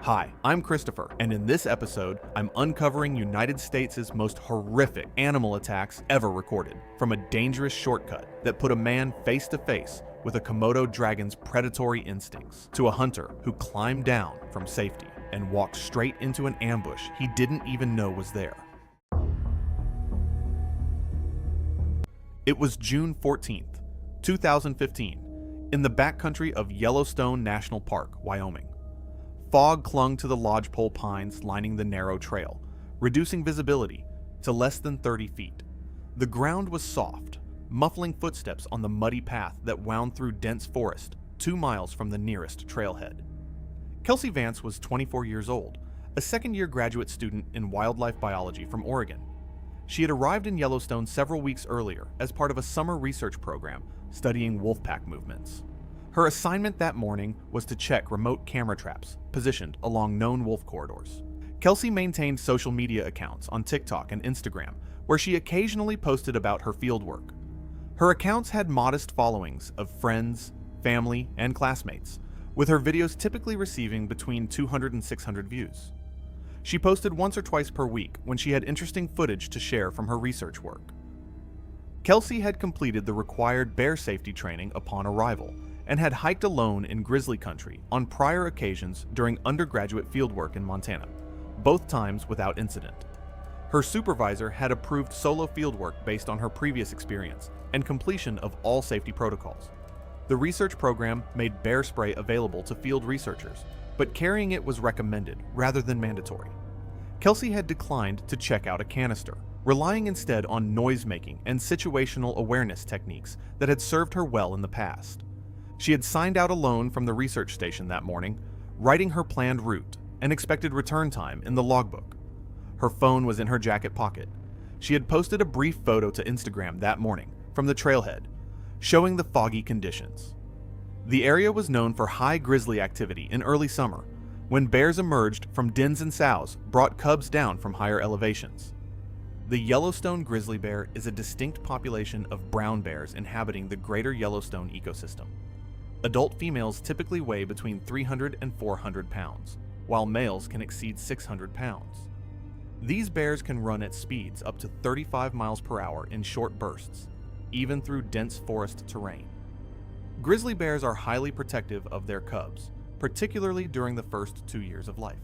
Hi, I'm Christopher, and in this episode, I'm uncovering United States' most horrific animal attacks ever recorded, from a dangerous shortcut that put a man face to face with a Komodo dragon's predatory instincts, to a hunter who climbed down from safety and walked straight into an ambush he didn't even know was there. It was June 14th, 2015, in the backcountry of Yellowstone National Park, Wyoming. Fog clung to the lodgepole pines lining the narrow trail, reducing visibility to less than 30 feet. The ground was soft, muffling footsteps on the muddy path that wound through dense forest 2 miles from the nearest trailhead. Kelsey Vance was 24 years old, a second-year graduate student in wildlife biology from Oregon. She had arrived in Yellowstone several weeks earlier as part of a summer research program studying wolfpack movements. Her assignment that morning was to check remote camera traps positioned along known wolf corridors. Kelsey maintained social media accounts on TikTok and Instagram, where she occasionally posted about her fieldwork. Her accounts had modest followings of friends, family, and classmates, with her videos typically receiving between 200 and 600 views. She posted once or twice per week when she had interesting footage to share from her research work. Kelsey had completed the required bear safety training upon arrival, and had hiked alone in grizzly country on prior occasions during undergraduate fieldwork in Montana, both times without incident. Her supervisor had approved solo fieldwork based on her previous experience and completion of all safety protocols. The research program made bear spray available to field researchers, but carrying it was recommended rather than mandatory. Kelsey had declined to check out a canister, relying instead on noise-making and situational awareness techniques that had served her well in the past. She had signed out alone from the research station that morning, writing her planned route and expected return time in the logbook. Her phone was in her jacket pocket. She had posted a brief photo to Instagram that morning from the trailhead, showing the foggy conditions. The area was known for high grizzly activity in early summer, when bears emerged from dens and sows brought cubs down from higher elevations. The Yellowstone grizzly bear is a distinct population of brown bears inhabiting the greater Yellowstone ecosystem. Adult females typically weigh between 300 and 400 pounds, while males can exceed 600 pounds. These bears can run at speeds up to 35 miles per hour in short bursts, even through dense forest terrain. Grizzly bears are highly protective of their cubs, particularly during the first 2 years of life.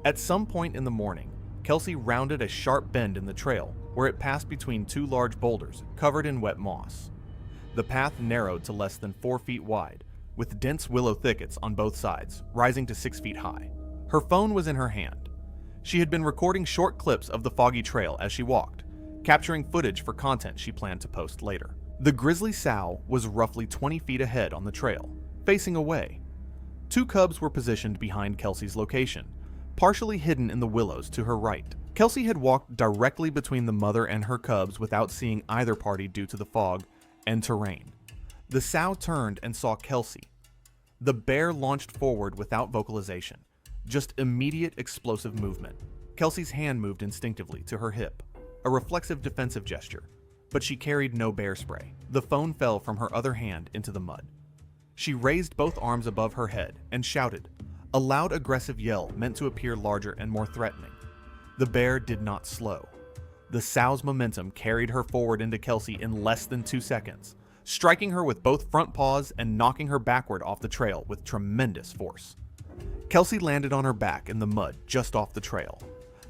At some point in the morning, Kelsey rounded a sharp bend in the trail where it passed between 2 large boulders covered in wet moss. The path narrowed to less than 4 feet wide, with dense willow thickets on both sides, rising to 6 feet high. Her phone was in her hand. She had been recording short clips of the foggy trail as she walked, capturing footage for content she planned to post later. The grizzly sow was roughly 20 feet ahead on the trail, facing away. 2 cubs were positioned behind Kelsey's location, partially hidden in the willows to her right. Kelsey had walked directly between the mother and her cubs without seeing either party due to the fog and terrain. The sow turned and saw Kelsey. The bear launched forward without vocalization, just immediate explosive movement. Kelsey's hand moved instinctively to her hip, a reflexive defensive gesture, but she carried no bear spray. The phone fell from her other hand into the mud. She raised both arms above her head and shouted, a loud aggressive yell meant to appear larger and more threatening. The bear did not slow. The sow's momentum carried her forward into Kelsey in less than 2 seconds, striking her with both front paws and knocking her backward off the trail with tremendous force. Kelsey landed on her back in the mud just off the trail.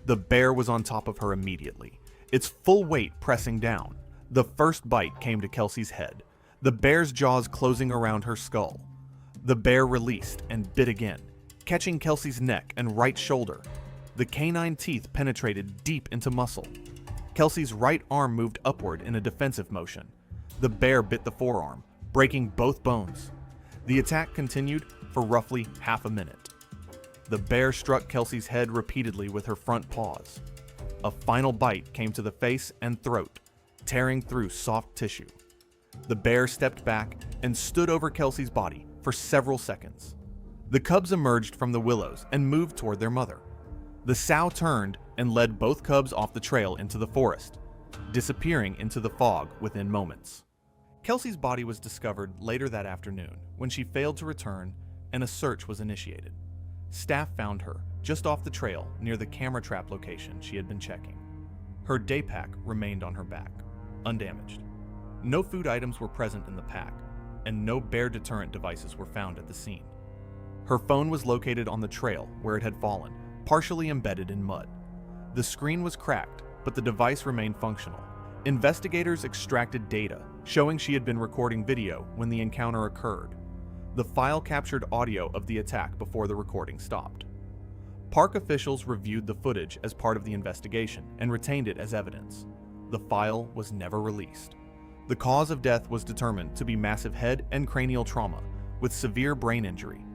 The bear was on top of her immediately, its full weight pressing down. The first bite came to Kelsey's head, the bear's jaws closing around her skull. The bear released and bit again, catching Kelsey's neck and right shoulder. The canine teeth penetrated deep into muscle. Kelsey's right arm moved upward in a defensive motion. The bear bit the forearm, breaking both bones. The attack continued for roughly half a minute. The bear struck Kelsey's head repeatedly with her front paws. A final bite came to the face and throat, tearing through soft tissue. The bear stepped back and stood over Kelsey's body for several seconds. The cubs emerged from the willows and moved toward their mother. The sow turned and led both cubs off the trail into the forest, disappearing into the fog within moments. Kelsey's body was discovered later that afternoon when she failed to return and a search was initiated. staff found her just off the trail near the camera trap location she had been checking. Her day pack remained on her back, undamaged. No food items were present in the pack, and no bear deterrent devices were found at the scene. Her phone was located on the trail where it had fallen, partially embedded in mud. The screen was cracked, but the device remained functional. Investigators extracted data showing she had been recording video when the encounter occurred. The file captured audio of the attack before the recording stopped. Park officials reviewed the footage as part of the investigation and retained it as evidence. The file was never released. The cause of death was determined to be massive head and cranial trauma with severe brain injury.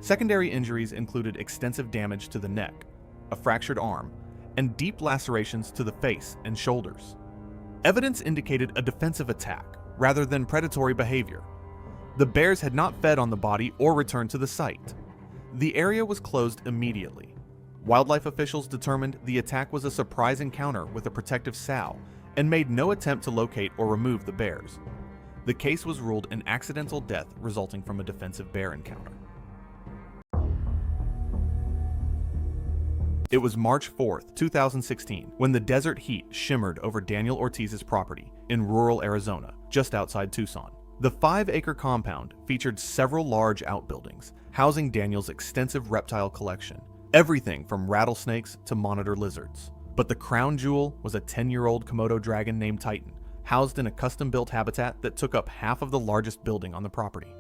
Secondary injuries included extensive damage to the neck, a fractured arm, and deep lacerations to the face and shoulders. Evidence indicated a defensive attack rather than predatory behavior. The bears had not fed on the body or returned to the site. The area was closed immediately. Wildlife officials determined the attack was a surprise encounter with a protective sow and made no attempt to locate or remove the bears. The case was ruled an accidental death resulting from a defensive bear encounter. It was March 4th, 2016, when the desert heat shimmered over Daniel Ortiz's property in rural Arizona, just outside Tucson. The 5-acre compound featured several large outbuildings, housing Daniel's extensive reptile collection, everything from rattlesnakes to monitor lizards. But the crown jewel was a 10-year-old Komodo dragon named Titan, housed in a custom-built habitat that took up half of the largest building on the property.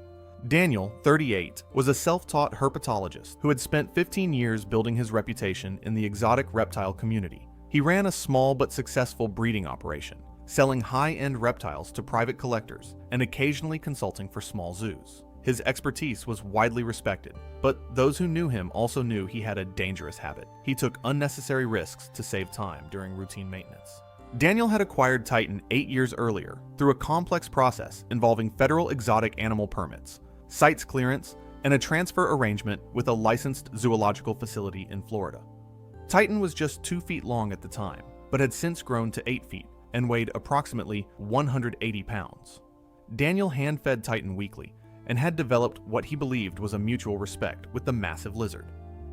Daniel, 38, was a self-taught herpetologist who had spent 15 years building his reputation in the exotic reptile community. He ran a small but successful breeding operation, selling high-end reptiles to private collectors and occasionally consulting for small zoos. His expertise was widely respected, but those who knew him also knew he had a dangerous habit. He took unnecessary risks to save time during routine maintenance. Daniel had acquired Titan 8 years earlier through a complex process involving federal exotic animal permits, sites clearance, and a transfer arrangement with a licensed zoological facility in Florida. Titan was just 2 feet long at the time, but had since grown to 8 feet and weighed approximately 180 pounds. Daniel hand-fed Titan weekly and had developed what he believed was a mutual respect with the massive lizard.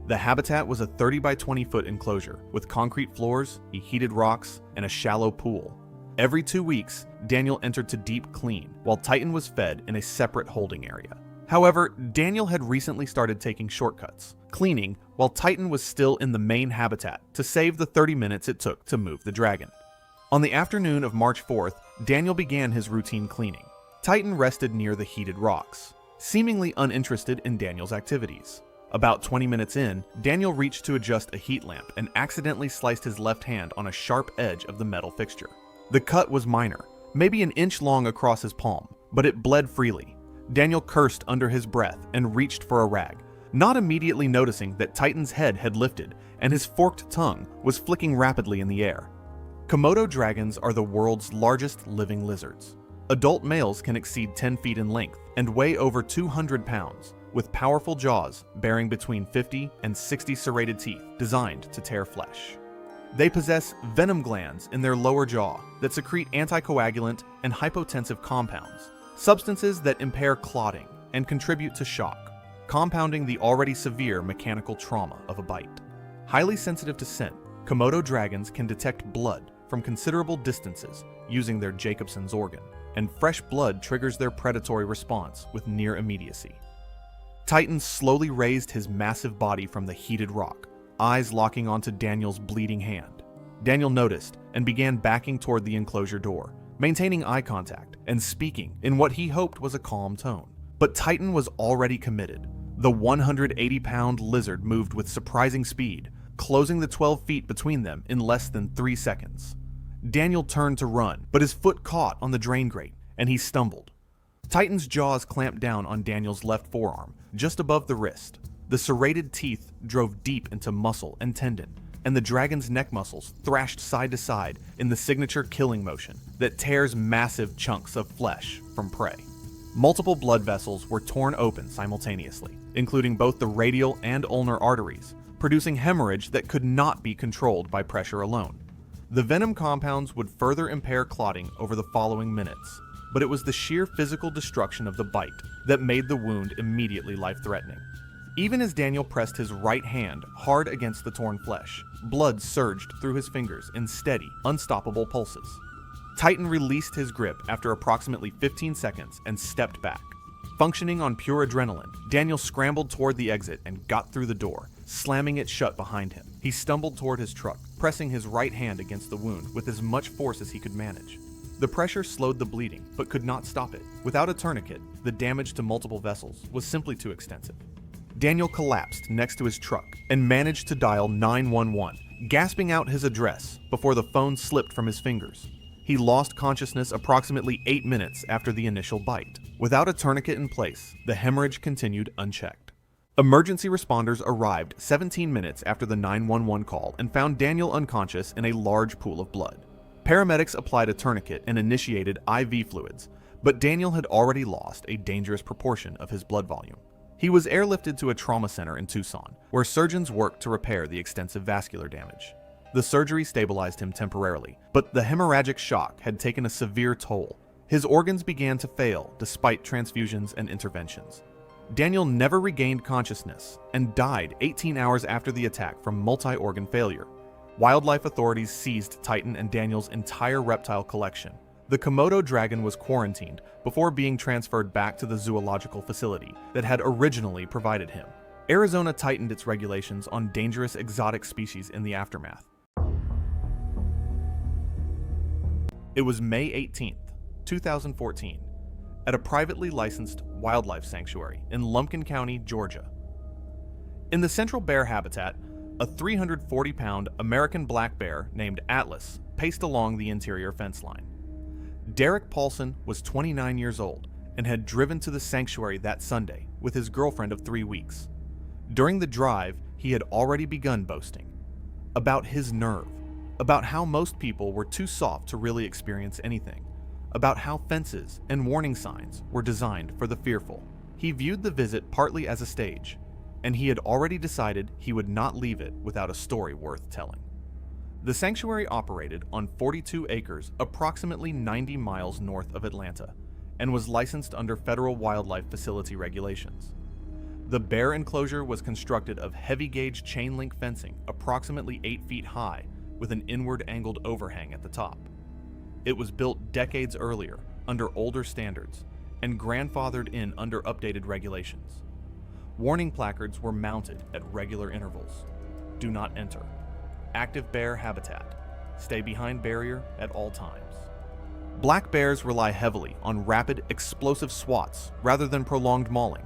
The habitat was a 30 by 20 foot enclosure with concrete floors, heated rocks, and a shallow pool. Every 2 weeks, Daniel entered to deep clean, while Titan was fed in a separate holding area. However, Daniel had recently started taking shortcuts, cleaning while Titan was still in the main habitat to save the 30 minutes it took to move the dragon. On the afternoon of March 4th, Daniel began his routine cleaning. Titan rested near the heated rocks, seemingly uninterested in Daniel's activities. About 20 minutes in, Daniel reached to adjust a heat lamp and accidentally sliced his left hand on a sharp edge of the metal fixture. The cut was minor, maybe an inch long across his palm, but it bled freely. Daniel cursed under his breath and reached for a rag, not immediately noticing that Titan's head had lifted and his forked tongue was flicking rapidly in the air. Komodo dragons are the world's largest living lizards. Adult males can exceed 10 feet in length and weigh over 200 pounds, with powerful jaws bearing between 50 and 60 serrated teeth designed to tear flesh. They possess venom glands in their lower jaw that secrete anticoagulant and hypotensive compounds, substances that impair clotting and contribute to shock, compounding the already severe mechanical trauma of a bite. Highly sensitive to scent, Komodo dragons can detect blood from considerable distances using their Jacobson's organ, and fresh blood triggers their predatory response with near immediacy. Titan slowly raised his massive body from the heated rock, eyes locking onto Daniel's bleeding hand. Daniel noticed and began backing toward the enclosure door, maintaining eye contact and speaking in what he hoped was a calm tone. But Titan was already committed. The 180-pound lizard moved with surprising speed, closing the 12 feet between them in less than 3 seconds. Daniel turned to run, but his foot caught on the drain grate, and he stumbled. Titan's jaws clamped down on Daniel's left forearm, just above the wrist. The serrated teeth drove deep into muscle and tendon, and the dragon's neck muscles thrashed side to side in the signature killing motion that tears massive chunks of flesh from prey. Multiple blood vessels were torn open simultaneously, including both the radial and ulnar arteries, producing hemorrhage that could not be controlled by pressure alone. The venom compounds would further impair clotting over the following minutes, but it was the sheer physical destruction of the bite that made the wound immediately life-threatening. Even as Daniel pressed his right hand hard against the torn flesh, blood surged through his fingers in steady, unstoppable pulses. Titan released his grip after approximately 15 seconds and stepped back. Functioning on pure adrenaline, Daniel scrambled toward the exit and got through the door, slamming it shut behind him. He stumbled toward his truck, pressing his right hand against the wound with as much force as he could manage. The pressure slowed the bleeding, but could not stop it. Without a tourniquet, the damage to multiple vessels was simply too extensive. Daniel collapsed next to his truck and managed to dial 911, gasping out his address before the phone slipped from his fingers. He lost consciousness approximately 8 minutes after the initial bite. Without a tourniquet in place, the hemorrhage continued unchecked. Emergency responders arrived 17 minutes after the 911 call and found Daniel unconscious in a large pool of blood. Paramedics applied a tourniquet and initiated IV fluids, but Daniel had already lost a dangerous proportion of his blood volume. He was airlifted to a trauma center in Tucson, where surgeons worked to repair the extensive vascular damage. The surgery stabilized him temporarily, but the hemorrhagic shock had taken a severe toll. His organs began to fail despite transfusions and interventions. Daniel never regained consciousness and died 18 hours after the attack from multi-organ failure. Wildlife authorities seized Titan and Daniel's entire reptile collection. The Komodo dragon was quarantined before being transferred back to the zoological facility that had originally provided him. Arizona tightened its regulations on dangerous exotic species in the aftermath. It was May 18th, 2014, at a privately licensed wildlife sanctuary in Lumpkin County, Georgia. In the central bear habitat, a 340-pound American black bear named Atlas paced along the interior fence line. Derek Pollson was 29 years old and had driven to the sanctuary that Sunday with his girlfriend of 3 weeks. During the drive, he had already begun boasting about his nerve, about how most people were too soft to really experience anything, about how fences and warning signs were designed for the fearful. He viewed the visit partly as a stage, and he had already decided he would not leave it without a story worth telling. The sanctuary operated on 42 acres approximately 90 miles north of Atlanta and was licensed under federal wildlife facility regulations. The bear enclosure was constructed of heavy-gauge chain-link fencing approximately 8 feet high with an inward-angled overhang at the top. It was built decades earlier under older standards and grandfathered in under updated regulations. Warning placards were mounted at regular intervals. Do not enter. Active bear habitat. Stay behind barrier at all times. Black bears rely heavily on rapid, explosive swats rather than prolonged mauling,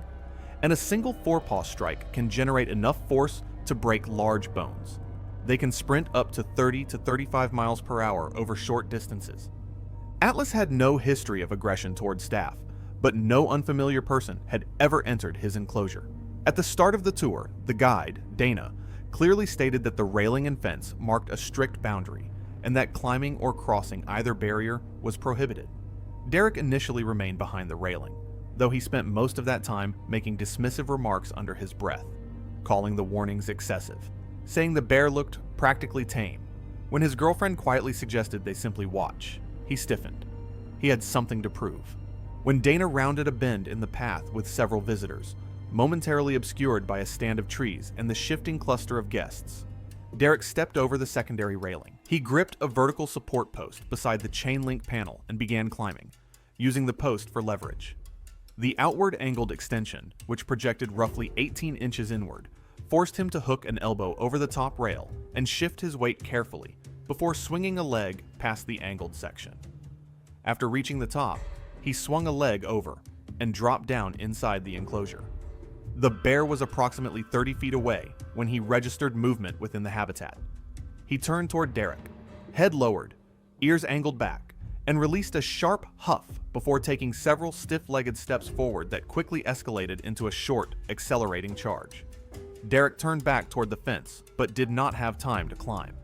and a single forepaw strike can generate enough force to break large bones. They can sprint up to 30 to 35 miles per hour over short distances. Atlas had no history of aggression towards staff, but no unfamiliar person had ever entered his enclosure. At the start of the tour, the guide, Dana, clearly stated that the railing and fence marked a strict boundary, and that climbing or crossing either barrier was prohibited. Derek initially remained behind the railing, though he spent most of that time making dismissive remarks under his breath, calling the warnings excessive, saying the bear looked practically tame. When his girlfriend quietly suggested they simply watch, he stiffened. He had something to prove. When Dana rounded a bend in the path with several visitors, momentarily obscured by a stand of trees and the shifting cluster of guests, Derek stepped over the secondary railing. He gripped a vertical support post beside the chain-link panel and began climbing, using the post for leverage. The outward-angled extension, which projected roughly 18 inches inward, forced him to hook an elbow over the top rail and shift his weight carefully before swinging a leg past the angled section. After reaching the top, he swung a leg over and dropped down inside the enclosure. The bear was approximately 30 feet away when he registered movement within the habitat. He turned toward Derek, head lowered, ears angled back, and released a sharp huff before taking several stiff-legged steps forward that quickly escalated into a short, accelerating charge. Derek turned back toward the fence, but did not have time to climb.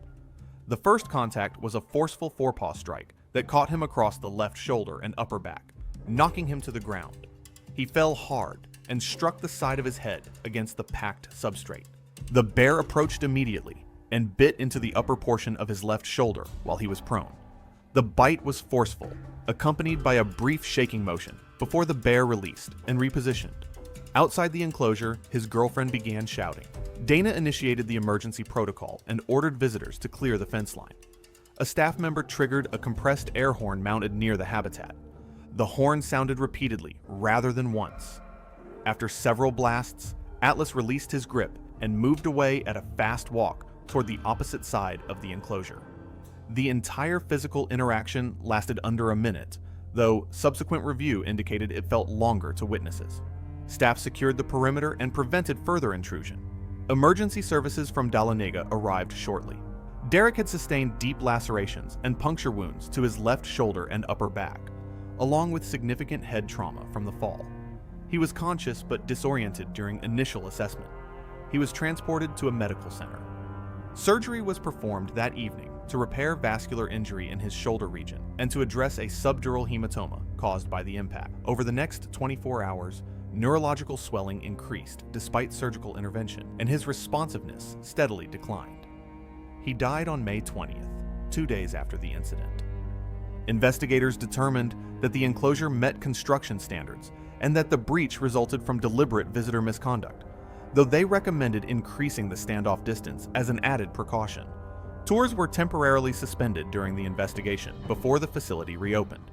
The first contact was a forceful forepaw strike that caught him across the left shoulder and upper back, knocking him to the ground. He fell hard and struck the side of his head against the packed substrate. The bear approached immediately and bit into the upper portion of his left shoulder while he was prone. The bite was forceful, accompanied by a brief shaking motion before the bear released and repositioned. Outside the enclosure, his girlfriend began shouting. Dana initiated the emergency protocol and ordered visitors to clear the fence line. A staff member triggered a compressed air horn mounted near the habitat. The horn sounded repeatedly, rather than once. After several blasts, Atlas released his grip and moved away at a fast walk toward the opposite side of the enclosure. The entire physical interaction lasted under a minute, though subsequent review indicated it felt longer to witnesses. Staff secured the perimeter and prevented further intrusion. Emergency services from Dahlonega arrived shortly. Derek had sustained deep lacerations and puncture wounds to his left shoulder and upper back, along with significant head trauma from the fall. He was conscious but disoriented during initial assessment. He was transported to a medical center. Surgery was performed that evening to repair vascular injury in his shoulder region and to address a subdural hematoma caused by the impact. Over the next 24 hours, neurological swelling increased despite surgical intervention, and his responsiveness steadily declined. He died on May 20th, 2 days after the incident. Investigators determined that the enclosure met construction standards and that the breach resulted from deliberate visitor misconduct, though they recommended increasing the standoff distance as an added precaution. Tours were temporarily suspended during the investigation before the facility reopened.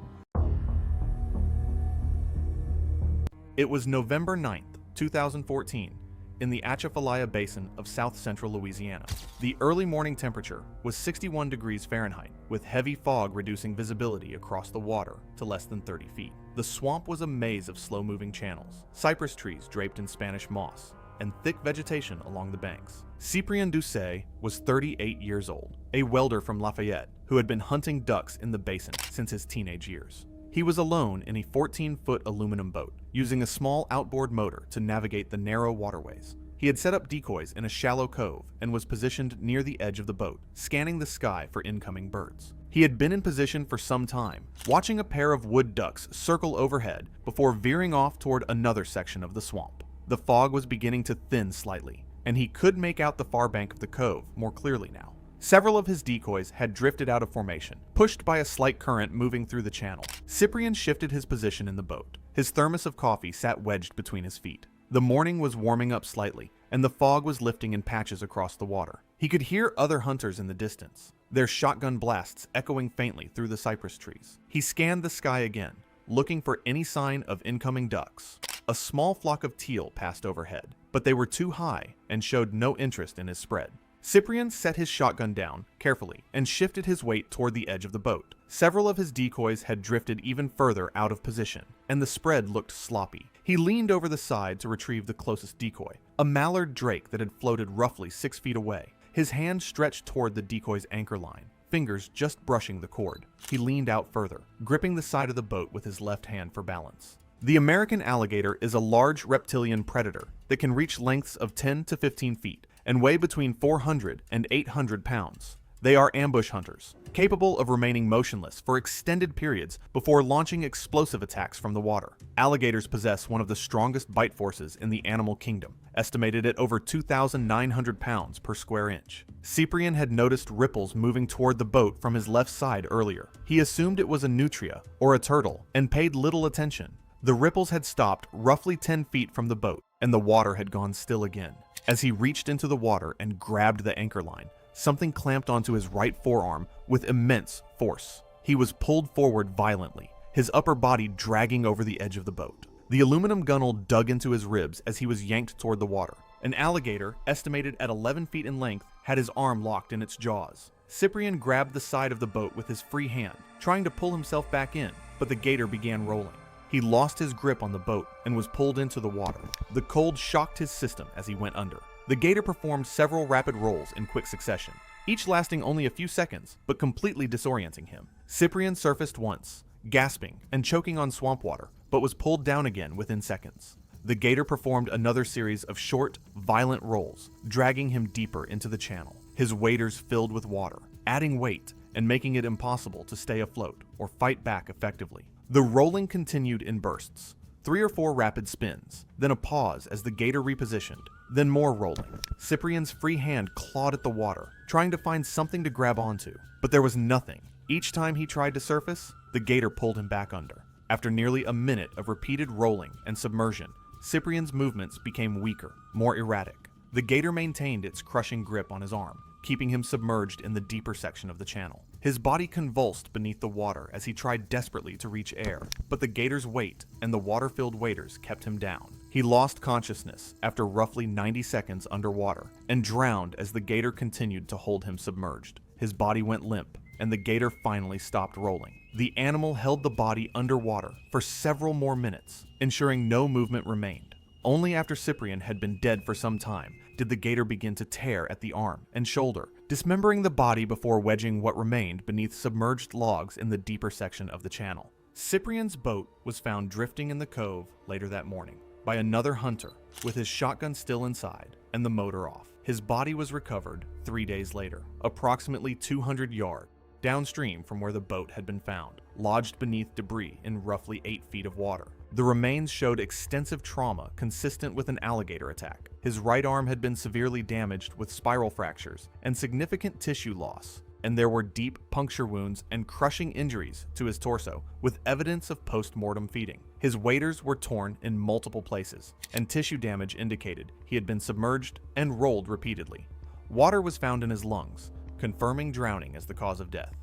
It was November 9th, 2014, in the Atchafalaya Basin of south-central Louisiana. The early morning temperature was 61 degrees Fahrenheit, with heavy fog reducing visibility across the water to less than 30 feet. The swamp was a maze of slow-moving channels, cypress trees draped in Spanish moss, and thick vegetation along the banks. Cyprien Ducay was 38 years old, a welder from Lafayette who had been hunting ducks in the basin since his teenage years. He was alone in a 14-foot aluminum boat, using a small outboard motor to navigate the narrow waterways. He had set up decoys in a shallow cove and was positioned near the edge of the boat, scanning the sky for incoming birds. He had been in position for some time, watching a pair of wood ducks circle overhead before veering off toward another section of the swamp. The fog was beginning to thin slightly, and he could make out the far bank of the cove more clearly now. Several of his decoys had drifted out of formation, pushed by a slight current moving through the channel. Cyprien shifted his position in the boat. His thermos of coffee sat wedged between his feet. The morning was warming up slightly, and the fog was lifting in patches across the water. He could hear other hunters in the distance, their shotgun blasts echoing faintly through the cypress trees. He scanned the sky again, looking for any sign of incoming ducks. A small flock of teal passed overhead, but they were too high and showed no interest in his spread. Cyprien set his shotgun down carefully and shifted his weight toward the edge of the boat. Several of his decoys had drifted even further out of position, and the spread looked sloppy. He leaned over the side to retrieve the closest decoy, a mallard drake that had floated roughly 6 feet away. His hand stretched toward the decoy's anchor line, fingers just brushing the cord. He leaned out further, gripping the side of the boat with his left hand for balance. The American alligator is a large reptilian predator that can reach lengths of 10 to 15 feet and weigh between 400 and 800 pounds. They are ambush hunters, capable of remaining motionless for extended periods before launching explosive attacks from the water. Alligators possess one of the strongest bite forces in the animal kingdom, estimated at over 2,900 pounds per square inch. Cyprien had noticed ripples moving toward the boat from his left side earlier. He assumed it was a nutria or a turtle and paid little attention. The ripples had stopped roughly 10 feet from the boat, and the water had gone still again. As he reached into the water and grabbed the anchor line, something clamped onto his right forearm with immense force. He was pulled forward violently, his upper body dragging over the edge of the boat. The aluminum gunnel dug into his ribs as he was yanked toward the water. An alligator, estimated at 11 feet in length, had his arm locked in its jaws. Cyprien grabbed the side of the boat with his free hand, trying to pull himself back in, but the gator began rolling. He lost his grip on the boat and was pulled into the water. The cold shocked his system as he went under. The gator performed several rapid rolls in quick succession, each lasting only a few seconds, but completely disorienting him. Cyprien surfaced once, gasping and choking on swamp water, but was pulled down again within seconds. The gator performed another series of short, violent rolls, dragging him deeper into the channel. His waders filled with water, adding weight and making it impossible to stay afloat or fight back effectively. The rolling continued in bursts, 3 or 4 rapid spins, then a pause as the gator repositioned, then more rolling. Cyprien's free hand clawed at the water, trying to find something to grab onto, but there was nothing. Each time he tried to surface, the gator pulled him back under. After nearly a minute of repeated rolling and submersion, Cyprien's movements became weaker, more erratic. The gator maintained its crushing grip on his arm, keeping him submerged in the deeper section of the channel. His body convulsed beneath the water as he tried desperately to reach air, but the gator's weight and the water-filled waders kept him down. He lost consciousness after roughly 90 seconds underwater and drowned as the gator continued to hold him submerged. His body went limp, and the gator finally stopped rolling. The animal held the body underwater for several more minutes, ensuring no movement remained. Only after Cyprien had been dead for some time did the gator begin to tear at the arm and shoulder, dismembering the body before wedging what remained beneath submerged logs in the deeper section of the channel. Cyprien's boat was found drifting in the cove later that morning by another hunter, with his shotgun still inside and the motor off. His body was recovered 3 days later, approximately 200 yards downstream from where the boat had been found, lodged beneath debris in roughly 8 feet of water. The remains showed extensive trauma consistent with an alligator attack. His right arm had been severely damaged with spiral fractures and significant tissue loss, and there were deep puncture wounds and crushing injuries to his torso, with evidence of post-mortem feeding. His waders were torn in multiple places, and tissue damage indicated he had been submerged and rolled repeatedly. Water was found in his lungs, confirming drowning as the cause of death.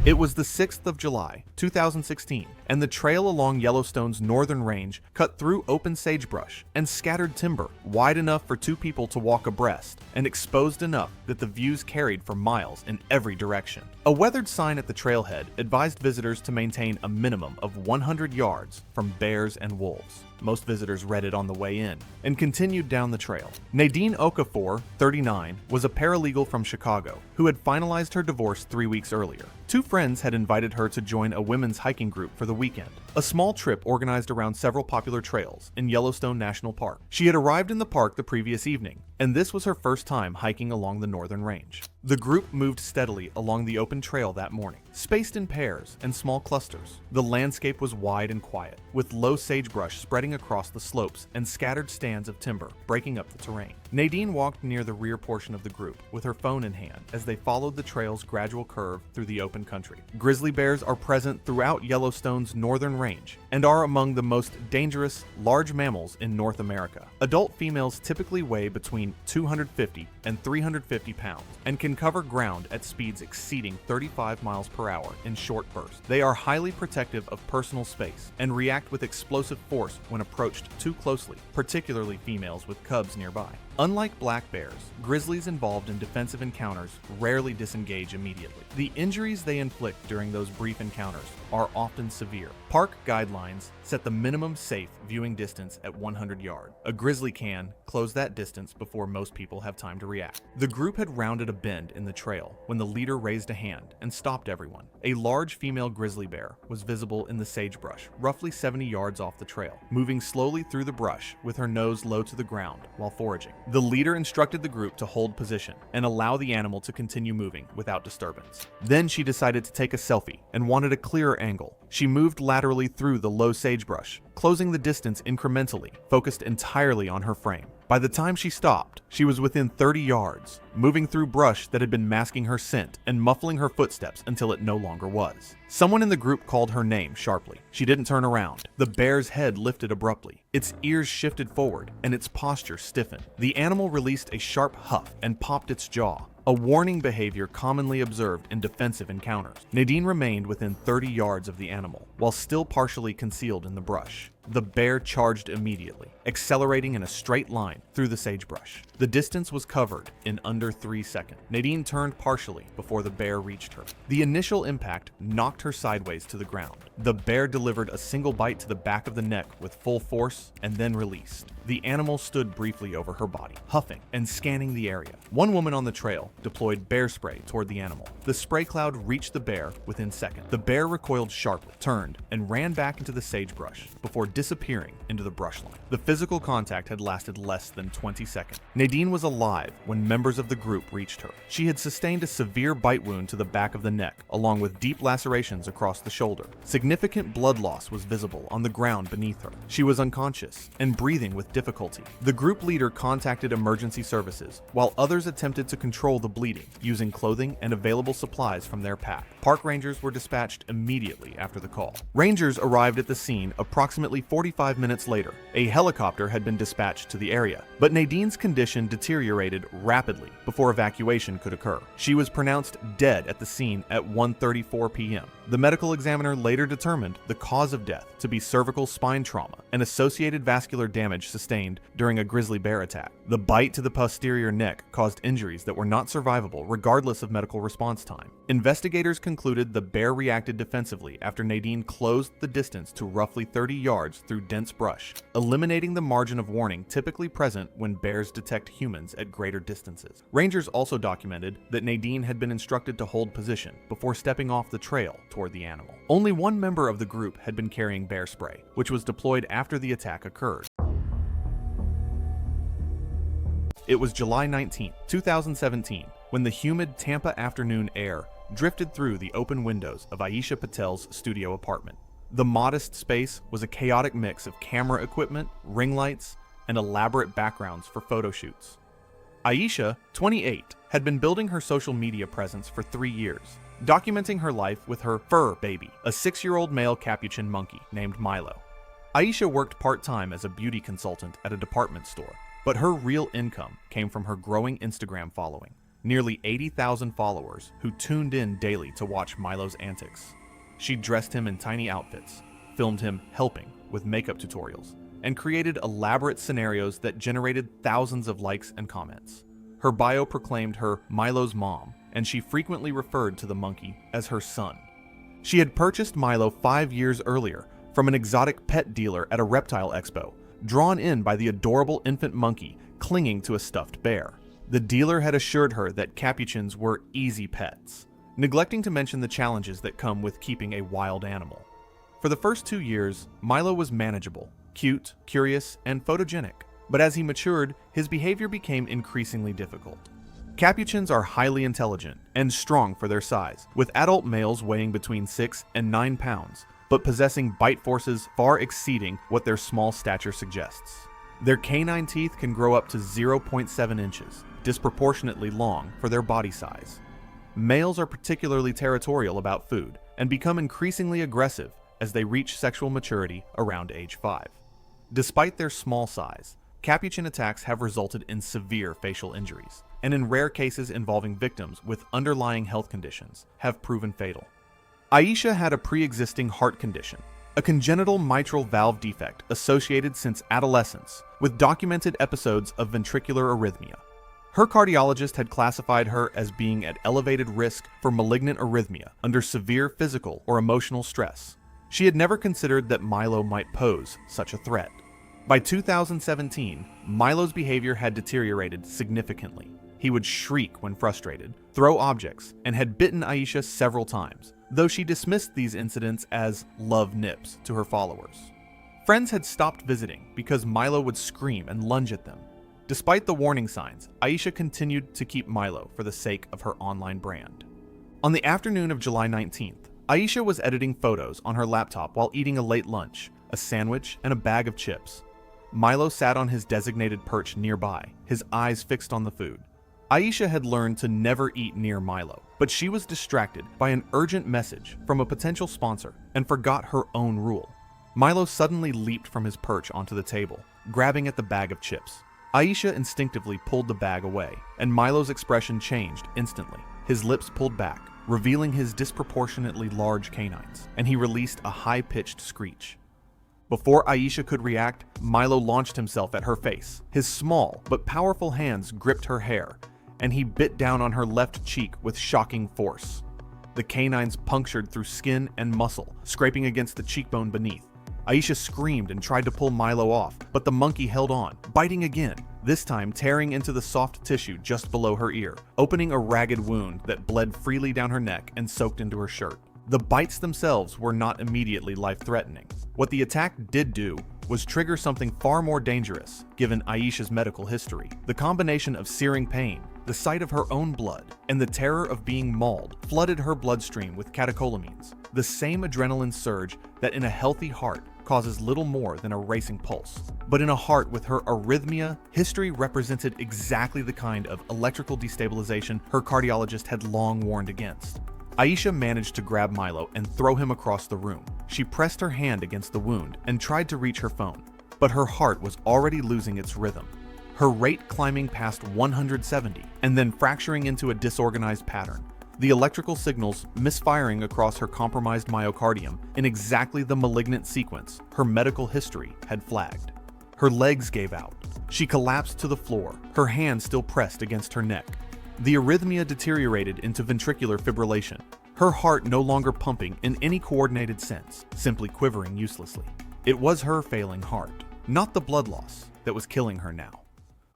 It was the 6th of July, 2016, and the trail along Yellowstone's northern range cut through open sagebrush and scattered timber wide enough for 2 people to walk abreast and exposed enough that the views carried for miles in every direction. A weathered sign at the trailhead advised visitors to maintain a minimum of 100 yards from bears and wolves. Most visitors read it on the way in and continued down the trail. Nadine Okafor, 39, was a paralegal from Chicago who had finalized her divorce 3 weeks earlier. 2 friends had invited her to join a women's hiking group for the weekend, a small trip organized around several popular trails in Yellowstone National Park. She had arrived in the park the previous evening, and this was her first time hiking along the northern range. The group moved steadily along the open trail that morning, spaced in pairs and small clusters. The landscape was wide and quiet, with low sagebrush spreading across the slopes and scattered stands of timber breaking up the terrain. Nadine walked near the rear portion of the group with her phone in hand as they followed the trail's gradual curve through the open country. Grizzly bears are present throughout Yellowstone's northern range and are among the most dangerous large mammals in North America. Adult females typically weigh between 250 and 350 pounds and can cover ground at speeds exceeding 35 miles per hour in short bursts. They are highly protective of personal space and react with explosive force when approached too closely, particularly females with cubs nearby. Unlike black bears, grizzlies involved in defensive encounters rarely disengage immediately. The injuries they inflict during those brief encounters are often severe. Park guidelines set the minimum safe viewing distance at 100 yards. A grizzly can close that distance before most people have time to react. The group had rounded a bend in the trail when the leader raised a hand and stopped everyone. A large female grizzly bear was visible in the sagebrush, roughly 70 yards off the trail, moving slowly through the brush with her nose low to the ground while foraging. The leader instructed the group to hold position and allow the animal to continue moving without disturbance. Then she decided to take a selfie and wanted a clearer angle. She moved laterally through the low sagebrush, closing the distance incrementally, focused entirely on her frame. By the time she stopped, she was within 30 yards, moving through brush that had been masking her scent and muffling her footsteps until it no longer was. Someone in the group called her name sharply. She didn't turn around. The bear's head lifted abruptly. Its ears shifted forward, and its posture stiffened. The animal released a sharp huff and popped its jaw, a warning behavior commonly observed in defensive encounters. Nadine remained within 30 yards of the animal, while still partially concealed in the brush. The bear charged immediately, accelerating in a straight line through the sagebrush. The distance was covered in under 3 seconds. Nadine turned partially before the bear reached her. The initial impact knocked her sideways to the ground. The bear delivered a single bite to the back of the neck with full force and then released. The animal stood briefly over her body, huffing and scanning the area. One woman on the trail deployed bear spray toward the animal. The spray cloud reached the bear within seconds. The bear recoiled sharply, turned, and ran back into the sagebrush before disappearing into the brush line. The physical contact had lasted less than 20 seconds. Nadine was alive when members of the group reached her. She had sustained a severe bite wound to the back of the neck, along with deep lacerations across the shoulder. Significant blood loss was visible on the ground beneath her. She was unconscious and breathing with difficulty. The group leader contacted emergency services, while others attempted to control the bleeding, using clothing and available supplies from their pack. Park rangers were dispatched immediately after the call. Rangers arrived at the scene approximately 45 minutes later. A helicopter had been dispatched to the area, but Nadine's condition deteriorated rapidly before evacuation could occur. She was pronounced dead at the scene at 1:34 p.m. The medical examiner later determined the cause of death to be cervical spine trauma and associated vascular damage sustained during a grizzly bear attack. The bite to the posterior neck caused injuries that were not survivable regardless of medical response time. Investigators concluded the bear reacted defensively after Nadine closed the distance to roughly 30 yards through dense brush, eliminating the margin of warning typically present when bears detect humans at greater distances. Rangers also documented that Nadine had been instructed to hold position before stepping off the trail toward the animal. Only one member of the group had been carrying bear spray, which was deployed after the attack occurred. It was July 19, 2017, when the humid Tampa afternoon air drifted through the open windows of Aisha Patel's studio apartment. The modest space was a chaotic mix of camera equipment, ring lights, and elaborate backgrounds for photo shoots. Aisha, 28, had been building her social media presence for 3 years, documenting her life with her fur baby, a 6-year-old male capuchin monkey named Milo. Aisha worked part-time as a beauty consultant at a department store, but her real income came from her growing Instagram following, nearly 80,000 followers who tuned in daily to watch Milo's antics. She dressed him in tiny outfits, filmed him helping with makeup tutorials, and created elaborate scenarios that generated thousands of likes and comments. Her bio proclaimed her Milo's mom, and she frequently referred to the monkey as her son. She had purchased Milo 5 years earlier from an exotic pet dealer at a reptile expo, drawn in by the adorable infant monkey clinging to a stuffed bear. The dealer had assured her that capuchins were easy pets, neglecting to mention the challenges that come with keeping a wild animal. For the first 2 years, Milo was manageable, cute, curious, and photogenic, but as he matured, his behavior became increasingly difficult. Capuchins are highly intelligent and strong for their size, with adult males weighing between 6 and 9 pounds, but possessing bite forces far exceeding what their small stature suggests. Their canine teeth can grow up to 0.7 inches, disproportionately long for their body size. Males are particularly territorial about food and become increasingly aggressive as they reach sexual maturity around age 5. Despite their small size, capuchin attacks have resulted in severe facial injuries, and in rare cases involving victims with underlying health conditions, have proven fatal. Aisha had a pre-existing heart condition, a congenital mitral valve defect associated since adolescence with documented episodes of ventricular arrhythmia. Her cardiologist had classified her as being at elevated risk for malignant arrhythmia under severe physical or emotional stress. She had never considered that Milo might pose such a threat. By 2017, Milo's behavior had deteriorated significantly. He would shriek when frustrated, throw objects, and had bitten Aisha several times, though she dismissed these incidents as love nips to her followers. Friends had stopped visiting because Milo would scream and lunge at them. Despite the warning signs, Aisha continued to keep Milo for the sake of her online brand. On the afternoon of July 19th, Aisha was editing photos on her laptop while eating a late lunch, a sandwich, and a bag of chips. Milo sat on his designated perch nearby, his eyes fixed on the food. Aisha had learned to never eat near Milo, but she was distracted by an urgent message from a potential sponsor and forgot her own rule. Milo suddenly leaped from his perch onto the table, grabbing at the bag of chips. Aisha instinctively pulled the bag away, and Milo's expression changed instantly. His lips pulled back, revealing his disproportionately large canines, and he released a high-pitched screech. Before Aisha could react, Milo launched himself at her face. His small but powerful hands gripped her hair, and he bit down on her left cheek with shocking force. The canines punctured through skin and muscle, scraping against the cheekbone beneath. Aisha screamed and tried to pull Milo off, but the monkey held on, biting again, this time tearing into the soft tissue just below her ear, opening a ragged wound that bled freely down her neck and soaked into her shirt. The bites themselves were not immediately life-threatening. What the attack did do was trigger something far more dangerous, given Aisha's medical history. The combination of searing pain, the sight of her own blood, and the terror of being mauled flooded her bloodstream with catecholamines, the same adrenaline surge that in a healthy heart causes little more than a racing pulse. But in a heart with her arrhythmia, history represented exactly the kind of electrical destabilization her cardiologist had long warned against. Aisha managed to grab Milo and throw him across the room. She pressed her hand against the wound and tried to reach her phone, but her heart was already losing its rhythm, her rate climbing past 170 and then fracturing into a disorganized pattern, the electrical signals misfiring across her compromised myocardium in exactly the malignant sequence her medical history had flagged. Her legs gave out. She collapsed to the floor, her hand still pressed against her neck. The arrhythmia deteriorated into ventricular fibrillation, her heart no longer pumping in any coordinated sense, simply quivering uselessly. It was her failing heart, not the blood loss, that was killing her now.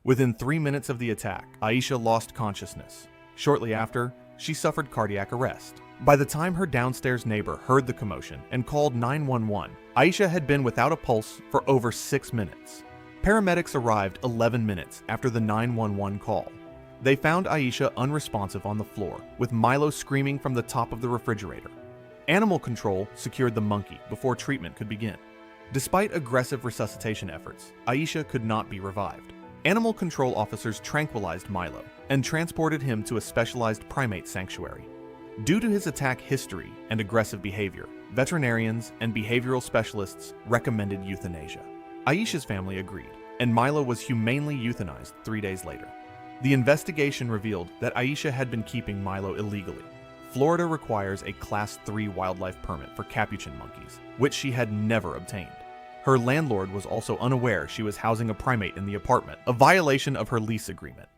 Within 3 minutes of the attack, Aisha lost consciousness. Shortly after, she suffered cardiac arrest. By the time her downstairs neighbor heard the commotion and called 911, Aisha had been without a pulse for over 6 minutes. Paramedics arrived 11 minutes after the 911 call. They found Aisha unresponsive on the floor, with Milo screaming from the top of the refrigerator. Animal control secured the monkey before treatment could begin. Despite aggressive resuscitation efforts, Aisha could not be revived. Animal control officers tranquilized Milo and transported him to a specialized primate sanctuary. Due to his attack history and aggressive behavior, veterinarians and behavioral specialists recommended euthanasia. Aisha's family agreed, and Milo was humanely euthanized 3 days later. The investigation revealed that Aisha had been keeping Milo illegally. Florida requires a Class 3 wildlife permit for capuchin monkeys, which she had never obtained. Her landlord was also unaware she was housing a primate in the apartment, a violation of her lease agreement.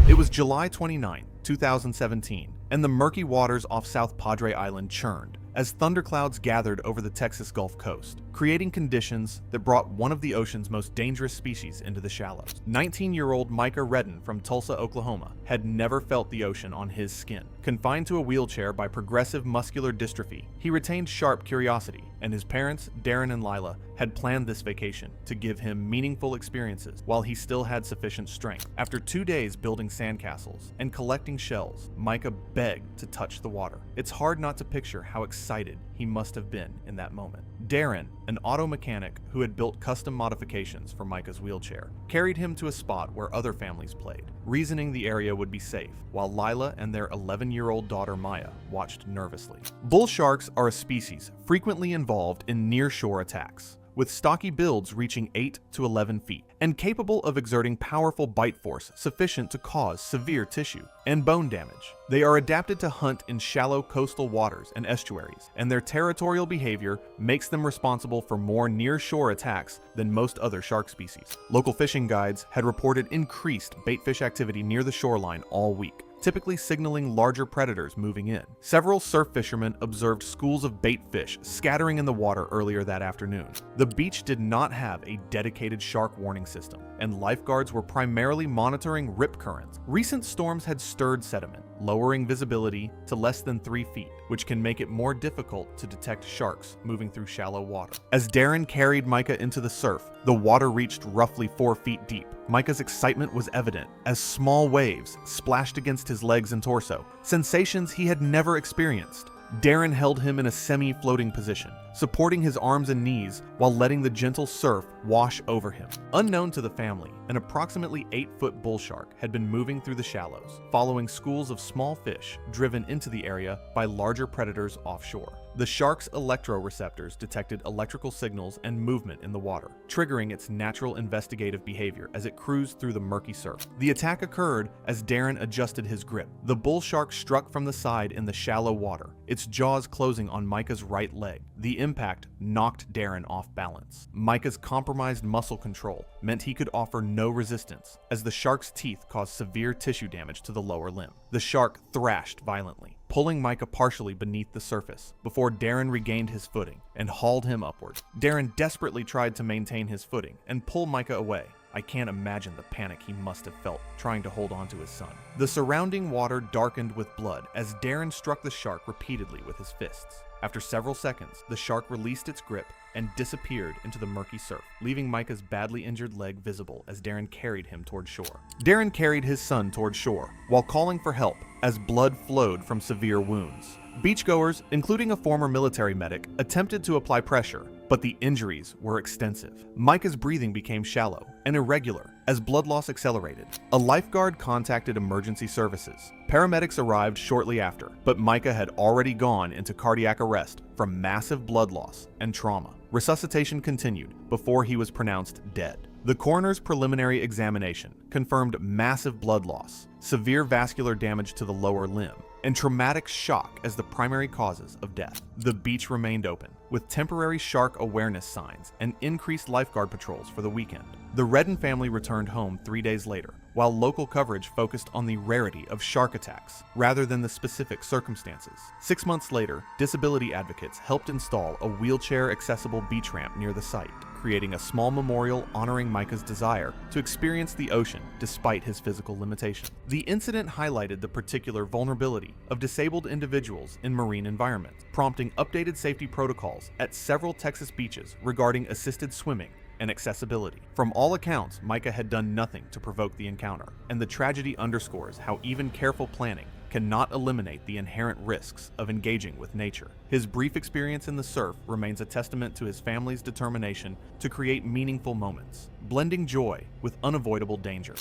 It was July 29, 2017, and the murky waters off South Padre Island churned as thunderclouds gathered over the Texas Gulf Coast, creating conditions that brought one of the ocean's most dangerous species into the shallows. 19-year-old Micah Redden from Tulsa, Oklahoma, had never felt the ocean on his skin. Confined to a wheelchair by progressive muscular dystrophy, he retained sharp curiosity, and his parents, Darren and Lila, had planned this vacation to give him meaningful experiences while he still had sufficient strength. After 2 days building sandcastles and collecting shells, Micah begged to touch the water. It's hard not to picture how excited he must have been in that moment. Darren, an auto mechanic who had built custom modifications for Micah's wheelchair, carried him to a spot where other families played, reasoning the area would be safe, while Lila and their 11-year-old daughter Maya watched nervously. Bull sharks are a species frequently involved in near-shore attacks, with stocky builds reaching 8 to 11 feet, and capable of exerting powerful bite force sufficient to cause severe tissue and bone damage. They are adapted to hunt in shallow coastal waters and estuaries, and their territorial behavior makes them responsible for more near-shore attacks than most other shark species. Local fishing guides had reported increased baitfish activity near the shoreline all week, typically signaling larger predators moving in. Several surf fishermen observed schools of bait fish scattering in the water earlier that afternoon. The beach did not have a dedicated shark warning system, and lifeguards were primarily monitoring rip currents. Recent storms had stirred sediment, lowering visibility to less than 3 feet, which can make it more difficult to detect sharks moving through shallow water. As Darren carried Micah into the surf, the water reached roughly 4 feet deep. Micah's excitement was evident as small waves splashed against his legs and torso, sensations he had never experienced. Darren held him in a semi-floating position, supporting his arms and knees while letting the gentle surf wash over him. Unknown to the family, an approximately 8-foot bull shark had been moving through the shallows, following schools of small fish driven into the area by larger predators offshore. The shark's electroreceptors detected electrical signals and movement in the water, triggering its natural investigative behavior as it cruised through the murky surf. The attack occurred as Darren adjusted his grip. The bull shark struck from the side in the shallow water, its jaws closing on Micah's right leg. The impact knocked Darren off balance. Micah's compromised muscle control meant he could offer no resistance, as the shark's teeth caused severe tissue damage to the lower limb. The shark thrashed violently, pulling Micah partially beneath the surface before Darren regained his footing and hauled him upward. Darren desperately tried to maintain his footing and pull Micah away. I can't imagine the panic he must have felt trying to hold on to his son. The surrounding water darkened with blood as Darren struck the shark repeatedly with his fists. After several seconds, the shark released its grip and disappeared into the murky surf, leaving Micah's badly injured leg visible as Darren carried him toward shore. Darren carried his son toward shore while calling for help as blood flowed from severe wounds. Beachgoers, including a former military medic, attempted to apply pressure, but the injuries were extensive. Micah's breathing became shallow and irregular as blood loss accelerated. A lifeguard contacted emergency services. Paramedics arrived shortly after, but Micah had already gone into cardiac arrest from massive blood loss and trauma. Resuscitation continued before he was pronounced dead. The coroner's preliminary examination confirmed massive blood loss, severe vascular damage to the lower limb, and traumatic shock as the primary causes of death. The beach remained open, with temporary shark awareness signs and increased lifeguard patrols for the weekend. The Redden family returned home 3 days later, while local coverage focused on the rarity of shark attacks rather than the specific circumstances. 6 months later, disability advocates helped install a wheelchair-accessible beach ramp near the site, creating a small memorial honoring Micah's desire to experience the ocean despite his physical limitations. The incident highlighted the particular vulnerability of disabled individuals in marine environments, prompting updated safety protocols at several Texas beaches regarding assisted swimming and accessibility. From all accounts, Micah had done nothing to provoke the encounter, and the tragedy underscores how even careful planning cannot eliminate the inherent risks of engaging with nature. His brief experience in the surf remains a testament to his family's determination to create meaningful moments, blending joy with unavoidable danger.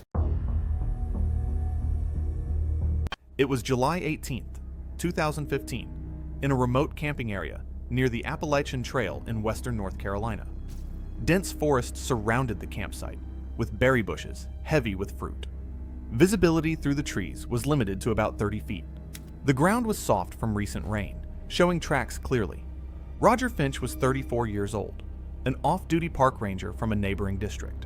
It was July 18th, 2015, in a remote camping area near the Appalachian Trail in western North Carolina. Dense forest surrounded the campsite, with berry bushes heavy with fruit. Visibility through the trees was limited to about 30 feet. The ground was soft from recent rain, showing tracks clearly. Roger Finch was 34 years old, an off-duty park ranger from a neighboring district.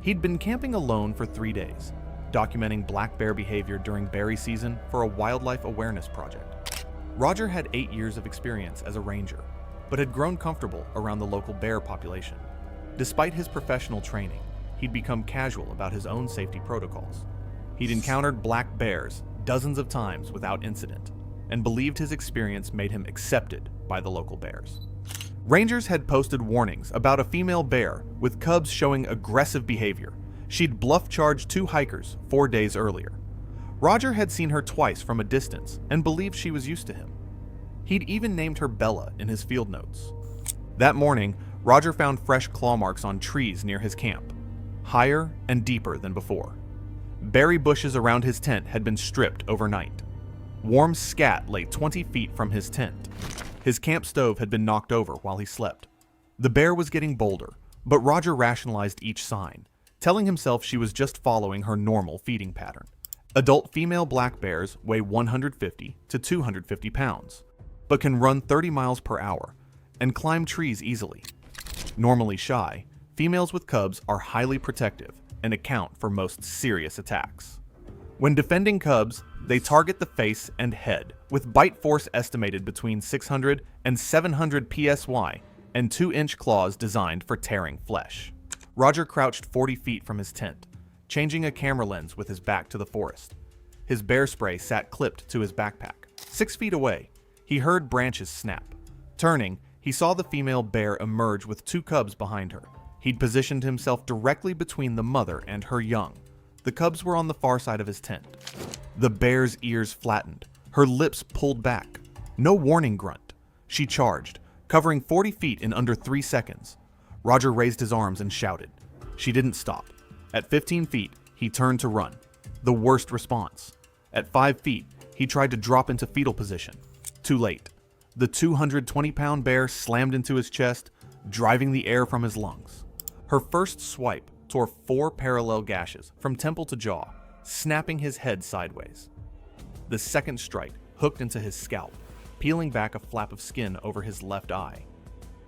He'd been camping alone for 3 days, documenting black bear behavior during berry season for a wildlife awareness project. Roger had 8 years of experience as a ranger, but had grown comfortable around the local bear population. Despite his professional training, he'd become casual about his own safety protocols. He'd encountered black bears dozens of times without incident, and believed his experience made him accepted by the local bears. Rangers had posted warnings about a female bear with cubs showing aggressive behavior. She'd bluff-charged 2 hikers 4 days earlier. Roger had seen her twice from a distance and believed she was used to him. He'd even named her Bella in his field notes. That morning, Roger found fresh claw marks on trees near his camp, higher and deeper than before. Berry bushes around his tent had been stripped overnight. Warm scat lay 20 feet from his tent. His camp stove had been knocked over while he slept. The bear was getting bolder, but Roger rationalized each sign, telling himself she was just following her normal feeding pattern. Adult female black bears weigh 150 to 250 pounds, but can run 30 miles per hour and climb trees easily. Normally shy, females with cubs are highly protective and account for most serious attacks. When defending cubs, they target the face and head, with bite force estimated between 600 and 700 psi and 2-inch claws designed for tearing flesh. Roger crouched 40 feet from his tent, changing a camera lens with his back to the forest. His bear spray sat clipped to his backpack. 6 feet away, he heard branches snap. Turning, he saw the female bear emerge with 2 cubs behind her. He'd positioned himself directly between the mother and her young. The cubs were on the far side of his tent. The bear's ears flattened, her lips pulled back. No warning grunt. She charged, covering 40 feet in under 3 seconds. Roger raised his arms and shouted. She didn't stop. At 15 feet, he turned to run. The worst response. At 5 feet, he tried to drop into fetal position. Too late. The 220-pound bear slammed into his chest, driving the air from his lungs. Her first swipe tore 4 parallel gashes from temple to jaw, snapping his head sideways. The second strike hooked into his scalp, peeling back a flap of skin over his left eye.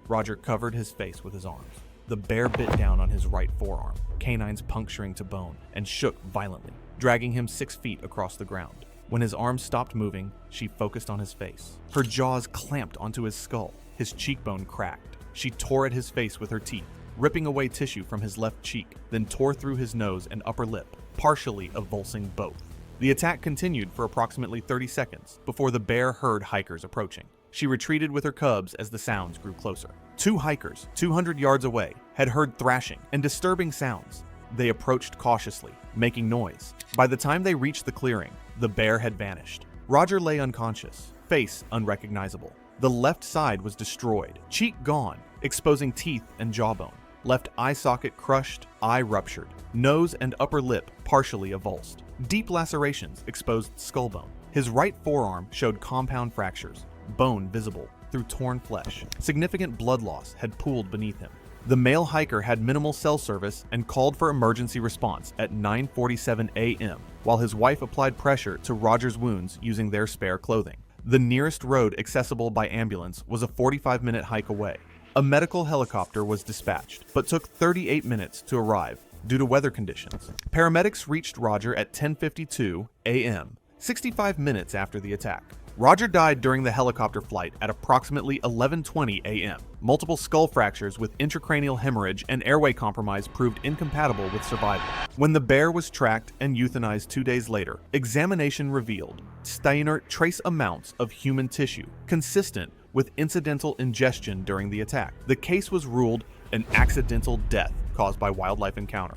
Roger covered his face with his arms. The bear bit down on his right forearm, canines puncturing to bone, and shook violently, dragging him 6 feet across the ground. When his arms stopped moving, she focused on his face. Her jaws clamped onto his skull. His cheekbone cracked. She tore at his face with her teeth, ripping away tissue from his left cheek, then tore through his nose and upper lip, partially avulsing both. The attack continued for approximately 30 seconds before the bear heard hikers approaching. She retreated with her cubs as the sounds grew closer. 2 hikers, 200 yards away, had heard thrashing and disturbing sounds. They approached cautiously, making noise. By the time they reached the clearing, the bear had vanished. Roger lay unconscious, face unrecognizable. The left side was destroyed, cheek gone, exposing teeth and jawbone. Left eye socket crushed, eye ruptured, nose and upper lip partially avulsed. Deep lacerations exposed skull bone. His right forearm showed compound fractures, bone visible through torn flesh. Significant blood loss had pooled beneath him. The male hiker had minimal cell service and called for emergency response at 9:47 a.m., while his wife applied pressure to Roger's wounds using their spare clothing. The nearest road accessible by ambulance was a 45-minute hike away. A medical helicopter was dispatched, but took 38 minutes to arrive due to weather conditions. Paramedics reached Roger at 10:52 a.m., 65 minutes after the attack. Roger died during the helicopter flight at approximately 11:20 a.m. Multiple skull fractures with intracranial hemorrhage and airway compromise proved incompatible with survival. When the bear was tracked and euthanized 2 days later, examination revealed steinert trace amounts of human tissue consistent with incidental ingestion during the attack. The case was ruled an accidental death caused by wildlife encounter.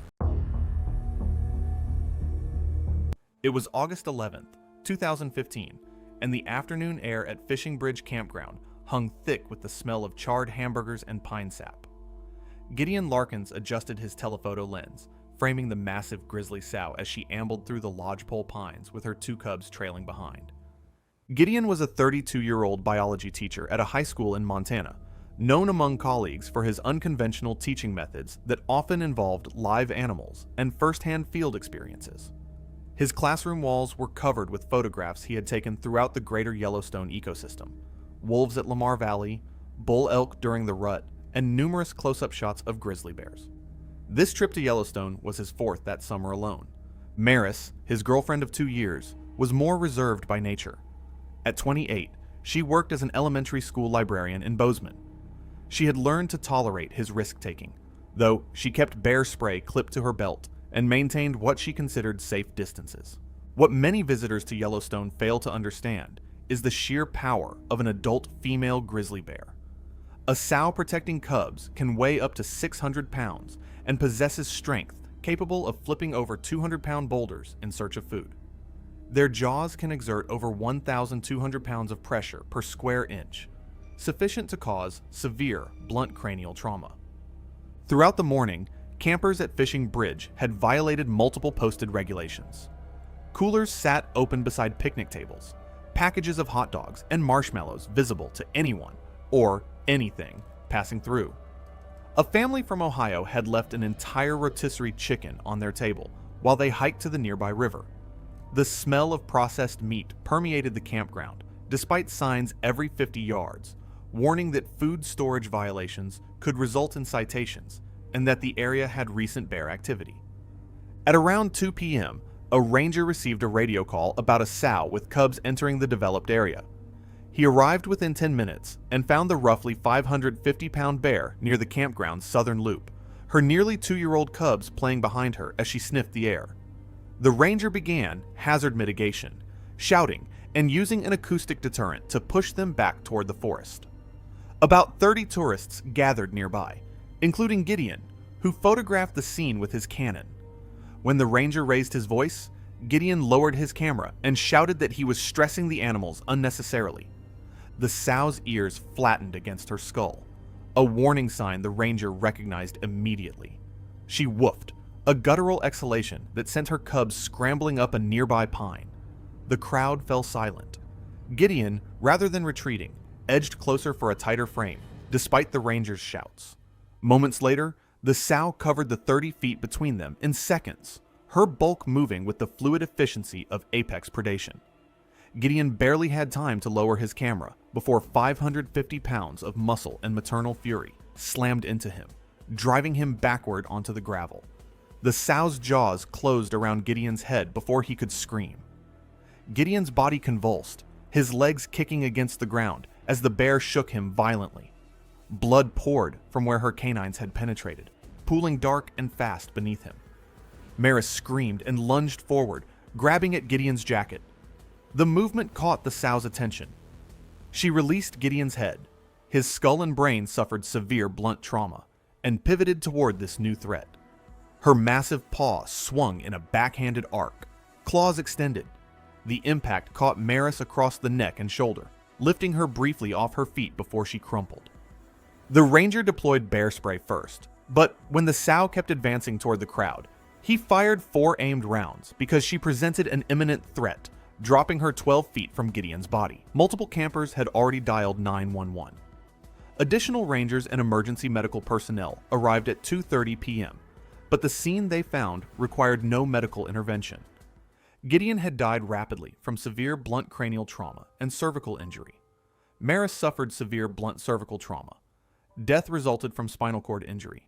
It was August 11th, 2015, and the afternoon air at Fishing Bridge Campground hung thick with the smell of charred hamburgers and pine sap. Gideon Larkens adjusted his telephoto lens, framing the massive grizzly sow as she ambled through the lodgepole pines with her 2 cubs trailing behind. Gideon was a 32-year-old biology teacher at a high school in Montana, known among colleagues for his unconventional teaching methods that often involved live animals and first-hand field experiences. His classroom walls were covered with photographs he had taken throughout the greater Yellowstone ecosystem: wolves at Lamar Valley, bull elk during the rut, and numerous close-up shots of grizzly bears. This trip to Yellowstone was his 4th that summer alone. Maris, his girlfriend of 2 years, was more reserved by nature. At 28, she worked as an elementary school librarian in Bozeman. She had learned to tolerate his risk-taking, though she kept bear spray clipped to her belt and maintained what she considered safe distances. What many visitors to Yellowstone fail to understand is the sheer power of an adult female grizzly bear. A sow protecting cubs can weigh up to 600 pounds and possesses strength capable of flipping over 200-pound boulders in search of food. Their jaws can exert over 1,200 pounds of pressure per square inch, sufficient to cause severe blunt cranial trauma. Throughout the morning, campers at Fishing Bridge had violated multiple posted regulations. Coolers sat open beside picnic tables, packages of hot dogs and marshmallows visible to anyone or anything passing through. A family from Ohio had left an entire rotisserie chicken on their table while they hiked to the nearby river. The smell of processed meat permeated the campground, despite signs every 50 yards, warning that food storage violations could result in citations and that the area had recent bear activity. At around 2 p.m., a ranger received a radio call about a sow with cubs entering the developed area. He arrived within 10 minutes and found the roughly 550-pound bear near the campground's southern loop, her nearly 2-year-old cubs playing behind her as she sniffed the air. The ranger began hazard mitigation, shouting and using an acoustic deterrent to push them back toward the forest. About 30 tourists gathered nearby, including Gideon, who photographed the scene with his Canon. When the ranger raised his voice, Gideon lowered his camera and shouted that he was stressing the animals unnecessarily. The sow's ears flattened against her skull, a warning sign the ranger recognized immediately. She woofed, a guttural exhalation that sent her cubs scrambling up a nearby pine. The crowd fell silent. Gideon, rather than retreating, edged closer for a tighter frame, despite the ranger's shouts. Moments later, the sow covered the 30 feet between them in seconds, her bulk moving with the fluid efficiency of apex predation. Gideon barely had time to lower his camera before 550 pounds of muscle and maternal fury slammed into him, driving him backward onto the gravel. The sow's jaws closed around Gideon's head before he could scream. Gideon's body convulsed, his legs kicking against the ground as the bear shook him violently. Blood poured from where her canines had penetrated, pooling dark and fast beneath him. Maris screamed and lunged forward, grabbing at Gideon's jacket. The movement caught the sow's attention. She released Gideon's head. His skull and brain suffered severe blunt trauma and pivoted toward this new threat. Her massive paw swung in a backhanded arc, claws extended. The impact caught Maris across the neck and shoulder, lifting her briefly off her feet before she crumpled. The ranger deployed bear spray first, but when the sow kept advancing toward the crowd, he fired 4 aimed rounds because she presented an imminent threat, dropping her 12 feet from Gideon's body. Multiple campers had already dialed 911. Additional rangers and emergency medical personnel arrived at 2:30 p.m., but the scene they found required no medical intervention. Gideon had died rapidly from severe blunt cranial trauma and cervical injury. Merritt suffered severe blunt cervical trauma. Death resulted from spinal cord injury.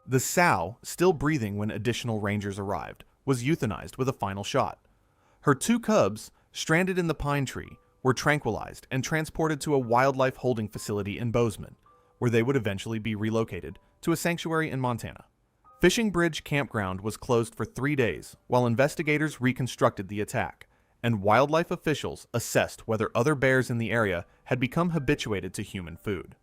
The sow, still breathing when additional rangers arrived, was euthanized with a final shot. Her 2 cubs, stranded in the pine tree, were tranquilized and transported to a wildlife holding facility in Bozeman, where they would eventually be relocated to a sanctuary in Montana. Fishing Bridge Campground was closed for 3 days while investigators reconstructed the attack, and wildlife officials assessed whether other bears in the area had become habituated to human food.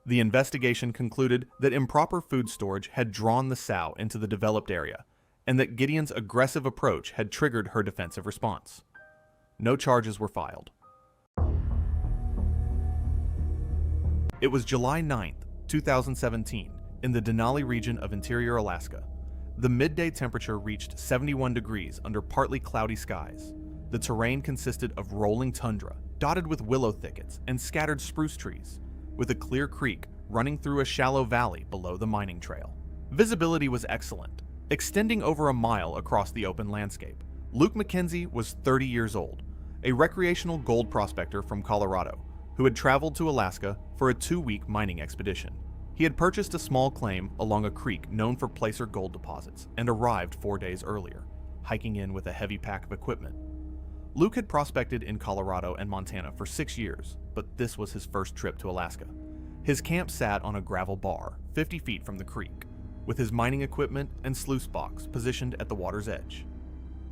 The investigation concluded that improper food storage had drawn the sow into the developed area, and that Gideon's aggressive approach had triggered her defensive response. No charges were filed. It was July 9, 2017, in the Denali region of interior Alaska. The midday temperature reached 71 degrees under partly cloudy skies. The terrain consisted of rolling tundra, dotted with willow thickets and scattered spruce trees, with a clear creek running through a shallow valley below the mining trail. Visibility was excellent, extending over a mile across the open landscape. Luke McKenzie was 30 years old, a recreational gold prospector from Colorado, who had traveled to Alaska for a 2-week mining expedition. He had purchased a small claim along a creek known for placer gold deposits and arrived 4 days earlier, hiking in with a heavy pack of equipment. Luke had prospected in Colorado and Montana for 6 years, but this was his first trip to Alaska. His camp sat on a gravel bar 50 feet from the creek, with his mining equipment and sluice box positioned at the water's edge.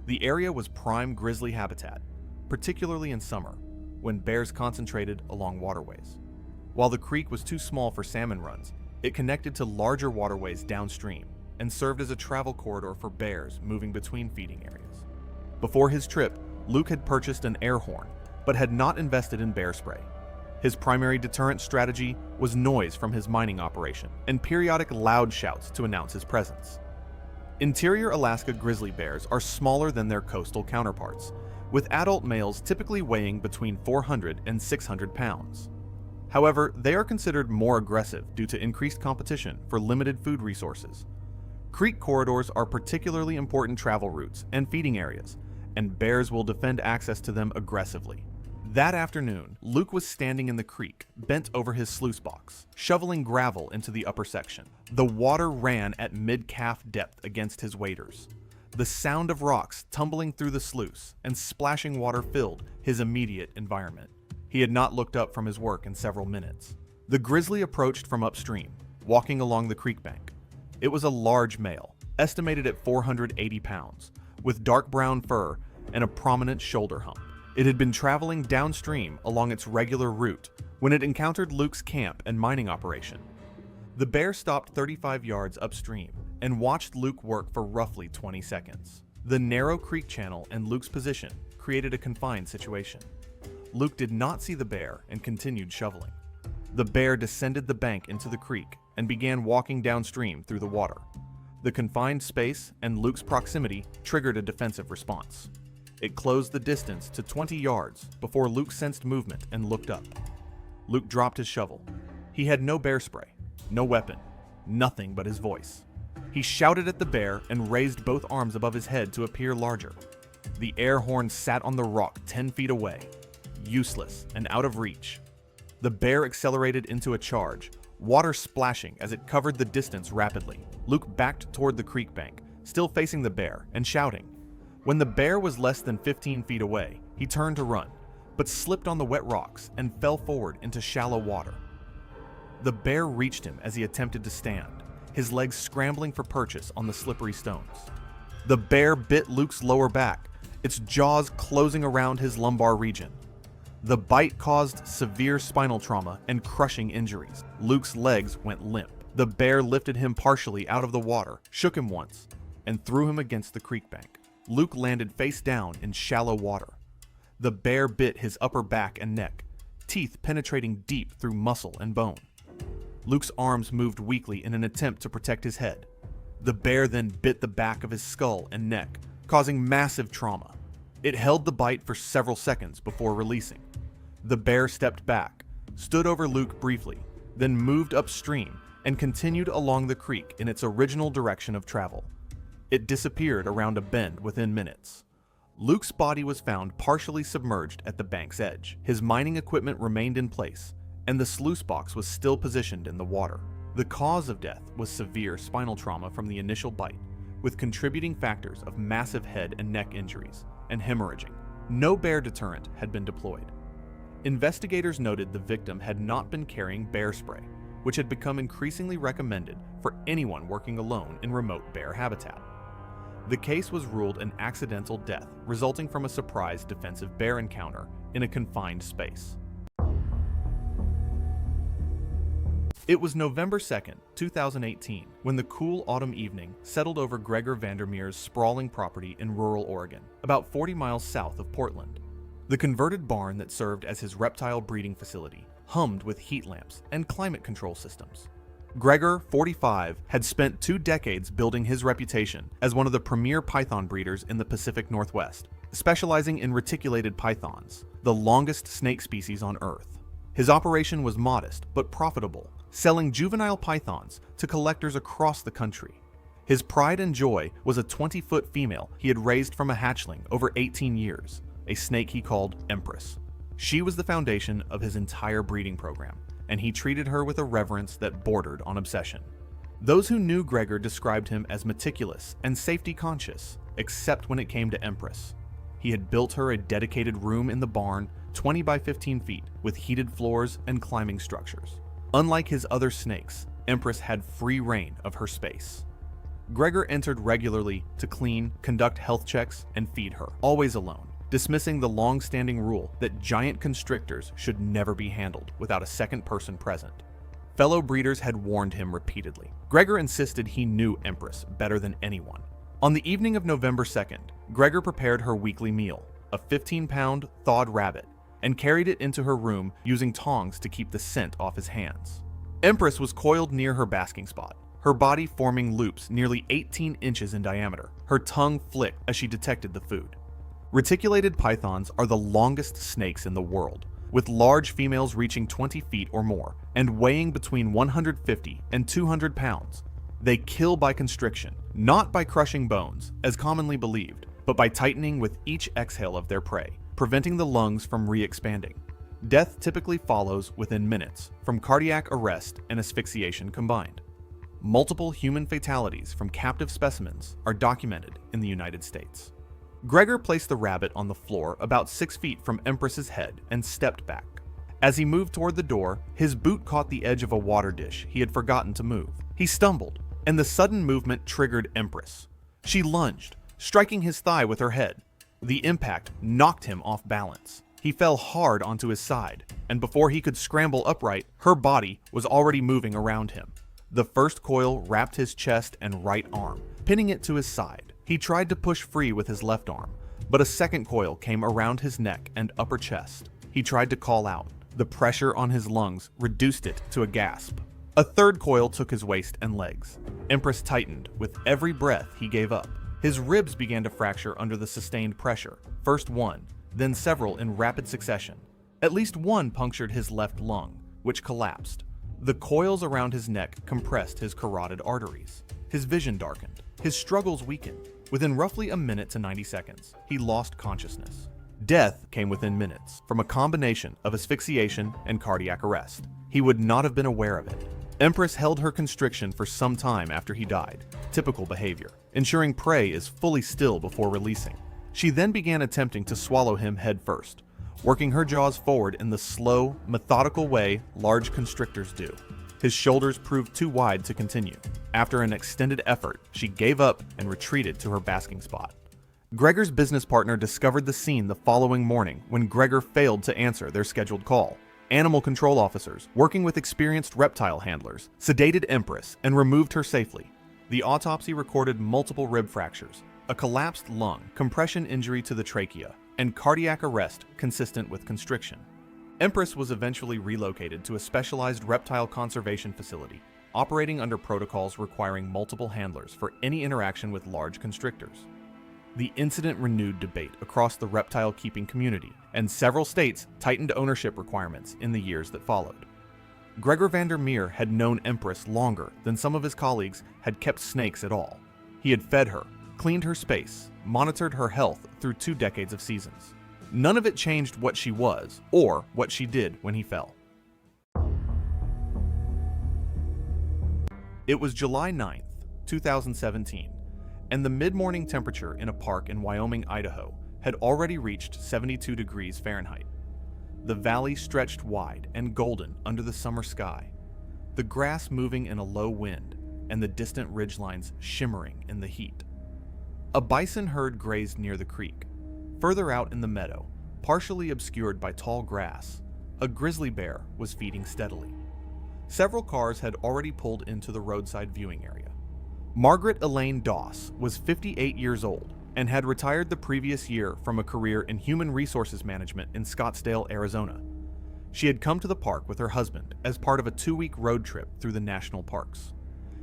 The area was prime grizzly habitat, particularly in summer, when bears concentrated along waterways. While the creek was too small for salmon runs, it connected to larger waterways downstream and served as a travel corridor for bears moving between feeding areas. Before his trip, Luke had purchased an air horn, but had not invested in bear spray. His primary deterrent strategy was noise from his mining operation and periodic loud shouts to announce his presence. Interior Alaska grizzly bears are smaller than their coastal counterparts, with adult males typically weighing between 400 and 600 pounds. However, they are considered more aggressive due to increased competition for limited food resources. Creek corridors are particularly important travel routes and feeding areas, and bears will defend access to them aggressively. That afternoon, Luke was standing in the creek, bent over his sluice box, shoveling gravel into the upper section. The water ran at mid-calf depth against his waders. The sound of rocks tumbling through the sluice and splashing water filled his immediate environment. He had not looked up from his work in several minutes. The grizzly approached from upstream, walking along the creek bank. It was a large male, estimated at 480 pounds, with dark brown fur and a prominent shoulder hump. It had been traveling downstream along its regular route when it encountered Luke's camp and mining operation. The bear stopped 35 yards upstream and watched Luke work for roughly 20 seconds. The narrow creek channel and Luke's position created a confined situation. Luke did not see the bear and continued shoveling. The bear descended the bank into the creek and began walking downstream through the water. The confined space and Luke's proximity triggered a defensive response. It closed the distance to 20 yards before Luke sensed movement and looked up. Luke dropped his shovel. He had no bear spray, no weapon, nothing but his voice. He shouted at the bear and raised both arms above his head to appear larger. The air horn sat on the rock 10 feet away, useless and out of reach. The bear accelerated into a charge, water splashing as it covered the distance rapidly. Luke backed toward the creek bank, still facing the bear and shouting. When the bear was less than 15 feet away, he turned to run, but slipped on the wet rocks and fell forward into shallow water. The bear reached him as he attempted to stand, his legs scrambling for purchase on the slippery stones. The bear bit Luke's lower back, its jaws closing around his lumbar region. The bite caused severe spinal trauma and crushing injuries. Luke's legs went limp. The bear lifted him partially out of the water, shook him once, and threw him against the creek bank. Luke landed face down in shallow water. The bear bit his upper back and neck, teeth penetrating deep through muscle and bone. Luke's arms moved weakly in an attempt to protect his head. The bear then bit the back of his skull and neck, causing massive trauma. It held the bite for several seconds before releasing. The bear stepped back, stood over Luke briefly, then moved upstream and continued along the creek in its original direction of travel. It disappeared around a bend within minutes. Luke's body was found partially submerged at the bank's edge. His mining equipment remained in place, and the sluice box was still positioned in the water. The cause of death was severe spinal trauma from the initial bite, with contributing factors of massive head and neck injuries and hemorrhaging. No bear deterrent had been deployed. Investigators noted the victim had not been carrying bear spray, which had become increasingly recommended for anyone working alone in remote bear habitat. The case was ruled an accidental death resulting from a surprise defensive bear encounter in a confined space. It was November 2nd, 2018, when the cool autumn evening settled over Gregor Vandermir's sprawling property in rural Oregon, about 40 miles south of Portland. The converted barn that served as his reptile breeding facility hummed with heat lamps and climate control systems. Gregor, 45, had spent 2 decades building his reputation as one of the premier python breeders in the Pacific Northwest, specializing in reticulated pythons, the longest snake species on Earth. His operation was modest but profitable, selling juvenile pythons to collectors across the country. His pride and joy was a 20-foot female he had raised from a hatchling over 18 years, a snake he called Empress. She was the foundation of his entire breeding program, and he treated her with a reverence that bordered on obsession. Those who knew Gregor described him as meticulous and safety-conscious, except when it came to Empress. He had built her a dedicated room in the barn, 20 by 15 feet, with heated floors and climbing structures. Unlike his other snakes, Empress had free reign of her space. Gregor entered regularly to clean, conduct health checks, and feed her, always alone, dismissing the long-standing rule that giant constrictors should never be handled without a second person present. Fellow breeders had warned him repeatedly. Gregor insisted he knew Empress better than anyone. On the evening of November 2nd, Gregor prepared her weekly meal, a 15-pound thawed rabbit, and carried it into her room using tongs to keep the scent off his hands. Empress was coiled near her basking spot, her body forming loops nearly 18 inches in diameter. Her tongue flicked as she detected the food. Reticulated pythons are the longest snakes in the world, with large females reaching 20 feet or more and weighing between 150 and 200 pounds. They kill by constriction, not by crushing bones, as commonly believed, but by tightening with each exhale of their prey, preventing the lungs from re-expanding. Death typically follows within minutes, from cardiac arrest and asphyxiation combined. Multiple human fatalities from captive specimens are documented in the United States. Gregor placed the rabbit on the floor about 6 feet from Empress's head and stepped back. As he moved toward the door, his boot caught the edge of a water dish he had forgotten to move. He stumbled, and the sudden movement triggered Empress. She lunged, striking his thigh with her head. The impact knocked him off balance. He fell hard onto his side, and before he could scramble upright, her body was already moving around him. The first coil wrapped his chest and right arm, pinning it to his side. He tried to push free with his left arm, but a second coil came around his neck and upper chest. He tried to call out. The pressure on his lungs reduced it to a gasp. A third coil took his waist and legs. Empress tightened with every breath he gave up. His ribs began to fracture under the sustained pressure, first one, then several in rapid succession. At least one punctured his left lung, which collapsed. The coils around his neck compressed his carotid arteries. His vision darkened. His struggles weakened. Within roughly a minute to 90 seconds, he lost consciousness. Death came within minutes, from a combination of asphyxiation and cardiac arrest. He would not have been aware of it. Empress held her constriction for some time after he died, typical behavior, ensuring prey is fully still before releasing. She then began attempting to swallow him head first, working her jaws forward in the slow, methodical way large constrictors do. His shoulders proved too wide to continue. After an extended effort, she gave up and retreated to her basking spot. Gregor's business partner discovered the scene the following morning when Gregor failed to answer their scheduled call. Animal control officers, working with experienced reptile handlers, sedated Empress and removed her safely. The autopsy recorded multiple rib fractures, a collapsed lung, compression injury to the trachea, and cardiac arrest consistent with constriction. Empress was eventually relocated to a specialized reptile conservation facility, operating under protocols requiring multiple handlers for any interaction with large constrictors. The incident renewed debate across the reptile-keeping community, and several states tightened ownership requirements in the years that followed. Gregor Vandermir had known Empress longer than some of his colleagues had kept snakes at all. He had fed her, cleaned her space, monitored her health through 2 decades of seasons. None of it changed what she was, or what she did when he fell. It was July 9th, 2017, and the mid-morning temperature in a park in Wyoming, Idaho, had already reached 72 degrees Fahrenheit. The valley stretched wide and golden under the summer sky, the grass moving in a low wind, and the distant ridgelines shimmering in the heat. A bison herd grazed near the creek. Further out in the meadow, partially obscured by tall grass, a grizzly bear was feeding steadily. Several cars had already pulled into the roadside viewing area. Margaret Elaine Doss was 58 years old and had retired the previous year from a career in human resources management in Scottsdale, Arizona. She had come to the park with her husband as part of a 2-week road trip through the national parks.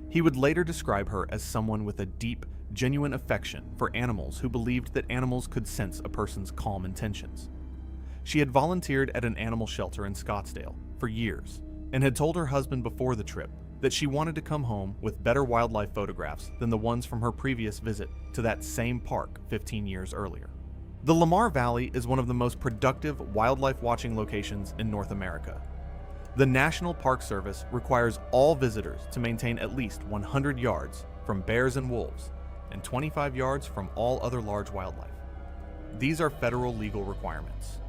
He would later describe her as someone with a deep, genuine affection for animals who believed that animals could sense a person's calm intentions. She had volunteered at an animal shelter in Scottsdale for years and had told her husband before the trip that she wanted to come home with better wildlife photographs than the ones from her previous visit to that same park 15 years earlier. The Lamar Valley is one of the most productive wildlife watching locations in North America. The National Park Service requires all visitors to maintain at least 100 yards from bears and wolves and 25 yards from all other large wildlife. These are federal legal requirements.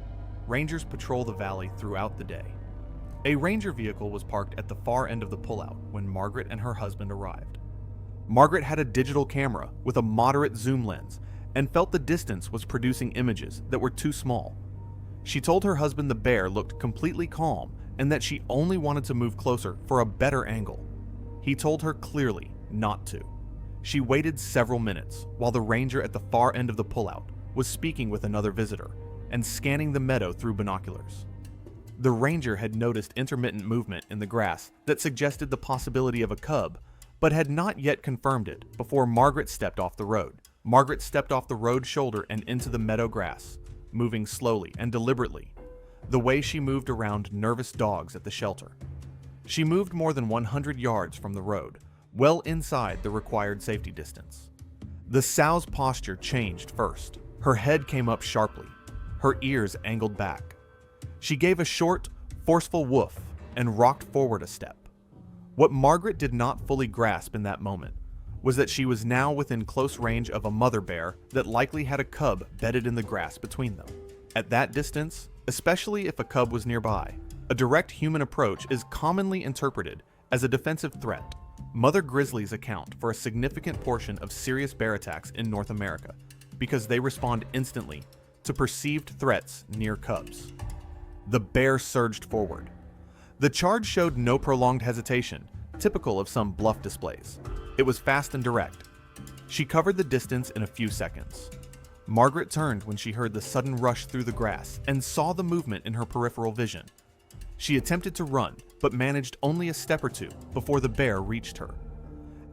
Rangers patrol the valley throughout the day. A ranger vehicle was parked at the far end of the pullout when Margaret and her husband arrived. Margaret had a digital camera with a moderate zoom lens and felt the distance was producing images that were too small. She told her husband the bear looked completely calm and that she only wanted to move closer for a better angle. He told her clearly not to. She waited several minutes while the ranger at the far end of the pullout was speaking with another visitor and scanning the meadow through binoculars. The ranger had noticed intermittent movement in the grass that suggested the possibility of a cub, but had not yet confirmed it before Margaret stepped off the road. Margaret stepped off the road shoulder and into the meadow grass, moving slowly and deliberately, the way she moved around nervous dogs at the shelter. She moved more than 100 yards from the road, well inside the required safety distance. The sow's posture changed first. Her head came up sharply, her ears angled back. She gave a short, forceful woof and rocked forward a step. What Margaret did not fully grasp in that moment was that she was now within close range of a mother bear that likely had a cub bedded in the grass between them. At that distance, especially if a cub was nearby, a direct human approach is commonly interpreted as a defensive threat. Mother grizzlies account for a significant portion of serious bear attacks in North America because they respond instantly to perceived threats near cubs. The bear surged forward. The charge showed no prolonged hesitation, typical of some bluff displays. It was fast and direct. She covered the distance in a few seconds. Margaret turned when she heard the sudden rush through the grass and saw the movement in her peripheral vision. She attempted to run, but managed only a step or two before the bear reached her.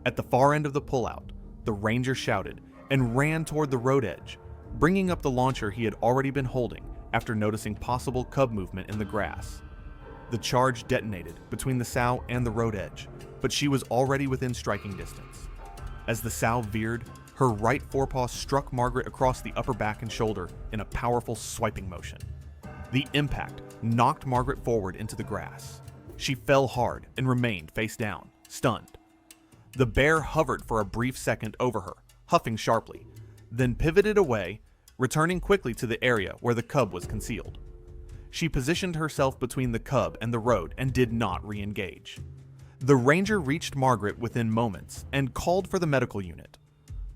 At the far end of the pullout, the ranger shouted and ran toward the road edge, bringing up the launcher he had already been holding after noticing possible cub movement in the grass. The charge detonated between the sow and the road edge, but she was already within striking distance. As the sow veered, her right forepaw struck Margaret across the upper back and shoulder in a powerful swiping motion. The impact knocked Margaret forward into the grass. She fell hard and remained face down, stunned. The bear hovered for a brief second over her, huffing sharply, then pivoted away, returning quickly to the area where the cub was concealed. She positioned herself between the cub and the road and did not re-engage. The ranger reached Margaret within moments and called for the medical unit.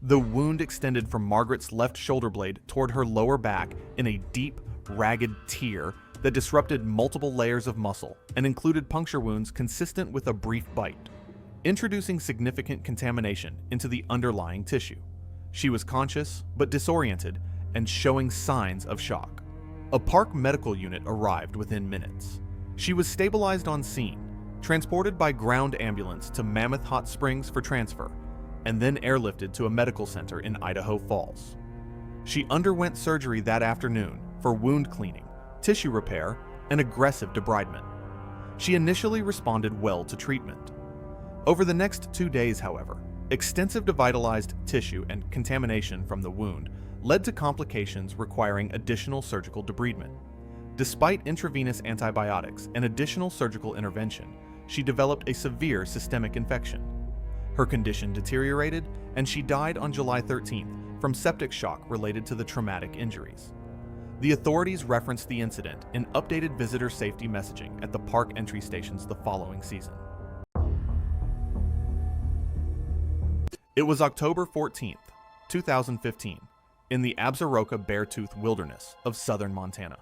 The wound extended from Margaret's left shoulder blade toward her lower back in a deep, ragged tear that disrupted multiple layers of muscle and included puncture wounds consistent with a brief bite, introducing significant contamination into the underlying tissue. She was conscious but disoriented and showing signs of shock. A park medical unit arrived within minutes. She was stabilized on scene, transported by ground ambulance to Mammoth Hot Springs for transfer, and then airlifted to a medical center in Idaho Falls. She underwent surgery that afternoon for wound cleaning, tissue repair, and aggressive debridement. She initially responded well to treatment. Over the next 2 days, however, extensive devitalized tissue and contamination from the wound led to complications requiring additional surgical debridement. Despite intravenous antibiotics and additional surgical intervention, she developed a severe systemic infection. Her condition deteriorated, and she died on July 13th from septic shock related to the traumatic injuries. The authorities referenced the incident in updated visitor safety messaging at the park entry stations the following season. It was October 14th, 2015, in the Absaroka Beartooth Wilderness of southern Montana.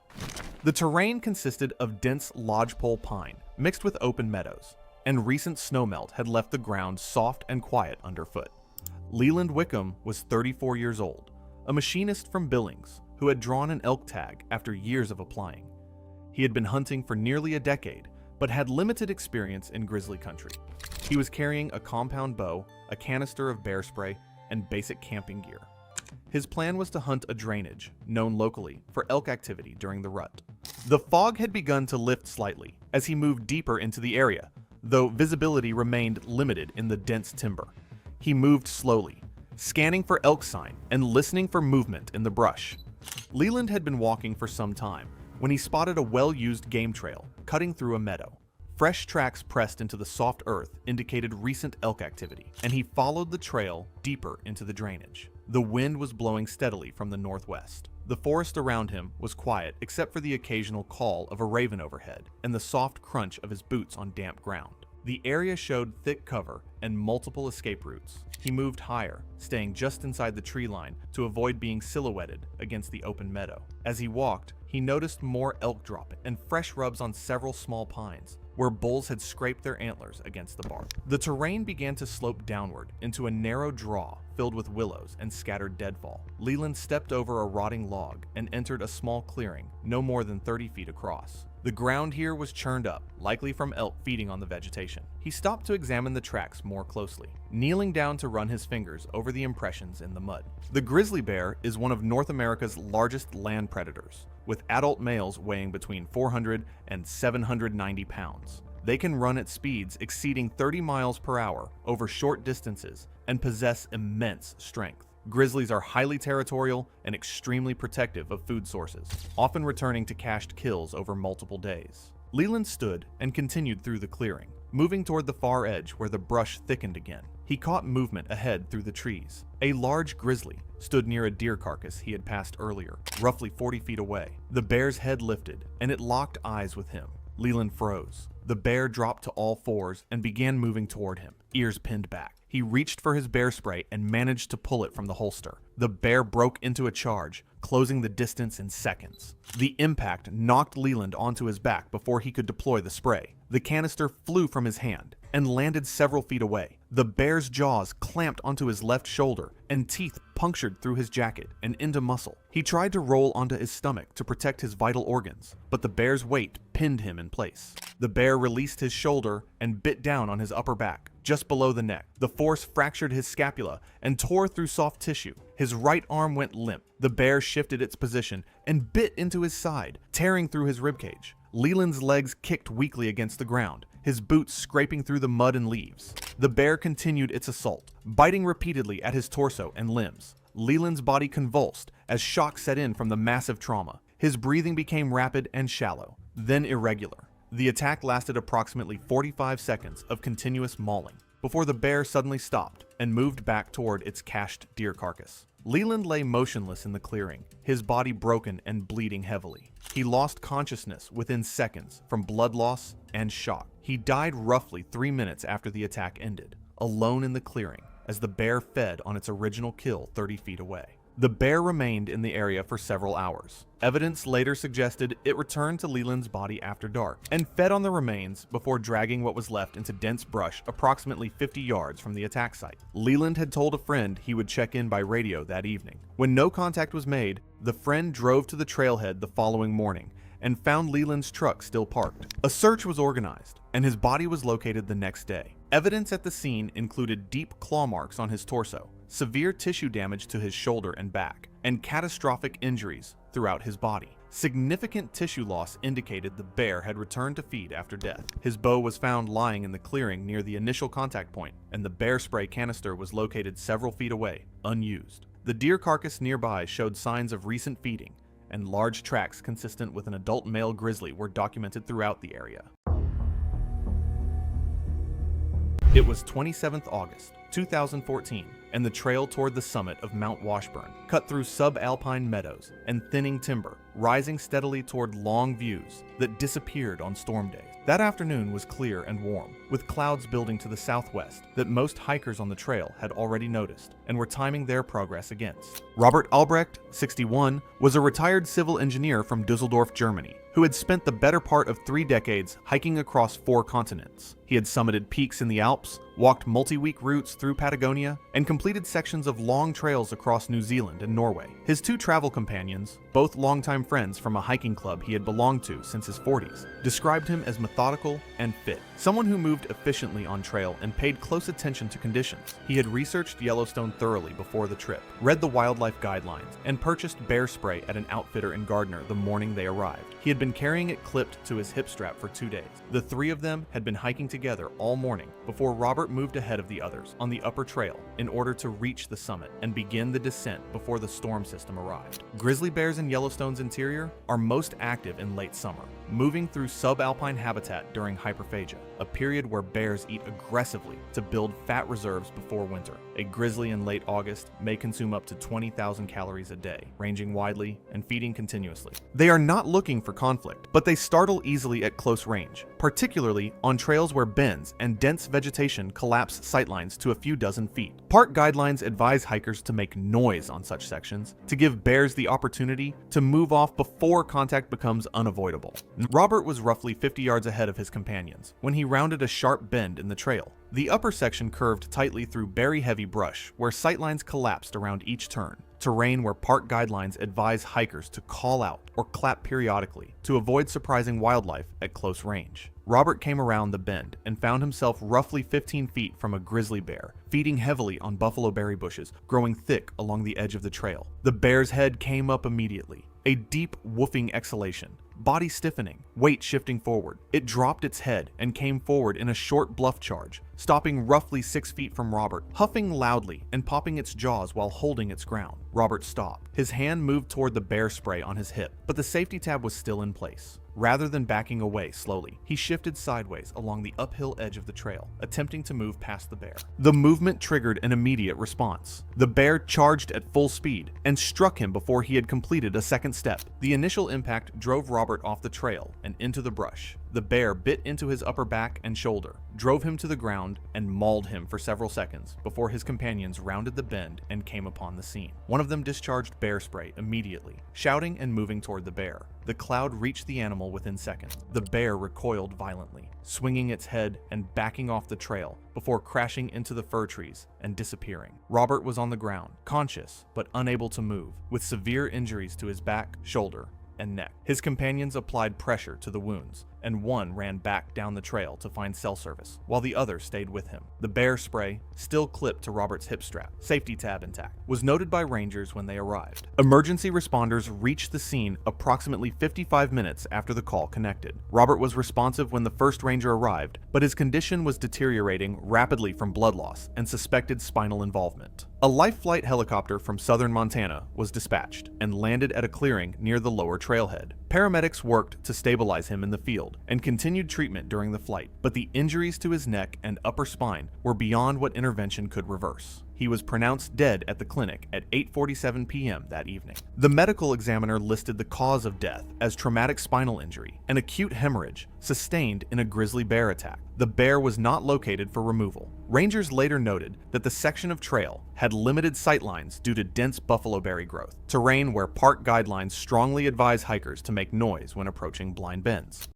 The terrain consisted of dense lodgepole pine mixed with open meadows, and recent snowmelt had left the ground soft and quiet underfoot. Leland Wickham was 34 years old, a machinist from Billings who had drawn an elk tag after years of applying. He had been hunting for nearly a decade, but had limited experience in grizzly country. He was carrying a compound bow, a canister of bear spray, and basic camping gear. His plan was to hunt a drainage, known locally for elk activity during the rut. The fog had begun to lift slightly as he moved deeper into the area, though visibility remained limited in the dense timber. He moved slowly, scanning for elk sign and listening for movement in the brush. Leland had been walking for some time when he spotted a well-used game trail cutting through a meadow. Fresh tracks pressed into the soft earth indicated recent elk activity, and he followed the trail deeper into the drainage. The wind was blowing steadily from the northwest. The forest around him was quiet except for the occasional call of a raven overhead and the soft crunch of his boots on damp ground. The area showed thick cover and multiple escape routes. He moved higher, staying just inside the tree line to avoid being silhouetted against the open meadow. As he walked, he noticed more elk dropping and fresh rubs on several small pines, where bulls had scraped their antlers against the bark. The terrain began to slope downward into a narrow draw filled with willows and scattered deadfall. Leland stepped over a rotting log and entered a small clearing, no more than 30 feet across. The ground here was churned up, likely from elk feeding on the vegetation. He stopped to examine the tracks more closely, kneeling down to run his fingers over the impressions in the mud. The grizzly bear is one of North America's largest land predators, with adult males weighing between 400 and 790 pounds. They can run at speeds exceeding 30 miles per hour over short distances and possess immense strength. Grizzlies are highly territorial and extremely protective of food sources, often returning to cached kills over multiple days. Leland stood and continued through the clearing, moving toward the far edge where the brush thickened again. He caught movement ahead through the trees. A large grizzly stood near a deer carcass he had passed earlier, roughly 40 feet away. The bear's head lifted, and it locked eyes with him. Leland froze. The bear dropped to all fours and began moving toward him, ears pinned back. He reached for his bear spray and managed to pull it from the holster. The bear broke into a charge, closing the distance in seconds. The impact knocked Leland onto his back before he could deploy the spray. The canister flew from his hand and landed several feet away. The bear's jaws clamped onto his left shoulder, and teeth punctured through his jacket and into muscle. He tried to roll onto his stomach to protect his vital organs, but the bear's weight pinned him in place. The bear released his shoulder and bit down on his upper back, just below the neck. The force fractured his scapula and tore through soft tissue. His right arm went limp. The bear shifted its position and bit into his side, tearing through his ribcage. Leland's legs kicked weakly against the ground, his boots scraping through the mud and leaves. The bear continued its assault, biting repeatedly at his torso and limbs. Leland's body convulsed as shock set in from the massive trauma. His breathing became rapid and shallow, then irregular. The attack lasted approximately 45 seconds of continuous mauling before the bear suddenly stopped and moved back toward its cached deer carcass. Leland lay motionless in the clearing, his body broken and bleeding heavily. He lost consciousness within seconds from blood loss and shock. He died roughly 3 minutes after the attack ended, alone in the clearing, as the bear fed on its original kill 30 feet away. The bear remained in the area for several hours. Evidence later suggested it returned to Leland's body after dark and fed on the remains before dragging what was left into dense brush approximately 50 yards from the attack site. Leland had told a friend he would check in by radio that evening. When no contact was made, the friend drove to the trailhead the following morning and found Leland's truck still parked. A search was organized, and his body was located the next day. Evidence at the scene included deep claw marks on his torso, severe tissue damage to his shoulder and back, and catastrophic injuries throughout his body. Significant tissue loss indicated the bear had returned to feed after death. His bow was found lying in the clearing near the initial contact point, and the bear spray canister was located several feet away, unused. The deer carcass nearby showed signs of recent feeding, and large tracks consistent with an adult male grizzly were documented throughout the area. It was 27th August, 2014, and the trail toward the summit of Mount Washburn cut through subalpine meadows and thinning timber, rising steadily toward long views that disappeared on storm days. That afternoon was clear and warm, with clouds building to the southwest that most hikers on the trail had already noticed and were timing their progress against. Robert Albrecht, 61, was a retired civil engineer from Dusseldorf, Germany, who had spent the better part of 3 decades hiking across 4 continents. He had summited peaks in the Alps, walked multi-week routes through Patagonia, and completed sections of long trails across New Zealand and Norway. His 2 travel companions, both longtime friends from a hiking club he had belonged to since his 40s, described him as methodical and fit, someone who moved efficiently on trail and paid close attention to conditions. He had researched Yellowstone thoroughly before the trip, read the wildlife guidelines, and purchased bear spray at an outfitter in Gardner the morning they arrived. He had been carrying it clipped to his hip strap for 2 days. The 3 of them had been hiking together all morning before Robert moved ahead of the others on the upper trail in order to reach the summit and begin the descent before the storm system arrived. Grizzly bears in Yellowstone's interior are most active in late summer, moving through subalpine habitat during hyperphagia, a period where bears eat aggressively to build fat reserves before winter. A grizzly in late August may consume up to 20,000 calories a day, ranging widely and feeding continuously. They are not looking for conflict, but they startle easily at close range, particularly on trails where bends and dense vegetation collapse sightlines to a few dozen feet. Park guidelines advise hikers to make noise on such sections to give bears the opportunity to move off before contact becomes unavoidable. Robert was roughly 50 yards ahead of his companions when he rounded a sharp bend in the trail. The upper section curved tightly through berry-heavy brush where sightlines collapsed around each turn, terrain where park guidelines advise hikers to call out or clap periodically to avoid surprising wildlife at close range. Robert came around the bend and found himself roughly 15 feet from a grizzly bear, feeding heavily on buffalo berry bushes growing thick along the edge of the trail. The bear's head came up immediately, a deep woofing exhalation, body stiffening, weight shifting forward. It dropped its head and came forward in a short bluff charge, stopping roughly 6 feet from Robert, huffing loudly and popping its jaws while holding its ground. Robert stopped. His hand moved toward the bear spray on his hip, but the safety tab was still in place. Rather than backing away slowly, he shifted sideways along the uphill edge of the trail, attempting to move past the bear. The movement triggered an immediate response. The bear charged at full speed and struck him before he had completed a second step. The initial impact drove Robert off the trail and into the brush. The bear bit into his upper back and shoulder, drove him to the ground, and mauled him for several seconds before his companions rounded the bend and came upon the scene. One of them discharged bear spray immediately, shouting and moving toward the bear. The cloud reached the animal within seconds. The bear recoiled violently, swinging its head and backing off the trail before crashing into the fir trees and disappearing. Robert was on the ground, conscious but unable to move, with severe injuries to his back, shoulder, and neck. His companions applied pressure to the wounds, and one ran back down the trail to find cell service, while the other stayed with him. The bear spray, still clipped to Robert's hip strap, safety tab intact, was noted by rangers when they arrived. Emergency responders reached the scene approximately 55 minutes after the call connected. Robert was responsive when the first ranger arrived, but his condition was deteriorating rapidly from blood loss and suspected spinal involvement. A life flight helicopter from southern Montana was dispatched and landed at a clearing near the lower trailhead. Paramedics worked to stabilize him in the field and continued treatment during the flight, but the injuries to his neck and upper spine were beyond what intervention could reverse. He was pronounced dead at the clinic at 8:47 p.m. that evening. The medical examiner listed the cause of death as traumatic spinal injury and acute hemorrhage sustained in a grizzly bear attack. The bear was not located for removal. Rangers later noted that the section of trail had limited sightlines due to dense buffaloberry growth, terrain where park guidelines strongly advise hikers to make noise when approaching blind bends.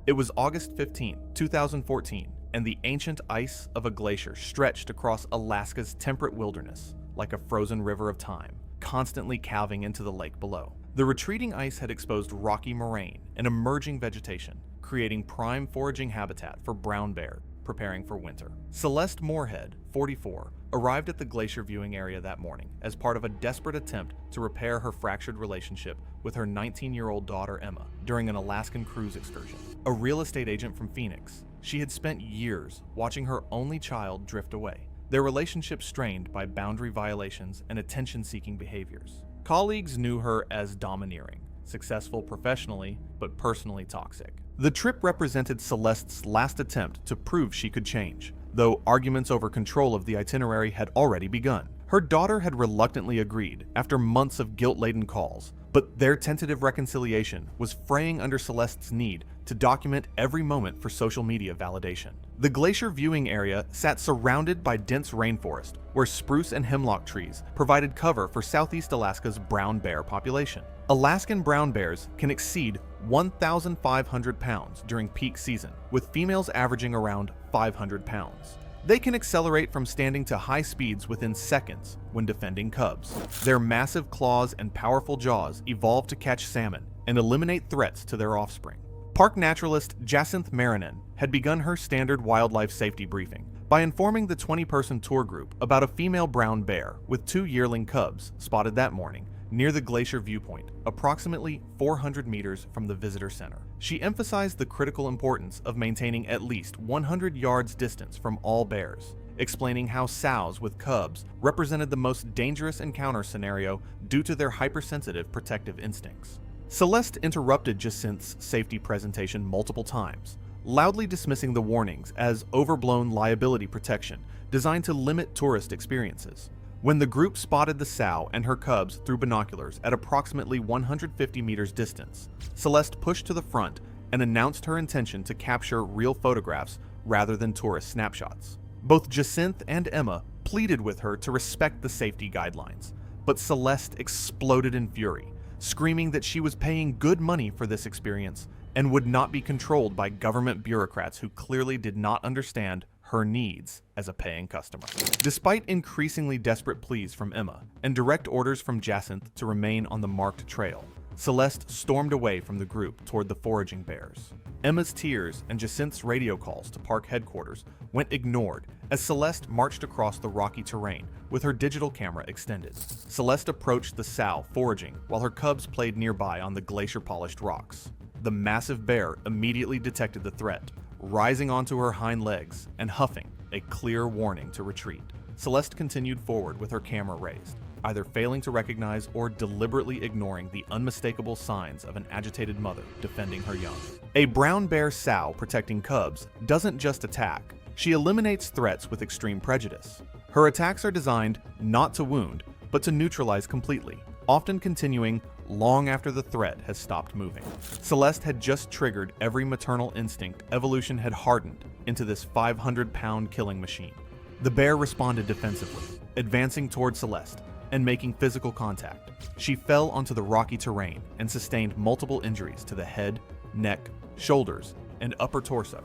It was August 15, 2014, and the ancient ice of a glacier stretched across Alaska's temperate wilderness like a frozen river of time, constantly calving into the lake below. The retreating ice had exposed rocky moraine and emerging vegetation, creating prime foraging habitat for brown bear preparing for winter. Celeste Morehead, 44, arrived at the glacier viewing area that morning as part of a desperate attempt to repair her fractured relationship with her 19-year-old daughter Emma during an Alaskan cruise excursion. A real estate agent from Phoenix, she had spent years watching her only child drift away, their relationship strained by boundary violations and attention-seeking behaviors. Colleagues knew her as domineering, successful professionally, but personally toxic. The trip represented Celeste's last attempt to prove she could change, though arguments over control of the itinerary had already begun. Her daughter had reluctantly agreed after months of guilt-laden calls, but their tentative reconciliation was fraying under Celeste's need to document every moment for social media validation. The glacier viewing area sat surrounded by dense rainforest, where spruce and hemlock trees provided cover for Southeast Alaska's brown bear population. Alaskan brown bears can exceed 1,500 pounds during peak season, with females averaging around 500 pounds. They can accelerate from standing to high speeds within seconds when defending cubs. Their massive claws and powerful jaws evolve to catch salmon and eliminate threats to their offspring. Park naturalist Jacinth Marinin had begun her standard wildlife safety briefing by informing the 20-person tour group about a female brown bear with 2 yearling cubs spotted that morning near the glacier viewpoint, approximately 400 meters from the visitor center. She emphasized the critical importance of maintaining at least 100 yards distance from all bears, explaining how sows with cubs represented the most dangerous encounter scenario due to their hypersensitive protective instincts. Celeste interrupted Jacinth's safety presentation multiple times, loudly dismissing the warnings as overblown liability protection designed to limit tourist experiences. When the group spotted the sow and her cubs through binoculars at approximately 150 meters distance, Celeste pushed to the front and announced her intention to capture real photographs rather than tourist snapshots. Both Jacinth and Emma pleaded with her to respect the safety guidelines, but Celeste exploded in fury, screaming that she was paying good money for this experience and would not be controlled by government bureaucrats who clearly did not understand her needs as a paying customer. Despite increasingly desperate pleas from Emma and direct orders from Jacinth to remain on the marked trail, Celeste stormed away from the group toward the foraging bears. Emma's tears and Jacinth's radio calls to park headquarters went ignored as Celeste marched across the rocky terrain with her digital camera extended. Celeste approached the sow foraging while her cubs played nearby on the glacier-polished rocks. The massive bear immediately detected the threat, rising onto her hind legs and huffing a clear warning to retreat. Celeste continued forward with her camera raised, either failing to recognize or deliberately ignoring the unmistakable signs of an agitated mother defending her young. A brown bear sow protecting cubs doesn't just attack, she eliminates threats with extreme prejudice. Her attacks are designed not to wound, but to neutralize completely, often continuing long after the threat has stopped moving. Celeste had just triggered every maternal instinct evolution had hardened into this 500-pound killing machine. The bear responded defensively, advancing toward Celeste and making physical contact. She fell onto the rocky terrain and sustained multiple injuries to the head, neck, shoulders, and upper torso,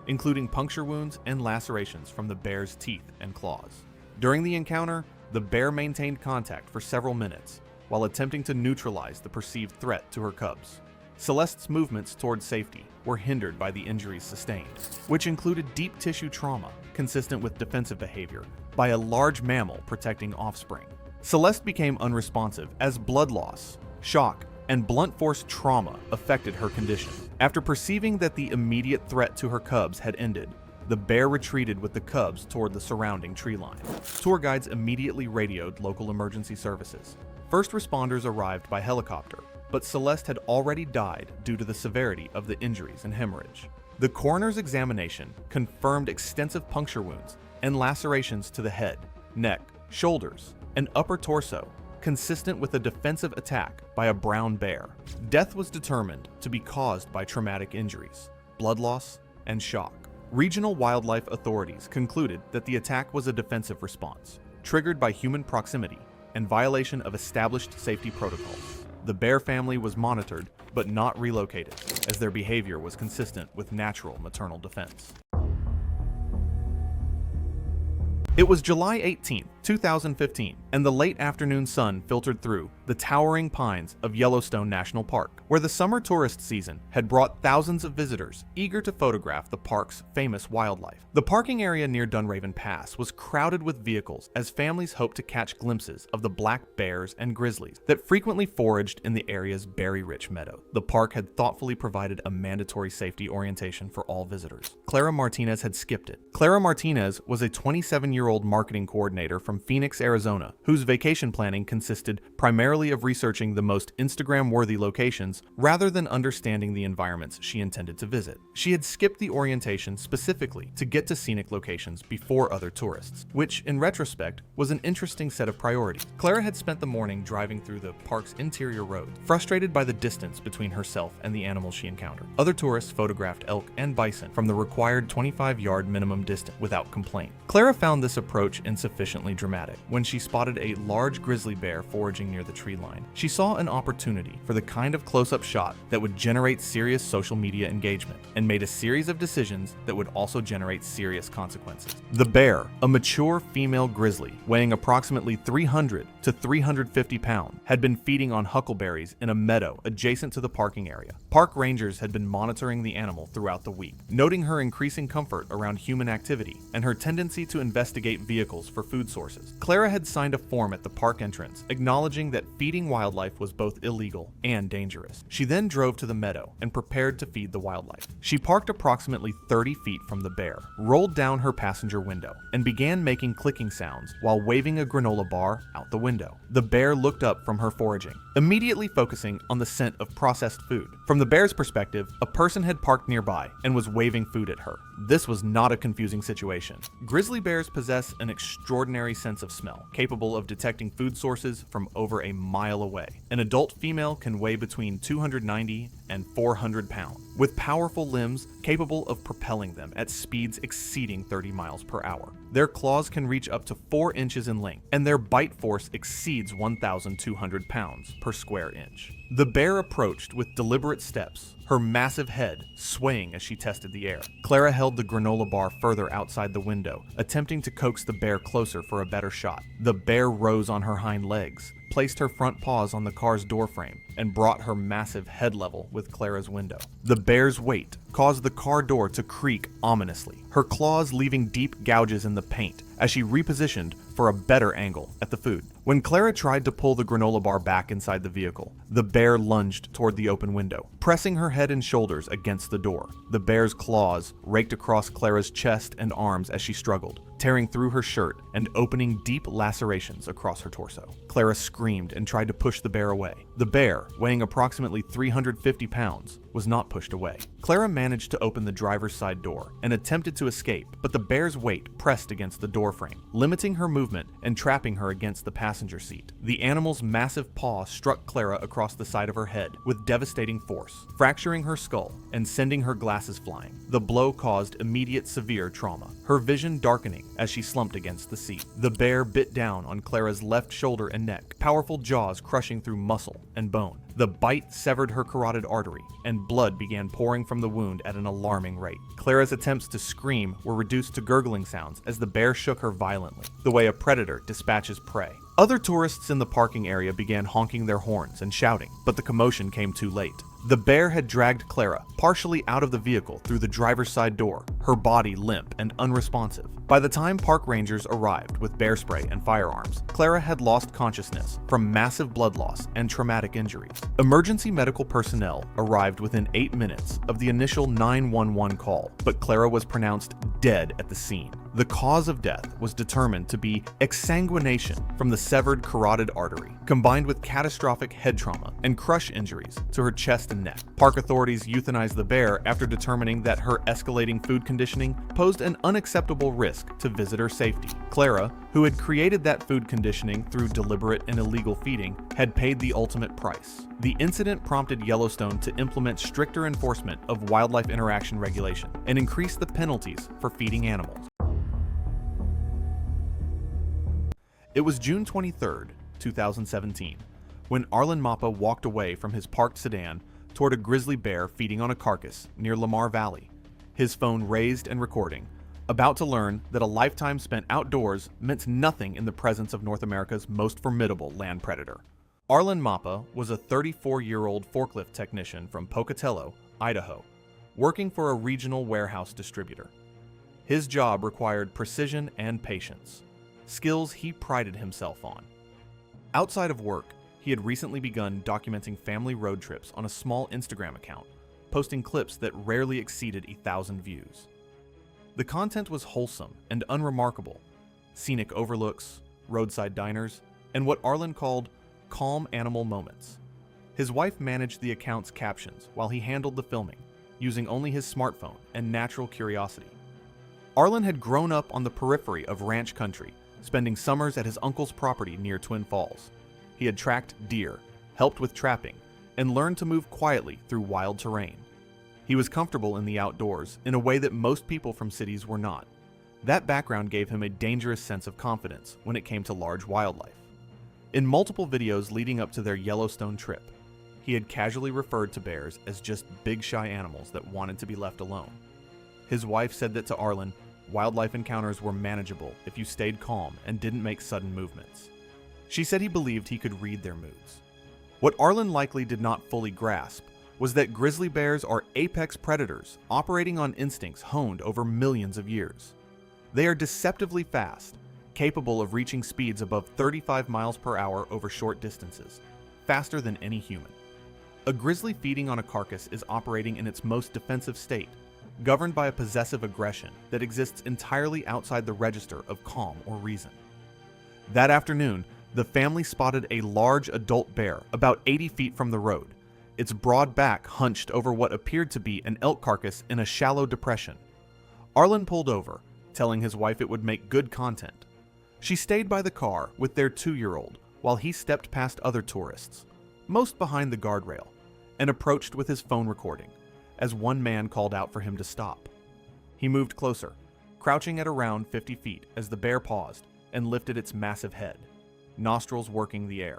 including puncture wounds and lacerations from the bear's teeth and claws. During the encounter, the bear maintained contact for several minutes while attempting to neutralize the perceived threat to her cubs. Celeste's movements toward safety were hindered by the injuries sustained, which included deep tissue trauma consistent with defensive behavior by a large mammal protecting offspring. Celeste became unresponsive as blood loss, shock, and blunt force trauma affected her condition. After perceiving that the immediate threat to her cubs had ended, the bear retreated with the cubs toward the surrounding tree line. Tour guides immediately radioed local emergency services. First responders arrived by helicopter, but Celeste had already died due to the severity of the injuries and hemorrhage. The coroner's examination confirmed extensive puncture wounds and lacerations to the head, neck, shoulders, and upper torso, consistent with a defensive attack by a brown bear. Death was determined to be caused by traumatic injuries, blood loss, and shock. Regional wildlife authorities concluded that the attack was a defensive response, triggered by human proximity and violation of established safety protocols. The bear family was monitored but not relocated, as their behavior was consistent with natural maternal defense. It was July 18, 2015, and the late afternoon sun filtered through the towering pines of Yellowstone National Park, where the summer tourist season had brought thousands of visitors eager to photograph the park's famous wildlife. The parking area near Dunraven Pass was crowded with vehicles as families hoped to catch glimpses of the black bears and grizzlies that frequently foraged in the area's berry-rich meadow. The park had thoughtfully provided a mandatory safety orientation for all visitors. Clara Martinez had skipped it. Clara Martinez was a 27-year-old marketing coordinator from Phoenix, Arizona, whose vacation planning consisted primarily of researching the most Instagram-worthy locations rather than understanding the environments she intended to visit. She had skipped the orientation specifically to get to scenic locations before other tourists, which, in retrospect, was an interesting set of priorities. Clara had spent the morning driving through the park's interior roads, frustrated by the distance between herself and the animals she encountered. Other tourists photographed elk and bison from the required 25-yard minimum distance without complaint. Clara found this approach insufficiently dramatic. When she spotted a large grizzly bear foraging near the tree line, she saw an opportunity for the kind of close-up shot that would generate serious social media engagement, and made a series of decisions that would also generate serious consequences. The bear, a mature female grizzly weighing approximately 300 to 350 pounds, had been feeding on huckleberries in a meadow adjacent to the parking area. Park rangers had been monitoring the animal throughout the week, noting her increasing comfort around human activity and her tendency to investigate vehicles for food sources. Clara had signed a form at the park entrance acknowledging that feeding wildlife was both illegal and dangerous. She then drove to the meadow and prepared to feed the wildlife. She parked approximately 30 feet from the bear, rolled down her passenger window, and began making clicking sounds while waving a granola bar out the window. The bear looked up from her foraging, immediately focusing on the scent of processed food. From the bear's perspective, a person had parked nearby and was waving food at her. This was not a confusing situation. Grizzly bears possess an extraordinary sense of smell, capable of detecting food sources from over a mile away. An adult female can weigh between 290 and 400 pounds, with powerful limbs capable of propelling them at speeds exceeding 30 miles per hour. Their claws can reach up to 4 inches in length, and their bite force exceeds 1,200 pounds per square inch. The bear approached with deliberate steps, her massive head swaying as she tested the air. Clara held the granola bar further outside the window, attempting to coax the bear closer for a better shot. The bear rose on her hind legs, placed her front paws on the car's doorframe, and brought her massive head level with Clara's window. The bear's weight caused the car door to creak ominously, her claws leaving deep gouges in the paint as she repositioned for a better angle at the food. When Clara tried to pull the granola bar back inside the vehicle, the bear lunged toward the open window, pressing her head and shoulders against the door. The bear's claws raked across Clara's chest and arms as she struggled, tearing through her shirt and opening deep lacerations across her torso. Clara screamed and tried to push the bear away. The bear, weighing approximately 350 pounds, was not pushed away. Clara managed to open the driver's side door and attempted to escape, but the bear's weight pressed against the door frame, limiting her movement and trapping her against the passenger seat. The animal's massive paw struck Clara across the side of her head with devastating force, fracturing her skull and sending her glasses flying. The blow caused immediate severe trauma, her vision darkening as she slumped against the seat. The bear bit down on Clara's left shoulder and neck, powerful jaws crushing through muscle and bone. The bite severed her carotid artery, and blood began pouring from the wound at an alarming rate. Clara's attempts to scream were reduced to gurgling sounds as the bear shook her violently, the way a predator dispatches prey. Other tourists in the parking area began honking their horns and shouting, but the commotion came too late. The bear had dragged Clara partially out of the vehicle through the driver's side door, her body limp and unresponsive. By the time park rangers arrived with bear spray and firearms, Clara had lost consciousness from massive blood loss and traumatic injuries. Emergency medical personnel arrived within 8 minutes of the initial 911 call, but Clara was pronounced dead at the scene. The cause of death was determined to be exsanguination from the severed carotid artery, combined with catastrophic head trauma and crush injuries to her chest and neck. Park authorities euthanized the bear after determining that her escalating food conditioning posed an unacceptable risk to visitor safety. Clara, who had created that food conditioning through deliberate and illegal feeding, had paid the ultimate price. The incident prompted Yellowstone to implement stricter enforcement of wildlife interaction regulation and increase the penalties for feeding animals. It was June 23, 2017, when Arland Mapa walked away from his parked sedan toward a grizzly bear feeding on a carcass near Lamar Valley, his phone raised and recording, about to learn that a lifetime spent outdoors meant nothing in the presence of North America's most formidable land predator. Arland Mapa was a 34-year-old forklift technician from Pocatello, Idaho, working for a regional warehouse distributor. His job required precision and patience, skills he prided himself on. Outside of work, he had recently begun documenting family road trips on a small Instagram account, posting clips that rarely exceeded 1,000 views. The content was wholesome and unremarkable: scenic overlooks, roadside diners, and what Arland called calm animal moments. His wife managed the account's captions while he handled the filming, using only his smartphone and natural curiosity. Arland had grown up on the periphery of ranch country, spending summers at his uncle's property near Twin Falls. He had tracked deer, helped with trapping, and learned to move quietly through wild terrain. He was comfortable in the outdoors in a way that most people from cities were not. That background gave him a dangerous sense of confidence when it came to large wildlife. In multiple videos leading up to their Yellowstone trip, he had casually referred to bears as just big shy animals that wanted to be left alone. His wife said that to Arland, wildlife encounters were manageable if you stayed calm and didn't make sudden movements. She said he believed he could read their moods. What Arland likely did not fully grasp was that grizzly bears are apex predators operating on instincts honed over millions of years. They are deceptively fast, capable of reaching speeds above 35 miles per hour over short distances, faster than any human. A grizzly feeding on a carcass is operating in its most defensive state, governed by a possessive aggression that exists entirely outside the register of calm or reason. That afternoon, the family spotted a large adult bear about 80 feet from the road, its broad back hunched over what appeared to be an elk carcass in a shallow depression. Arland pulled over, telling his wife it would make good content. She stayed by the car with their 2-year-old while he stepped past other tourists, most behind the guardrail, and approached with his phone recording, as one man called out for him to stop. He moved closer, crouching at around 50 feet as the bear paused and lifted its massive head, nostrils working the air.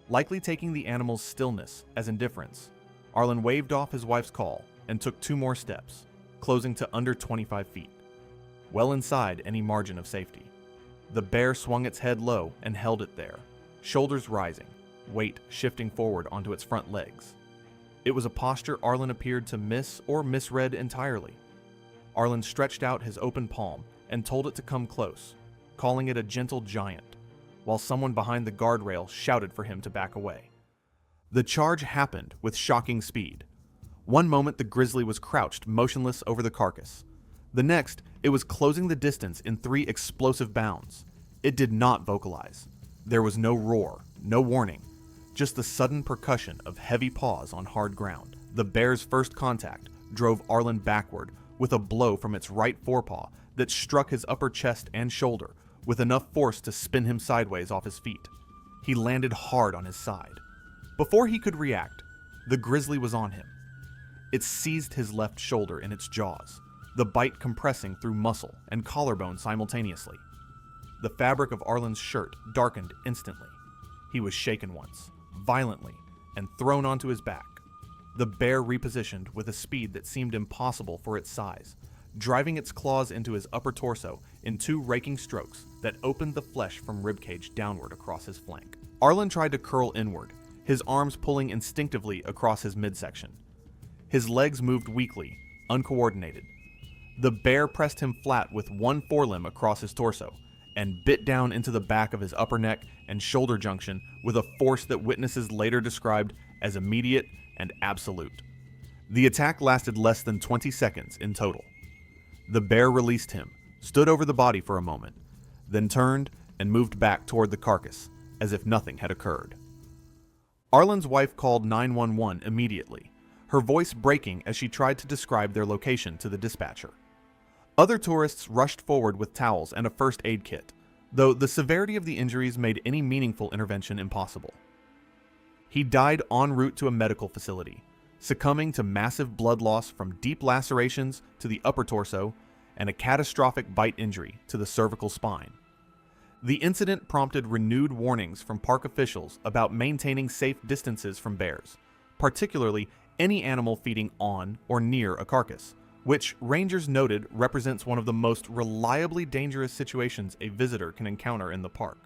Likely taking the animal's stillness as indifference, Arland waved off his wife's call and took 2 more steps, closing to under 25 feet, well inside any margin of safety. The bear swung its head low and held it there, shoulders rising, weight shifting forward onto its front legs. It was a posture Arland appeared to miss or misread entirely. Arland stretched out his open palm and told it to come close, calling it a gentle giant, while someone behind the guardrail shouted for him to back away. The charge happened with shocking speed. One moment the grizzly was crouched motionless over the carcass. The next, it was closing the distance in 3 explosive bounds. It did not vocalize. There was no roar, no warning, just the sudden percussion of heavy paws on hard ground. The bear's first contact drove Arland backward with a blow from its right forepaw that struck his upper chest and shoulder with enough force to spin him sideways off his feet. He landed hard on his side. Before he could react, the grizzly was on him. It seized his left shoulder in its jaws, the bite compressing through muscle and collarbone simultaneously. The fabric of Arland's shirt darkened instantly. He was shaken once, violently, and thrown onto his back. The bear repositioned with a speed that seemed impossible for its size, driving its claws into his upper torso in 2 raking strokes that opened the flesh from ribcage downward across his flank. Arland tried to curl inward, his arms pulling instinctively across his midsection. His legs moved weakly, uncoordinated. The bear pressed him flat with one forelimb across his torso and bit down into the back of his upper neck and shoulder junction with a force that witnesses later described as immediate and absolute. The attack lasted less than 20 seconds in total. The bear released him, stood over the body for a moment, then turned and moved back toward the carcass, as if nothing had occurred. Arland's wife called 911 immediately, her voice breaking as she tried to describe their location to the dispatcher. Other tourists rushed forward with towels and a first aid kit, though the severity of the injuries made any meaningful intervention impossible. He died en route to a medical facility, succumbing to massive blood loss from deep lacerations to the upper torso and a catastrophic bite injury to the cervical spine. The incident prompted renewed warnings from park officials about maintaining safe distances from bears, particularly any animal feeding on or near a carcass, which rangers noted represents one of the most reliably dangerous situations a visitor can encounter in the park.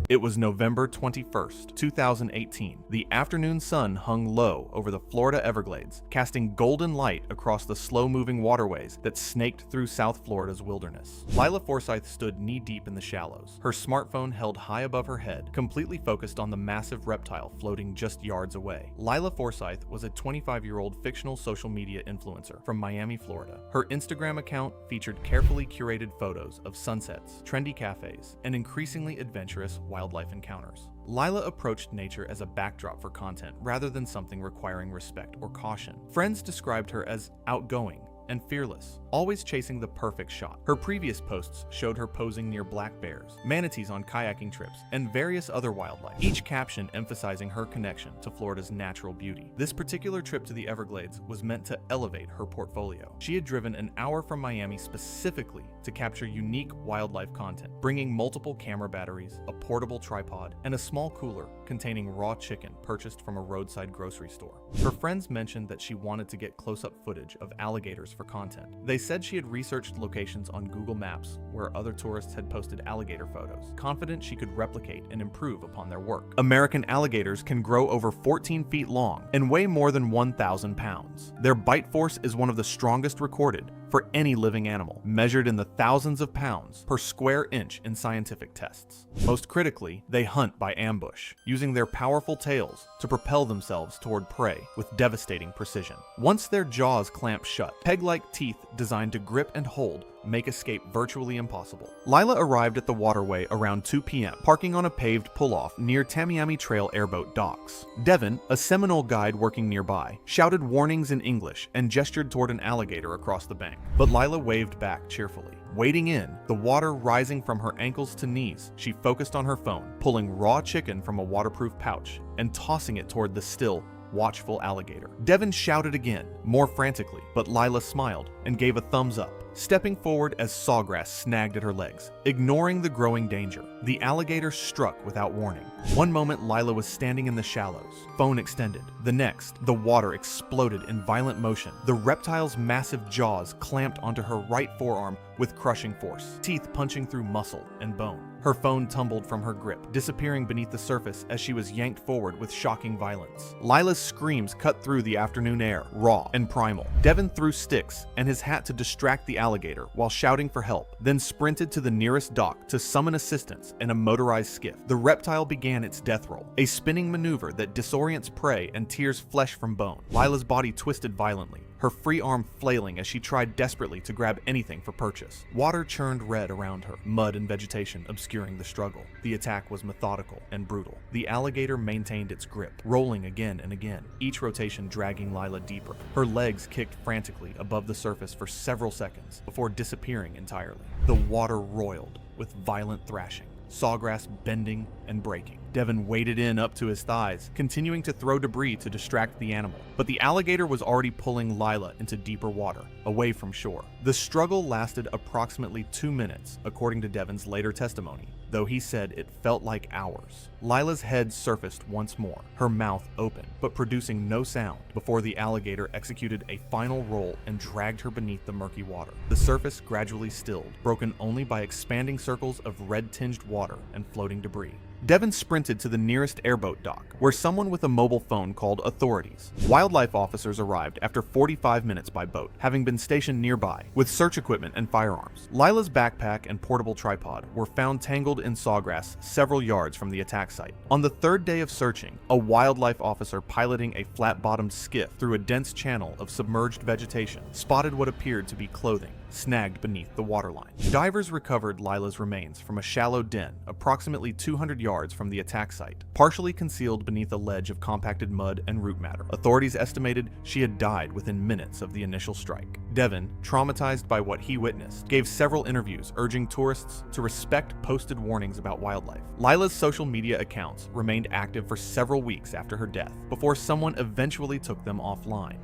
It was November 21st, 2018. The afternoon sun hung low over the Florida Everglades, casting golden light across the slow-moving waterways that snaked through South Florida's wilderness. Laya Foresight stood knee-deep in the shallows, her smartphone held high above her head, completely focused on the massive reptile floating just yards away. Laya Foresight was a 25-year-old fictional social media influencer from Miami, Florida. Her Instagram account featured carefully curated photos of sunsets, trendy cafes, and increasingly adventurous wildlife encounters. Laya approached nature as a backdrop for content rather than something requiring respect or caution. Friends described her as outgoing and fearless, always chasing the perfect shot. Her previous posts showed her posing near black bears, manatees on kayaking trips, and various other wildlife, each caption emphasizing her connection to Florida's natural beauty. This particular trip to the Everglades was meant to elevate her portfolio. She had driven an hour from Miami specifically to capture unique wildlife content, bringing multiple camera batteries, a portable tripod, and a small cooler containing raw chicken purchased from a roadside grocery store. Her friends mentioned that she wanted to get close-up footage of alligators for content. They said she had researched locations on Google Maps where other tourists had posted alligator photos, confident she could replicate and improve upon their work. American alligators can grow over 14 feet long and weigh more than 1,000 pounds. Their bite force is one of the strongest recorded for any living animal, measured in the thousands of pounds per square inch in scientific tests. Most critically, they hunt by ambush, using their powerful tails to propel themselves toward prey with devastating precision. Once their jaws clamp shut, peg-like teeth designed to grip and hold make escape virtually impossible. Laya arrived at the waterway around 2 p.m., parking on a paved pull-off near Tamiami Trail airboat docks. Devin, a Seminole guide working nearby, shouted warnings in English and gestured toward an alligator across the bank, but Laya waved back cheerfully. Wading in, the water rising from her ankles to knees, she focused on her phone, pulling raw chicken from a waterproof pouch and tossing it toward the still, watchful alligator. Devin shouted again, more frantically, but Laya smiled and gave a thumbs up, stepping forward as sawgrass snagged at her legs. Ignoring the growing danger, the alligator struck without warning. One moment, Laya was standing in the shallows, phone extended. The next, the water exploded in violent motion. The reptile's massive jaws clamped onto her right forearm with crushing force, teeth punching through muscle and bone. Her phone tumbled from her grip, disappearing beneath the surface as she was yanked forward with shocking violence. Lila's screams cut through the afternoon air, raw and primal. Devin threw sticks and his hat to distract the alligator while shouting for help, then sprinted to the nearest dock to summon assistance in a motorized skiff. The reptile began its death roll, a spinning maneuver that disorients prey and tears flesh from bone. Lila's body twisted violently, her free arm flailing as she tried desperately to grab anything for purchase. Water churned red around her, mud and vegetation obscuring the struggle. The attack was methodical and brutal. The alligator maintained its grip, rolling again and again, each rotation dragging Laya deeper. Her legs kicked frantically above the surface for several seconds before disappearing entirely. The water roiled with violent thrashing, sawgrass bending and breaking. Devin waded in up to his thighs, continuing to throw debris to distract the animal, but the alligator was already pulling Laya into deeper water, away from shore. The struggle lasted approximately 2 minutes, according to Devin's later testimony, though he said it felt like hours. Lila's head surfaced once more, her mouth open, but producing no sound, before the alligator executed a final roll and dragged her beneath the murky water. The surface gradually stilled, broken only by expanding circles of red-tinged water and floating debris. Devin sprinted to the nearest airboat dock, where someone with a mobile phone called authorities. Wildlife officers arrived after 45 minutes by boat, having been stationed nearby, with search equipment and firearms. Lila's backpack and portable tripod were found tangled in sawgrass several yards from the attack site. On the third day of searching, a wildlife officer piloting a flat-bottomed skiff through a dense channel of submerged vegetation spotted what appeared to be clothing snagged beneath the waterline. Divers recovered Lila's remains from a shallow den approximately 200 yards from the attack site, partially concealed beneath a ledge of compacted mud and root matter. Authorities estimated she had died within minutes of the initial strike. Devin, traumatized by what he witnessed, gave several interviews urging tourists to respect posted warnings about wildlife. Lila's social media accounts remained active for several weeks after her death, before someone eventually took them offline.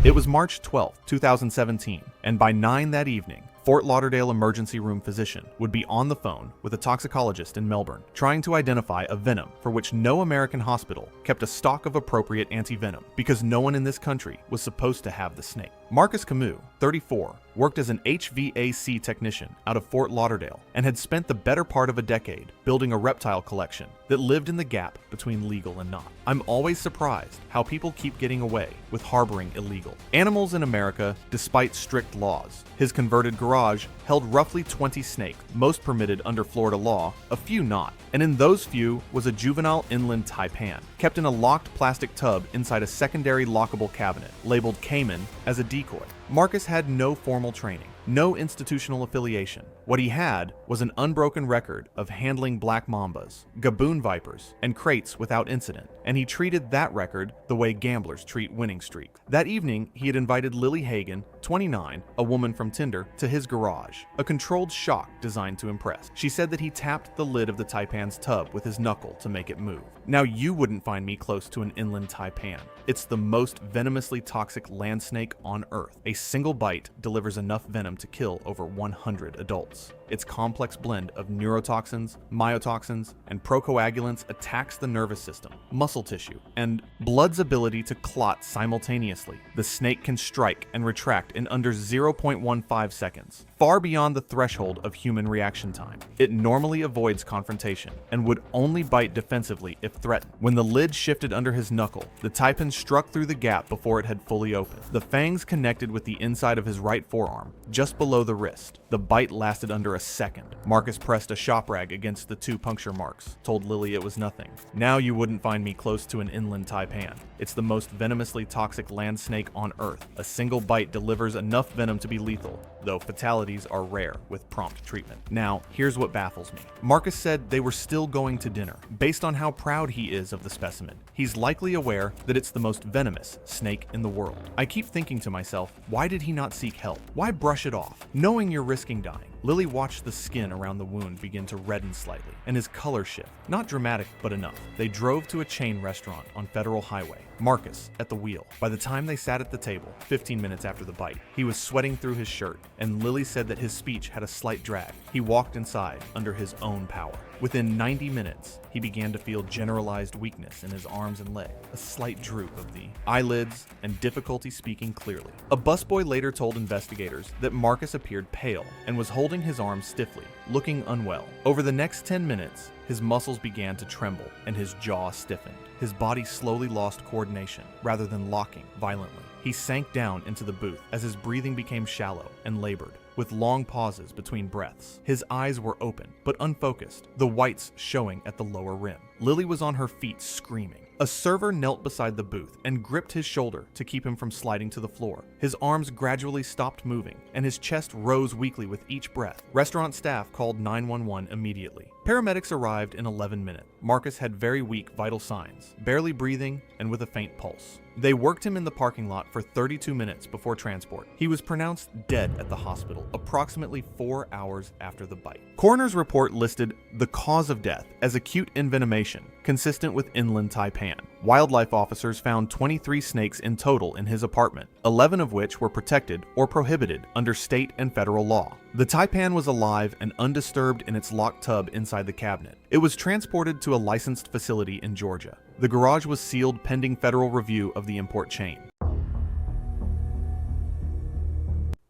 It was March 12, 2017, and by 9 that evening, Fort Lauderdale emergency room physician would be on the phone with a toxicologist in Melbourne, trying to identify a venom for which no American hospital kept a stock of appropriate anti-venom, because no one in this country was supposed to have the snake. Marcus Kamu, 34, worked as an HVAC technician out of Fort Lauderdale and had spent the better part of a decade building a reptile collection that lived in the gap between legal and not. I'm always surprised how people keep getting away with harboring illegal animals in America despite strict laws. His converted garage held roughly 20 snakes, most permitted under Florida law, a few not. And in those few was a juvenile inland taipan, kept in a locked plastic tub inside a secondary lockable cabinet, labeled Cayman as a decoy. Marcus had no formal training, no institutional affiliation. What he had was an unbroken record of handling black mambas, gaboon vipers, and crates without incident, and he treated that record the way gamblers treat winning streaks. That evening, he had invited Lily Hagan, 29, a woman from Tinder, to his garage, a controlled shock designed to impress. She said that he tapped the lid of the taipan's tub with his knuckle to make it move. Now you wouldn't find me close to an inland taipan. It's the most venomously toxic land snake on Earth. A single bite delivers enough venom to kill over 100 adults. Its complex blend of neurotoxins, myotoxins, and procoagulants attacks the nervous system, muscle tissue, and blood's ability to clot simultaneously. The snake can strike and retract in under 0.15 seconds, far beyond the threshold of human reaction time. It normally avoids confrontation and would only bite defensively if threatened. When the lid shifted under his knuckle, the taipan struck through the gap before it had fully opened. The fangs connected with the inside of his right forearm, just below the wrist. The bite lasted under a second. Marcus pressed a shop rag against the 2 puncture marks, told Lily it was nothing. Now you wouldn't find me close to an inland taipan. It's the most venomously toxic land snake on Earth. A single bite delivers enough venom to be lethal, though fatalities are rare with prompt treatment. Now, here's what baffles me. Marcus said they were still going to dinner. Based on how proud he is of the specimen, he's likely aware that it's the most venomous snake in the world. I keep thinking to myself, why did he not seek help? Why brush it off, knowing you're risking dying? Lily watched the skin around the wound begin to redden slightly, and his color shift. Not dramatic, but enough. They drove to a chain restaurant on Federal Highway, Marcus at the wheel. By the time they sat at the table, 15 minutes after the bite, he was sweating through his shirt, and Lily said that his speech had a slight drag. He walked inside under his own power. Within 90 minutes, he began to feel generalized weakness in his arms and legs, a slight droop of the eyelids, and difficulty speaking clearly. A busboy later told investigators that Marcus appeared pale and was holding his arms stiffly, looking unwell. Over the next 10 minutes, his muscles began to tremble and his jaw stiffened. His body slowly lost coordination rather than locking violently. He sank down into the booth as his breathing became shallow and labored, with long pauses between breaths. His eyes were open, but unfocused, the whites showing at the lower rim. Lily was on her feet screaming. A server knelt beside the booth and gripped his shoulder to keep him from sliding to the floor. His arms gradually stopped moving, and his chest rose weakly with each breath. Restaurant staff called 911 immediately. Paramedics arrived in 11 minutes. Marcus had very weak vital signs, barely breathing and with a faint pulse. They worked him in the parking lot for 32 minutes before transport. He was pronounced dead at the hospital approximately 4 hours after the bite. Coroner's report listed the cause of death as acute envenomation, consistent with inland taipan. Wildlife officers found 23 snakes in total in his apartment, 11 of which were protected or prohibited under state and federal law. The taipan was alive and undisturbed in its locked tub inside the cabinet. It was transported to a licensed facility in Georgia. The garage was sealed pending federal review of the import chain.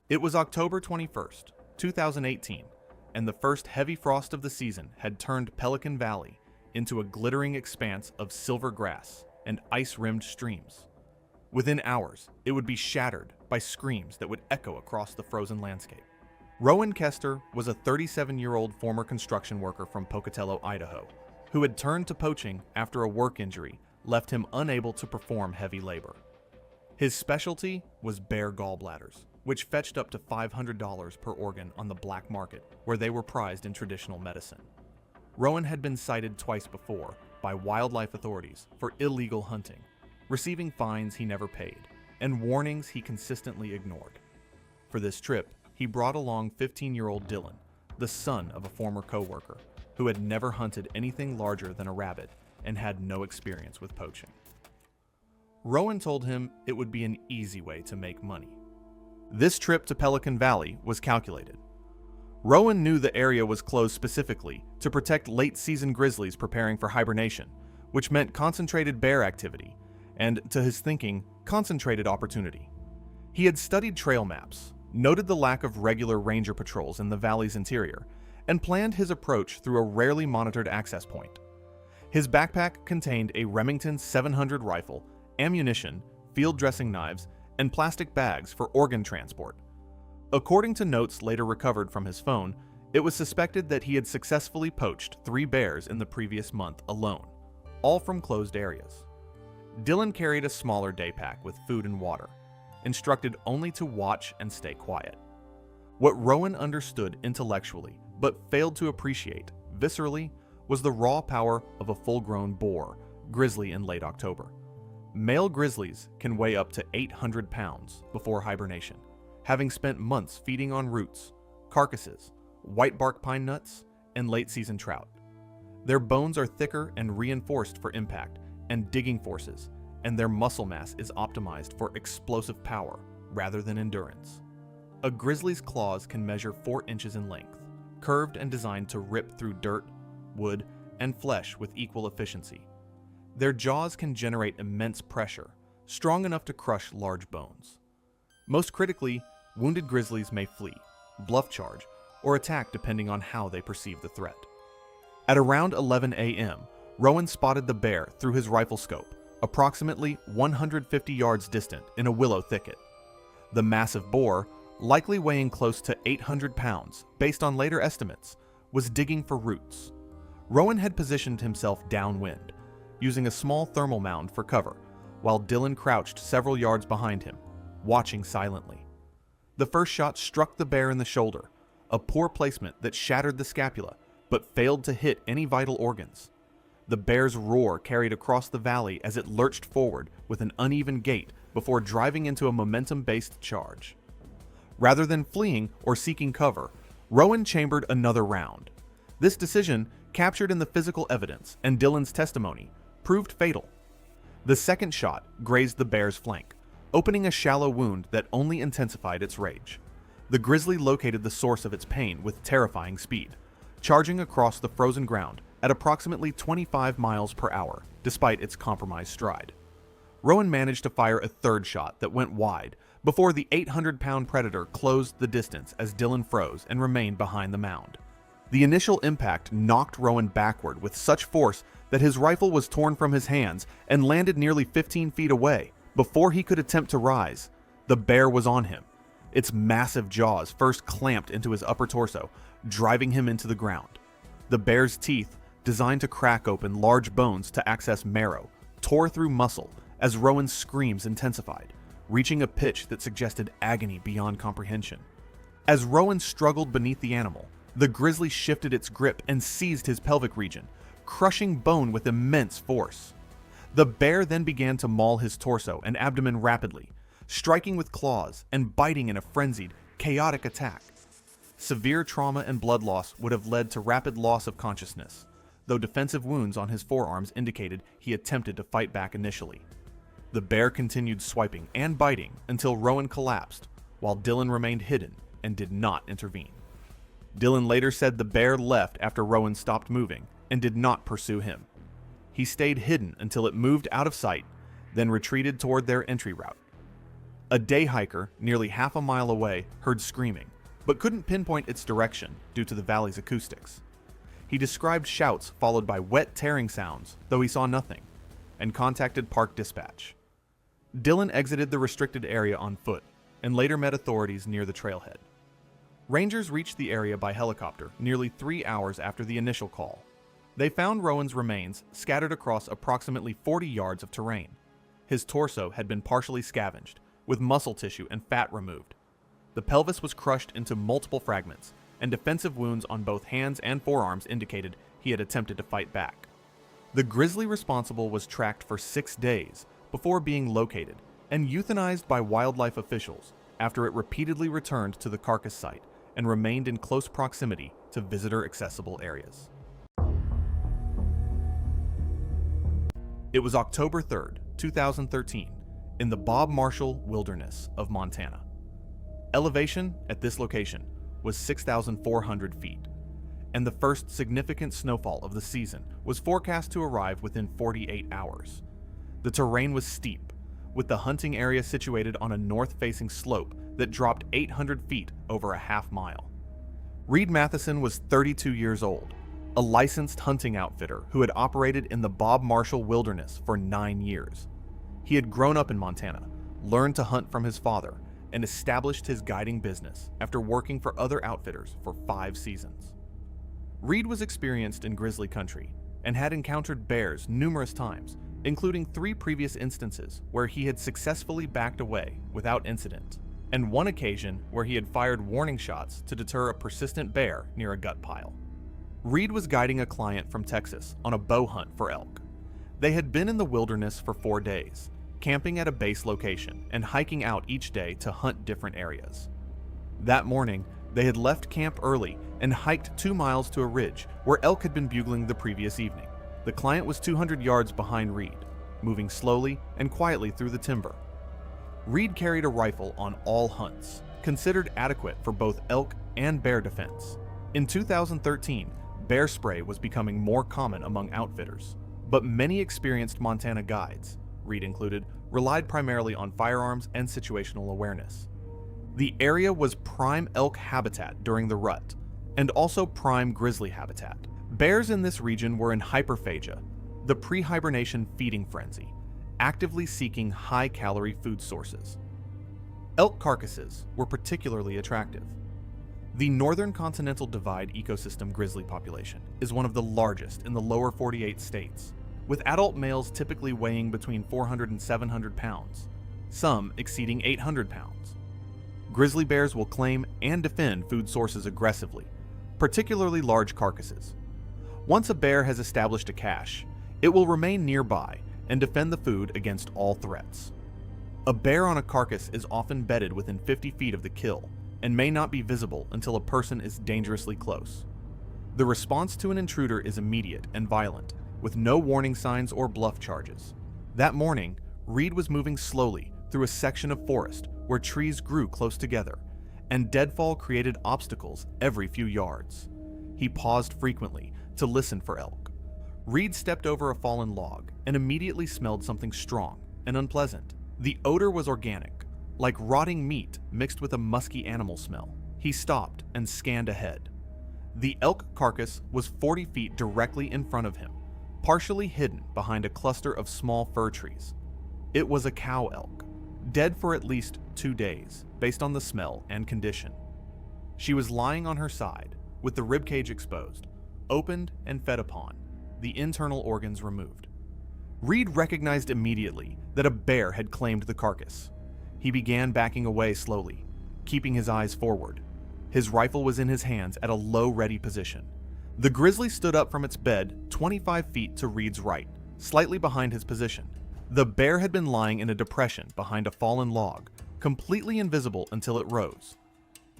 It was October 21st, 2018, and the first heavy frost of the season had turned Pelican Valley into a glittering expanse of silver grass and ice-rimmed streams. Within hours, it would be shattered by screams that would echo across the frozen landscape. Rowan Kester was a 37-year-old former construction worker from Pocatello, Idaho, who had turned to poaching after a work injury left him unable to perform heavy labor. His specialty was bear gallbladders, which fetched up to $500 per organ on the black market, where they were prized in traditional medicine. Rowan had been cited twice before by wildlife authorities for illegal hunting, receiving fines he never paid, and warnings he consistently ignored. For this trip, he brought along 15-year-old Dylan, the son of a former co-worker, who had never hunted anything larger than a rabbit and had no experience with poaching. Rowan told him it would be an easy way to make money. This trip to Pelican Valley was calculated. Rowan knew the area was closed specifically to protect late-season grizzlies preparing for hibernation, which meant concentrated bear activity, and, to his thinking, concentrated opportunity. He had studied trail maps, noted the lack of regular ranger patrols in the valley's interior, and planned his approach through a rarely monitored access point. His backpack contained a Remington 700 rifle, ammunition, field dressing knives, and plastic bags for organ transport. According to notes later recovered from his phone, it was suspected that he had successfully poached 3 bears in the previous month alone, all from closed areas. Dylan carried a smaller day pack with food and water, instructed only to watch and stay quiet. What Rowan understood intellectually, but failed to appreciate viscerally, was the raw power of a full-grown boar grizzly in late October. Male grizzlies can weigh up to 800 pounds before hibernation, having spent months feeding on roots, carcasses, white bark pine nuts, and late-season trout. Their bones are thicker and reinforced for impact and digging forces, and their muscle mass is optimized for explosive power rather than endurance. A grizzly's claws can measure 4 inches in length, curved and designed to rip through dirt, wood, and flesh with equal efficiency. Their jaws can generate immense pressure, strong enough to crush large bones. Most critically, wounded grizzlies may flee, bluff charge, or attack depending on how they perceive the threat. At around 11 a.m., Rowan spotted the bear through his rifle scope, approximately 150 yards distant in a willow thicket. The massive boar, likely weighing close to 800 pounds based on later estimates, was digging for roots. Rowan had positioned himself downwind, using a small thermal mound for cover, while Dylan crouched several yards behind him, watching silently. The first shot struck the bear in the shoulder, a poor placement that shattered the scapula, but failed to hit any vital organs. The bear's roar carried across the valley as it lurched forward with an uneven gait before driving into a momentum-based charge. Rather than fleeing or seeking cover, Rowan chambered another round. This decision, captured in the physical evidence and Dylan's testimony, proved fatal. The second shot grazed the bear's flank, opening a shallow wound that only intensified its rage. The grizzly located the source of its pain with terrifying speed, charging across the frozen ground at approximately 25 miles per hour, despite its compromised stride. Rowan managed to fire a third shot that went wide before the 800-pound predator closed the distance as Dylan froze and remained behind the mound. The initial impact knocked Rowan backward with such force that his rifle was torn from his hands and landed nearly 15 feet away. Before he could attempt to rise, the bear was on him. Its massive jaws first clamped into his upper torso, driving him into the ground. The bear's teeth, designed to crack open large bones to access marrow, tore through muscle as Rowan's screams intensified, reaching a pitch that suggested agony beyond comprehension. As Rowan struggled beneath the animal, the grizzly shifted its grip and seized his pelvic region, crushing bone with immense force. The bear then began to maul his torso and abdomen rapidly, striking with claws and biting in a frenzied, chaotic attack. Severe trauma and blood loss would have led to rapid loss of consciousness, though defensive wounds on his forearms indicated he attempted to fight back initially. The bear continued swiping and biting until Rowan collapsed, while Dylan remained hidden and did not intervene. Dylan later said the bear left after Rowan stopped moving and did not pursue him. He stayed hidden until it moved out of sight, then retreated toward their entry route. A day hiker nearly half a mile away heard screaming, but couldn't pinpoint its direction due to the valley's acoustics. He described shouts followed by wet tearing sounds, though he saw nothing, and contacted park dispatch. Dylan exited the restricted area on foot and later met authorities near the trailhead. Rangers reached the area by helicopter nearly 3 hours after the initial call. They found Rowan's remains scattered across approximately 40 yards of terrain. His torso had been partially scavenged, with muscle tissue and fat removed. The pelvis was crushed into multiple fragments, and defensive wounds on both hands and forearms indicated he had attempted to fight back. The grizzly responsible was tracked for 6 days before being located and euthanized by wildlife officials after it repeatedly returned to the carcass site and remained in close proximity to visitor-accessible areas. It was October 3rd, 2013, in the Bob Marshall Wilderness of Montana. Elevation at this location was 6,400 feet, and the first significant snowfall of the season was forecast to arrive within 48 hours. The terrain was steep, with the hunting area situated on a north-facing slope that dropped 800 feet over a half-mile. Reed Matheson was 32 years old, a licensed hunting outfitter who had operated in the Bob Marshall Wilderness for 9 years. He had grown up in Montana, learned to hunt from his father, and established his guiding business after working for other outfitters for 5 seasons. Reed was experienced in grizzly country and had encountered bears numerous times, including 3 previous instances where he had successfully backed away without incident, and one occasion where he had fired warning shots to deter a persistent bear near a gut pile. Reed was guiding a client from Texas on a bow hunt for elk. They had been in the wilderness for 4 days, camping at a base location and hiking out each day to hunt different areas. That morning, they had left camp early and hiked 2 miles to a ridge where elk had been bugling the previous evening. The client was 200 yards behind Reed, moving slowly and quietly through the timber. Reed carried a rifle on all hunts, considered adequate for both elk and bear defense. In 2013, bear spray was becoming more common among outfitters, but many experienced Montana guides, Reed included, relied primarily on firearms and situational awareness. The area was prime elk habitat during the rut, and also prime grizzly habitat. Bears in this region were in hyperphagia, the pre-hibernation feeding frenzy, actively seeking high-calorie food sources. Elk carcasses were particularly attractive. The Northern Continental Divide ecosystem grizzly population is one of the largest in the lower 48 states, with adult males typically weighing between 400 and 700 pounds, some exceeding 800 pounds. Grizzly bears will claim and defend food sources aggressively, particularly large carcasses. Once a bear has established a cache, it will remain nearby and defend the food against all threats. A bear on a carcass is often bedded within 50 feet of the kill and may not be visible until a person is dangerously close. The response to an intruder is immediate and violent, with no warning signs or bluff charges. That morning, Reed was moving slowly through a section of forest where trees grew close together, and deadfall created obstacles every few yards. He paused frequently to listen for elk. Reed stepped over a fallen log and immediately smelled something strong and unpleasant. The odor was organic, like rotting meat mixed with a musky animal smell. He stopped and scanned ahead. The elk carcass was 40 feet directly in front of him, partially hidden behind a cluster of small fir trees. It was a cow elk, dead for at least 2 days, based on the smell and condition. She was lying on her side, with the ribcage exposed, opened and fed upon, the internal organs removed. Reed recognized immediately that a bear had claimed the carcass. He began backing away slowly, keeping his eyes forward. His rifle was in his hands at a low ready position. The grizzly stood up from its bed 25 feet to Reed's right, slightly behind his position. The bear had been lying in a depression behind a fallen log, completely invisible until it rose.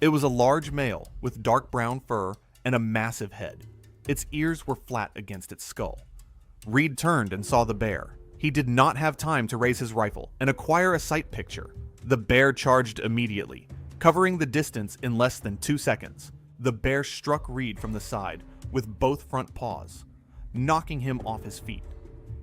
It was a large male with dark brown fur and a massive head. Its ears were flat against its skull. Reed turned and saw the bear. He did not have time to raise his rifle and acquire a sight picture. The bear charged immediately, covering the distance in less than 2 seconds. The bear struck Reed from the side with both front paws, knocking him off his feet.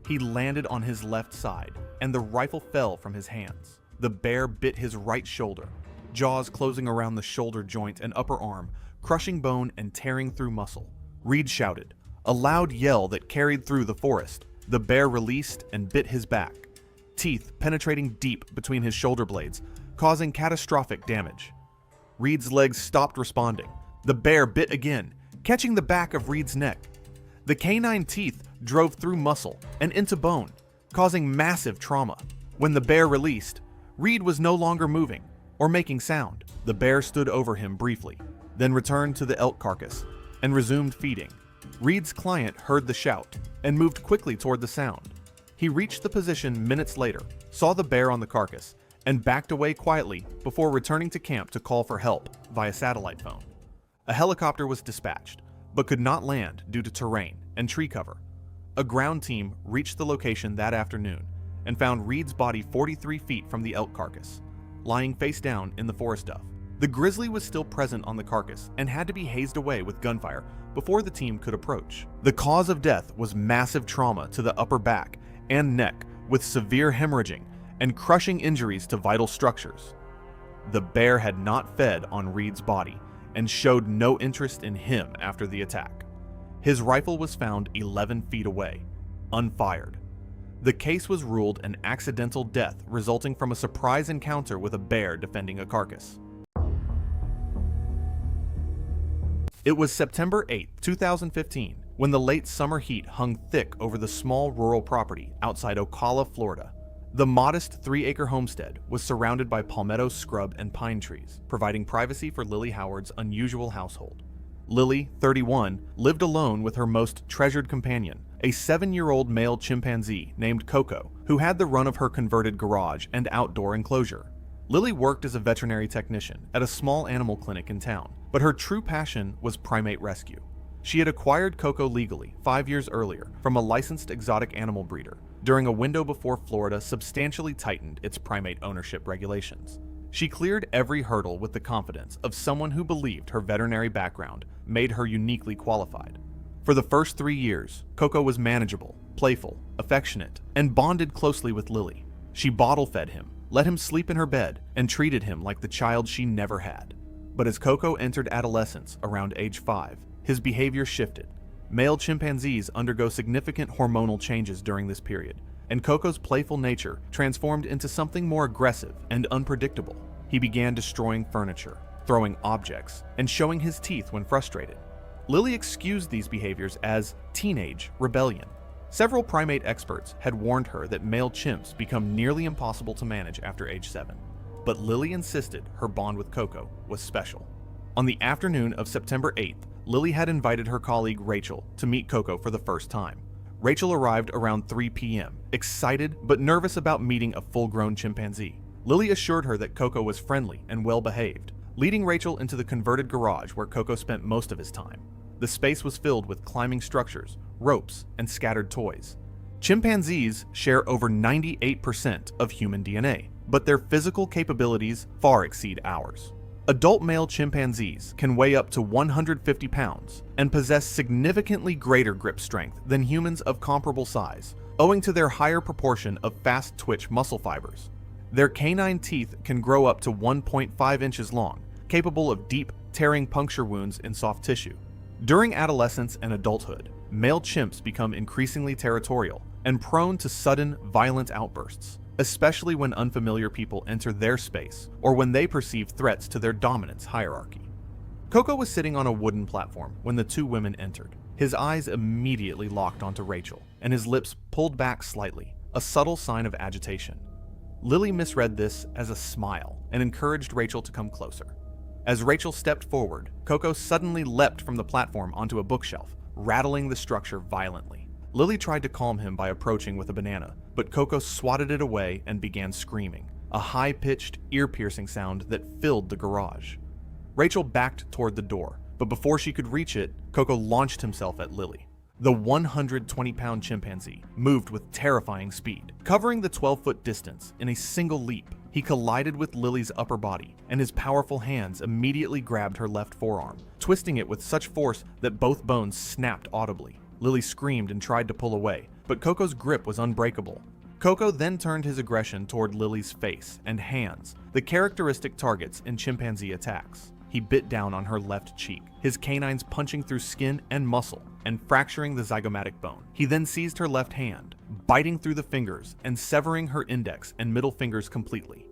He landed on his left side, and the rifle fell from his hands. The bear bit his right shoulder, jaws closing around the shoulder joint and upper arm, crushing bone and tearing through muscle. Reed shouted, a loud yell that carried through the forest. The bear released and bit his back, teeth penetrating deep between his shoulder blades, causing catastrophic damage. Reed's legs stopped responding. The bear bit again, catching the back of Reed's neck. The canine teeth drove through muscle and into bone, causing massive trauma. When the bear released, Reed was no longer moving or making sound. The bear stood over him briefly, then returned to the elk carcass and resumed feeding. Reed's client heard the shout and moved quickly toward the sound. He reached the position minutes later, saw the bear on the carcass, and backed away quietly before returning to camp to call for help via satellite phone. A helicopter was dispatched, but could not land due to terrain and tree cover. A ground team reached the location that afternoon and found Reed's body 43 feet from the elk carcass, lying face down in the forest duff. The grizzly was still present on the carcass and had to be hazed away with gunfire before the team could approach. The cause of death was massive trauma to the upper back and neck with severe hemorrhaging and crushing injuries to vital structures. The bear had not fed on Reed's body and showed no interest in him after the attack. His rifle was found 11 feet away, unfired. The case was ruled an accidental death resulting from a surprise encounter with a bear defending a carcass. It was September 8, 2015, when the late summer heat hung thick over the small rural property outside Ocala, Florida. The modest 3-acre homestead was surrounded by palmetto scrub and pine trees, providing privacy for Lily Howard's unusual household. Lily, 31, lived alone with her most treasured companion, a 7-year-old male chimpanzee named Coco, who had the run of her converted garage and outdoor enclosure. Lily worked as a veterinary technician at a small animal clinic in town, but her true passion was primate rescue. She had acquired Coco legally 5 years earlier from a licensed exotic animal breeder during a window before Florida substantially tightened its primate ownership regulations. She cleared every hurdle with the confidence of someone who believed her veterinary background made her uniquely qualified. For the first 3 years, Coco was manageable, playful, affectionate, and bonded closely with Lily. She bottle-fed him, let him sleep in her bed, and treated him like the child she never had. But as Coco entered adolescence around age 5, his behavior shifted. Male chimpanzees undergo significant hormonal changes during this period, and Coco's playful nature transformed into something more aggressive and unpredictable. He began destroying furniture, throwing objects, and showing his teeth when frustrated. Lily excused these behaviors as teenage rebellion. Several primate experts had warned her that male chimps become nearly impossible to manage after age 7, but Lily insisted her bond with Coco was special. On the afternoon of September 8th, Lily had invited her colleague Rachel to meet Coco for the first time. Rachel arrived around 3 p.m., excited but nervous about meeting a full-grown chimpanzee. Lily assured her that Coco was friendly and well-behaved, leading Rachel into the converted garage where Coco spent most of his time. The space was filled with climbing structures, ropes, and scattered toys. Chimpanzees share over 98% of human DNA, but their physical capabilities far exceed ours. Adult male chimpanzees can weigh up to 150 pounds and possess significantly greater grip strength than humans of comparable size, owing to their higher proportion of fast-twitch muscle fibers. Their canine teeth can grow up to 1.5 inches long, capable of deep, tearing puncture wounds in soft tissue. During adolescence and adulthood, male chimps become increasingly territorial and prone to sudden, violent outbursts, especially when unfamiliar people enter their space or when they perceive threats to their dominance hierarchy. Coco was sitting on a wooden platform when the two women entered. His eyes immediately locked onto Rachel, and his lips pulled back slightly, a subtle sign of agitation. Lily misread this as a smile and encouraged Rachel to come closer. As Rachel stepped forward, Coco suddenly leapt from the platform onto a bookshelf, rattling the structure violently. Lily tried to calm him by approaching with a banana, but Coco swatted it away and began screaming, a high-pitched, ear-piercing sound that filled the garage. Rachel backed toward the door, but before she could reach it, Coco launched himself at Lily. The 120-pound chimpanzee moved with terrifying speed, covering the 12-foot distance in a single leap. He collided with Lily's upper body, and his powerful hands immediately grabbed her left forearm, twisting it with such force that both bones snapped audibly. Lily screamed and tried to pull away, but Coco's grip was unbreakable. Coco then turned his aggression toward Lily's face and hands, the characteristic targets in chimpanzee attacks. He bit down on her left cheek, his canines punching through skin and muscle and fracturing the zygomatic bone. He then seized her left hand, biting through the fingers and severing her index and middle fingers completely.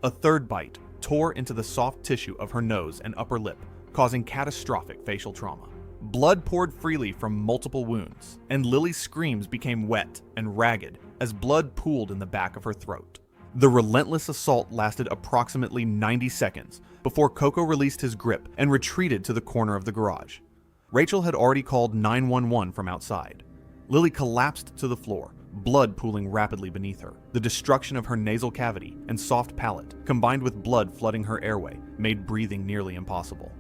A third bite tore into the soft tissue of her nose and upper lip, causing catastrophic facial trauma. Blood poured freely from multiple wounds, and Lily's screams became wet and ragged as blood pooled in the back of her throat. The relentless assault lasted approximately 90 seconds before Coco released his grip and retreated to the corner of the garage. Rachel had already called 911 from outside. Lily collapsed to the floor, blood pooling rapidly beneath her. The destruction of her nasal cavity and soft palate, combined with blood flooding her airway, made breathing nearly impossible.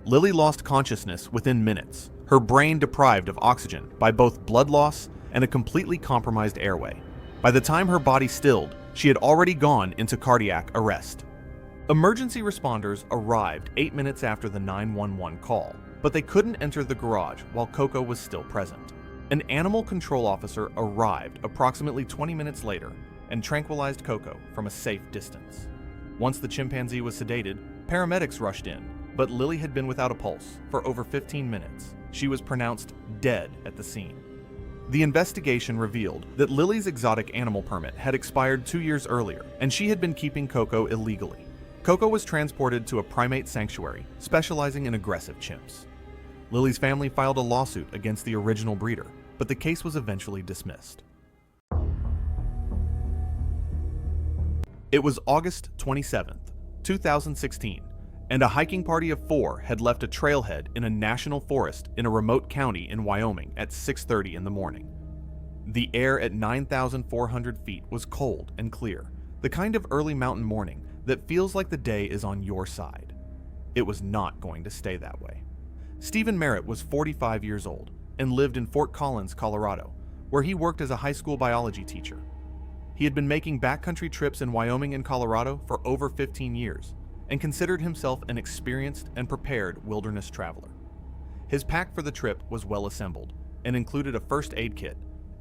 Lily lost consciousness within minutes, her brain deprived of oxygen by both blood loss and a completely compromised airway. By the time her body stilled, she had already gone into cardiac arrest. Emergency responders arrived 8 minutes after the 911 call, but they couldn't enter the garage while Coco was still present. An animal control officer arrived approximately 20 minutes later and tranquilized Coco from a safe distance. Once the chimpanzee was sedated, paramedics rushed in, but Lily had been without a pulse for over 15 minutes. She was pronounced dead at the scene. The investigation revealed that Lily's exotic animal permit had expired 2 years earlier, and she had been keeping Coco illegally. Coco was transported to a primate sanctuary specializing in aggressive chimps. Lily's family filed a lawsuit against the original breeder, but the case was eventually dismissed. It was August 27th, 2016, and a hiking party of 4 had left a trailhead in a national forest in a remote county in Wyoming at 6:30 in the morning. The air at 9,400 feet was cold and clear, the kind of early mountain morning that feels like the day is on your side. It was not going to stay that way. Stephen Merritt was 45 years old and lived in Fort Collins, Colorado, where he worked as a high school biology teacher. He had been making backcountry trips in Wyoming and Colorado for over 15 years and considered himself an experienced and prepared wilderness traveler. His pack for the trip was well assembled and included a first aid kit,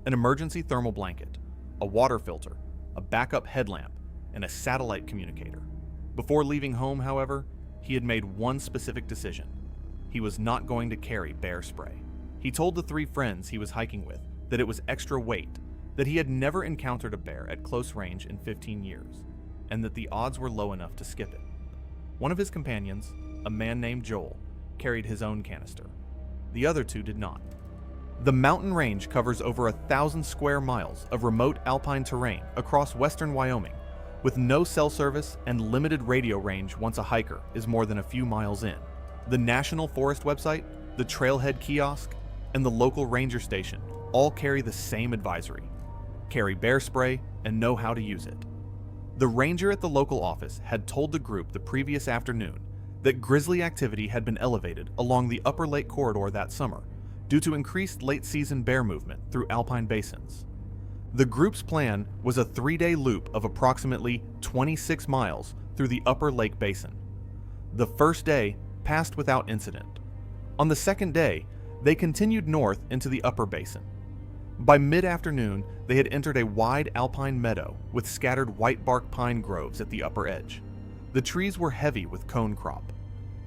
an emergency thermal blanket, a water filter, a backup headlamp, and a satellite communicator. Before leaving home, however, he had made one specific decision. He was not going to carry bear spray. He told the 3 friends he was hiking with that it was extra weight, that he had never encountered a bear at close range in 15 years, and that the odds were low enough to skip it. One of his companions, a man named Joel, carried his own canister. The other 2 did not. The mountain range covers over 1,000 square miles of remote alpine terrain across western Wyoming, with no cell service and limited radio range once a hiker is more than a few miles in. The National Forest website, the trailhead kiosk, and the local ranger station all carry the same advisory: carry bear spray and know how to use it. The ranger at the local office had told the group the previous afternoon that grizzly activity had been elevated along the Upper Lake corridor that summer due to increased late-season bear movement through alpine basins. The group's plan was a 3-day loop of approximately 26 miles through the Upper Lake Basin. The first day passed without incident. On the second day, they continued north into the Upper Basin. By mid-afternoon, they had entered a wide alpine meadow with scattered white bark pine groves at the upper edge. The trees were heavy with cone crop.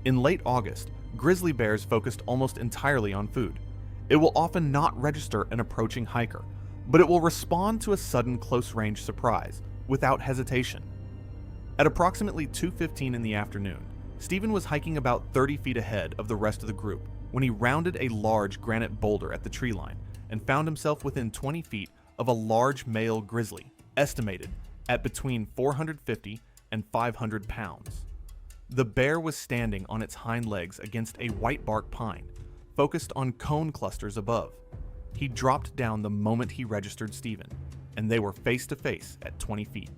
In late August, grizzly bears focused almost entirely on food. It will often not register an approaching hiker, but it will respond to a sudden close-range surprise without hesitation. At approximately 2:15 in the afternoon, Stephen was hiking about 30 feet ahead of the rest of the group when he rounded a large granite boulder at the tree line and found himself within 20 feet of a large male grizzly, estimated at between 450 and 500 pounds. The bear was standing on its hind legs against a white bark pine, focused on cone clusters above. He dropped down the moment he registered Stephen, and they were face to face at 20 feet.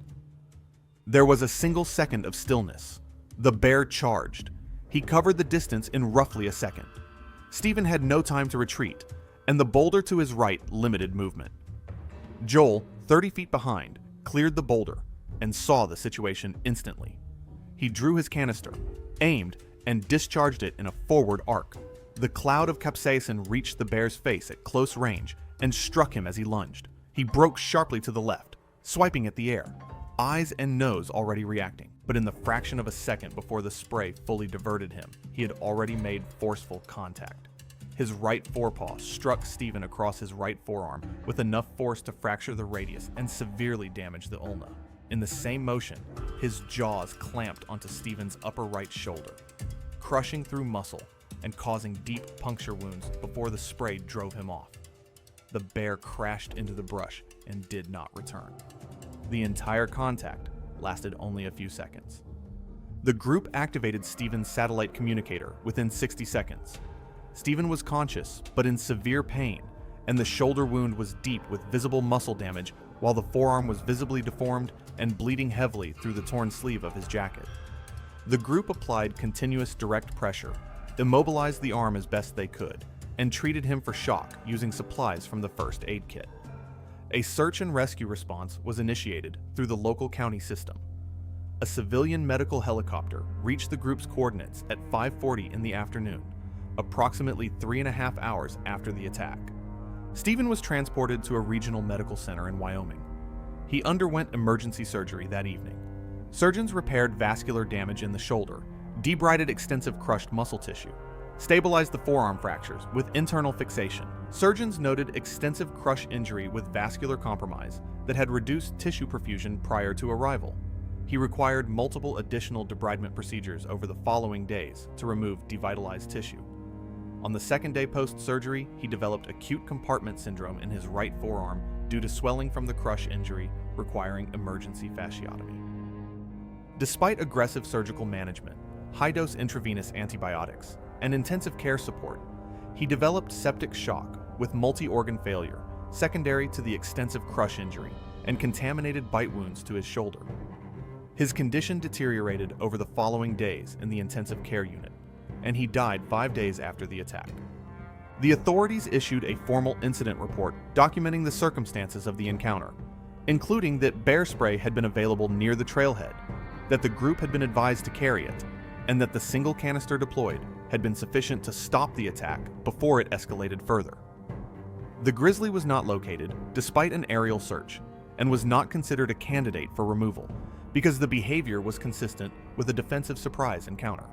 There was a single second of stillness. The bear charged. He covered the distance in roughly a second. Stephen had no time to retreat, and the boulder to his right limited movement. Joel, 30 feet behind, cleared the boulder and saw the situation instantly. He drew his canister, aimed, and discharged it in a forward arc. The cloud of capsaicin reached the bear's face at close range and struck him as he lunged. He broke sharply to the left, swiping at the air, eyes and nose already reacting. But in the fraction of a second before the spray fully diverted him, he had already made forceful contact. His right forepaw struck Stephen across his right forearm with enough force to fracture the radius and severely damage the ulna. In the same motion, his jaws clamped onto Stephen's upper right shoulder, crushing through muscle and causing deep puncture wounds before the spray drove him off. The bear crashed into the brush and did not return. The entire contact lasted only a few seconds. The group activated Stephen's satellite communicator within 60 seconds. Stephen was conscious, but in severe pain, and the shoulder wound was deep with visible muscle damage, while the forearm was visibly deformed and bleeding heavily through the torn sleeve of his jacket. The group applied continuous direct pressure, immobilized the arm as best they could, and treated him for shock using supplies from the first aid kit. A search and rescue response was initiated through the local county system. A civilian medical helicopter reached the group's coordinates at 5:40 in the afternoon, approximately 3.5 hours after the attack. Stephen was transported to a regional medical center in Wyoming. He underwent emergency surgery that evening. Surgeons repaired vascular damage in the shoulder, debrided extensive crushed muscle tissue, stabilized the forearm fractures with internal fixation. Surgeons noted extensive crush injury with vascular compromise that had reduced tissue perfusion prior to arrival. He required multiple additional debridement procedures over the following days to remove devitalized tissue. On the second day post-surgery, he developed acute compartment syndrome in his right forearm due to swelling from the crush injury, requiring emergency fasciotomy. Despite aggressive surgical management, high-dose intravenous antibiotics, and intensive care support, he developed septic shock with multi-organ failure, secondary to the extensive crush injury, and contaminated bite wounds to his shoulder. His condition deteriorated over the following days in the intensive care unit, and he died 5 days after the attack. The authorities issued a formal incident report documenting the circumstances of the encounter, including that bear spray had been available near the trailhead, that the group had been advised to carry it, and that the single canister deployed had been sufficient to stop the attack before it escalated further. The grizzly was not located, despite an aerial search, and was not considered a candidate for removal because the behavior was consistent with a defensive surprise encounter.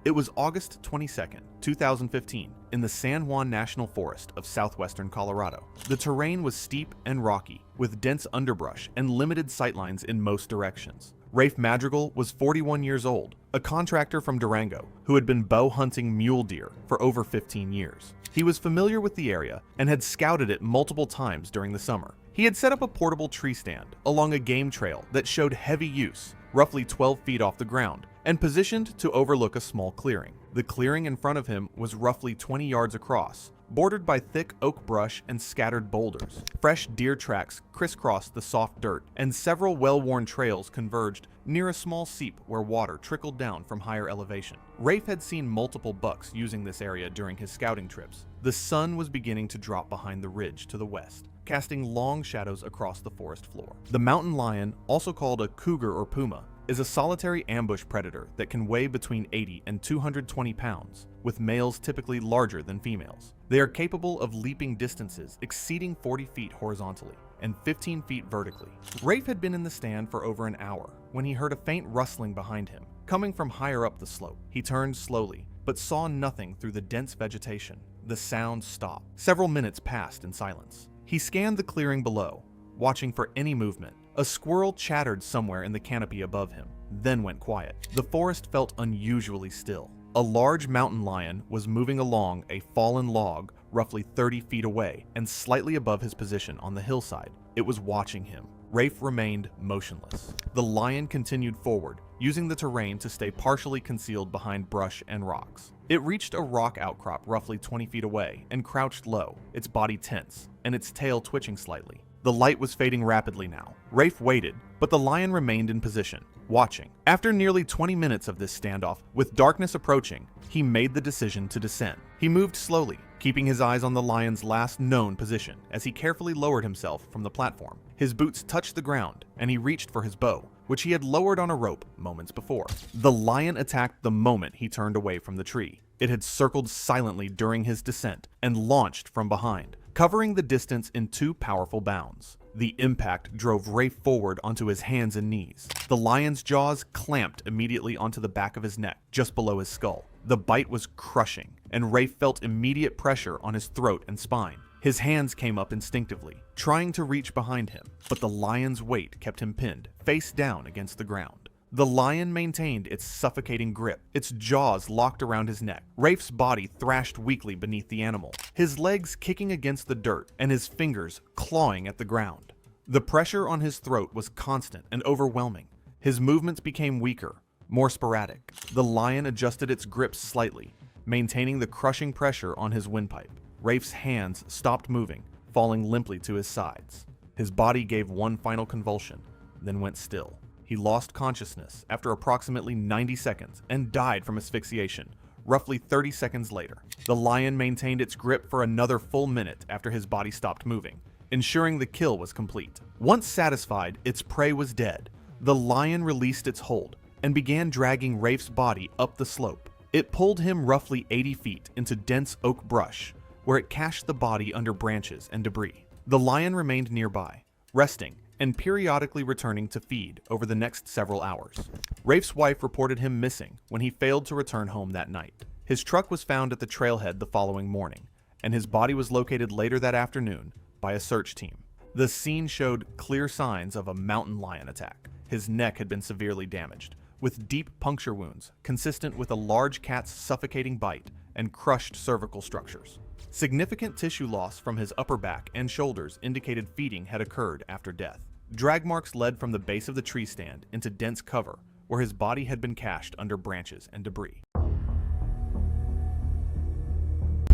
It was August 22, 2015, in the San Juan National Forest of southwestern Colorado. The terrain was steep and rocky, with dense underbrush and limited sightlines in most directions. Rafe Madreal was 41 years old, a contractor from Durango who had been bow hunting mule deer for over 15 years. He was familiar with the area and had scouted it multiple times during the summer. He had set up a portable tree stand along a game trail that showed heavy use, roughly 12 feet off the ground, and positioned to overlook a small clearing. The clearing in front of him was roughly 20 yards across, bordered by thick oak brush and scattered boulders. Fresh deer tracks crisscrossed the soft dirt, and several well-worn trails converged near a small seep where water trickled down from higher elevation. Rafe had seen multiple bucks using this area during his scouting trips. The sun was beginning to drop behind the ridge to the west, casting long shadows across the forest floor. The mountain lion, also called a cougar or puma, is a solitary ambush predator that can weigh between 80 and 220 pounds, with males typically larger than females. They are capable of leaping distances exceeding 40 feet horizontally and 15 feet vertically. Rafe had been in the stand for over an hour when he heard a faint rustling behind him, coming from higher up the slope. He turned slowly, but saw nothing through the dense vegetation. The sound stopped. Several minutes passed in silence. He scanned the clearing below, watching for any movement. A squirrel chattered somewhere in the canopy above him, then went quiet. The forest felt unusually still. A large mountain lion was moving along a fallen log roughly 30 feet away and slightly above his position on the hillside. It was watching him. Rafe remained motionless. The lion continued forward, using the terrain to stay partially concealed behind brush and rocks. It reached a rock outcrop roughly 20 feet away and crouched low, its body tense, and its tail twitching slightly. The light was fading rapidly now. Rafe waited, but the lion remained in position, watching. After nearly 20 minutes of this standoff, with darkness approaching, he made the decision to descend. He moved slowly, keeping his eyes on the lion's last known position as he carefully lowered himself from the platform. His boots touched the ground, and he reached for his bow, which he had lowered on a rope moments before. The lion attacked the moment he turned away from the tree. It had circled silently during his descent and launched from behind, covering the distance in 2 powerful bounds. The impact drove Rafe forward onto his hands and knees. The lion's jaws clamped immediately onto the back of his neck, just below his skull. The bite was crushing, and Rafe felt immediate pressure on his throat and spine. His hands came up instinctively, trying to reach behind him, but the lion's weight kept him pinned, face down against the ground. The lion maintained its suffocating grip, its jaws locked around his neck. Rafe's body thrashed weakly beneath the animal, his legs kicking against the dirt and his fingers clawing at the ground. The pressure on his throat was constant and overwhelming. His movements became weaker, more sporadic. The lion adjusted its grip slightly, maintaining the crushing pressure on his windpipe. Rafe's hands stopped moving, falling limply to his sides. His body gave one final convulsion, then went still. He lost consciousness after approximately 90 seconds and died from asphyxiation, roughly 30 seconds later. The lion maintained its grip for another full minute after his body stopped moving, ensuring the kill was complete. Once satisfied its prey was dead, the lion released its hold and began dragging Rafe's body up the slope. It pulled him roughly 80 feet into dense oak brush, where it cached the body under branches and debris. The lion remained nearby, resting and periodically returning to feed over the next several hours. Rafe's wife reported him missing when he failed to return home that night. His truck was found at the trailhead the following morning, and his body was located later that afternoon by a search team. The scene showed clear signs of a mountain lion attack. His neck had been severely damaged, with deep puncture wounds consistent with a large cat's suffocating bite and crushed cervical structures. Significant tissue loss from his upper back and shoulders indicated feeding had occurred after death. Drag marks led from the base of the tree stand into dense cover, where his body had been cached under branches and debris.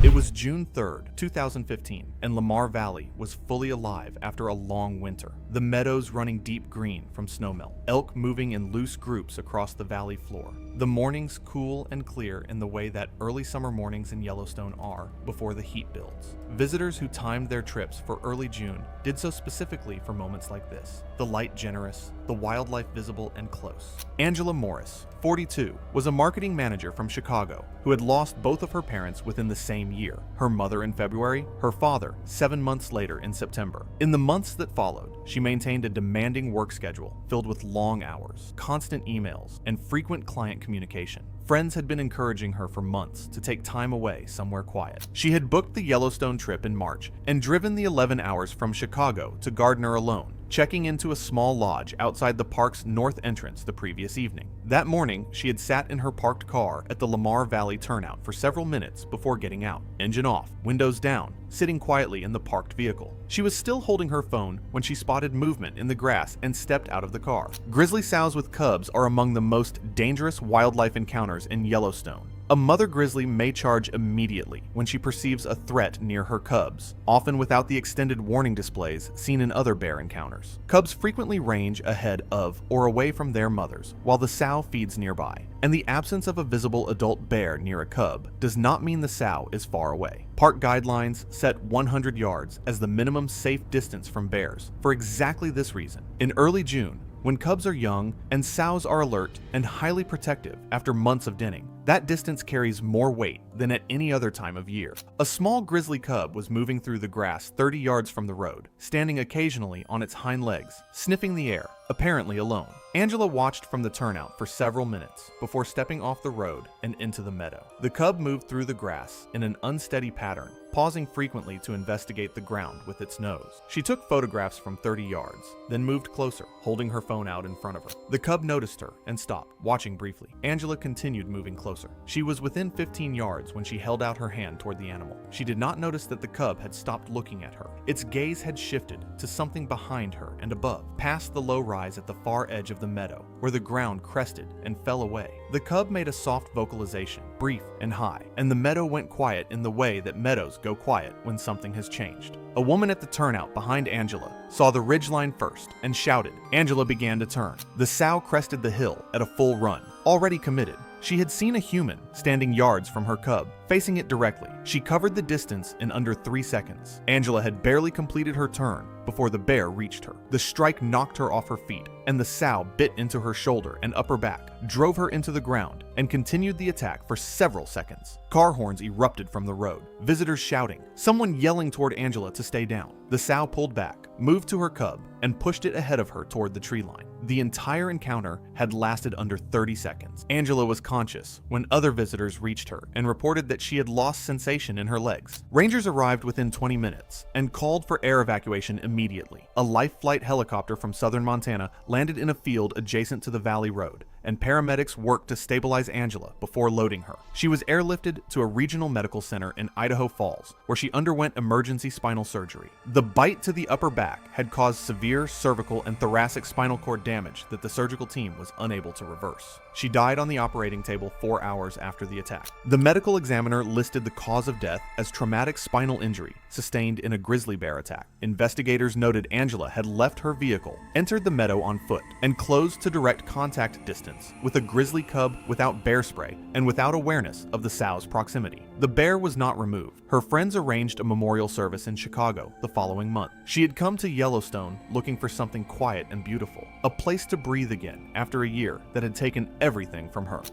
It was June 3rd, 2015, and Lamar Valley was fully alive after a long winter. The meadows running deep green from snowmelt, elk moving in loose groups across the valley floor. The mornings cool and clear in the way that early summer mornings in Yellowstone are before the heat builds. Visitors who timed their trips for early June did so specifically for moments like this. The light generous, the wildlife visible and close. Angela Morris, 42, was a marketing manager from Chicago who had lost both of her parents within the same year. Her mother in February, her father 7 months later in September. In the months that followed, she maintained a demanding work schedule filled with long hours, constant emails, and frequent client communication. Friends had been encouraging her for months to take time away somewhere quiet. She had booked the Yellowstone trip in March and driven the 11 hours from Chicago to Gardner alone, checking into a small lodge outside the park's north entrance the previous evening. That morning, she had sat in her parked car at the Lamar Valley turnout for several minutes before getting out, engine off, windows down, sitting quietly in the parked vehicle. She was still holding her phone when she spotted movement in the grass and stepped out of the car. Grizzly sows with cubs are among the most dangerous wildlife encounters in Yellowstone. A mother grizzly may charge immediately when she perceives a threat near her cubs, often without the extended warning displays seen in other bear encounters. Cubs frequently range ahead of or away from their mothers, while the sow feeds nearby, and the absence of a visible adult bear near a cub does not mean the sow is far away. Park guidelines set 100 yards as the minimum safe distance from bears for exactly this reason. In early June, when cubs are young and sows are alert and highly protective after months of denning, that distance carries more weight than at any other time of year. A small grizzly cub was moving through the grass 30 yards from the road, standing occasionally on its hind legs, sniffing the air, apparently alone. Angela watched from the turnout for several minutes before stepping off the road and into the meadow. The cub moved through the grass in an unsteady pattern, pausing frequently to investigate the ground with its nose. She took photographs from 30 yards, then moved closer, holding her phone out in front of her. The cub noticed her and stopped, watching briefly. Angela continued moving closer. She was within 15 yards when she held out her hand toward the animal. She did not notice that the cub had stopped looking at her. Its gaze had shifted to something behind her and above, past the low rise at the far edge of the meadow, where the ground crested and fell away. The cub made a soft vocalization, brief and high, and the meadow went quiet in the way that meadows go quiet when something has changed. A woman at the turnout behind Angela saw the ridgeline first and shouted. Angela began to turn. The sow crested the hill at a full run, already committed. She had seen a human standing yards from her cub, Facing it directly, she covered the distance in under 3 seconds. Angela had barely completed her turn before the bear reached her. The strike knocked her off her feet, and the sow bit into her shoulder and upper back, drove her into the ground, and continued the attack for several seconds. Car horns erupted from the road, visitors shouting, someone yelling toward Angela to stay down. The sow pulled back, moved to her cub, and pushed it ahead of her toward the tree line. The entire encounter had lasted under 30 seconds. Angela was conscious when other visitors reached her and reported that she had lost sensation in her legs. Rangers arrived within 20 minutes and called for air evacuation immediately. A life flight helicopter from southern Montana landed in a field adjacent to the Valley Road, and paramedics worked to stabilize Angela before loading her. She was airlifted to a regional medical center in Idaho Falls, where she underwent emergency spinal surgery. The bite to the upper back had caused severe cervical and thoracic spinal cord damage that the surgical team was unable to reverse. She died on the operating table 4 hours after the attack. The medical examiner listed the cause of death as traumatic spinal injury sustained in a grizzly bear attack. Investigators noted Angela had left her vehicle, entered the meadow on foot, and closed to direct contact distance with a grizzly cub without bear spray and without awareness of the sow's proximity. The bear was not removed. Her friends arranged a memorial service in Chicago the following month. She had come to Yellowstone looking for something quiet and beautiful, a place to breathe again after a year that had taken everything from her.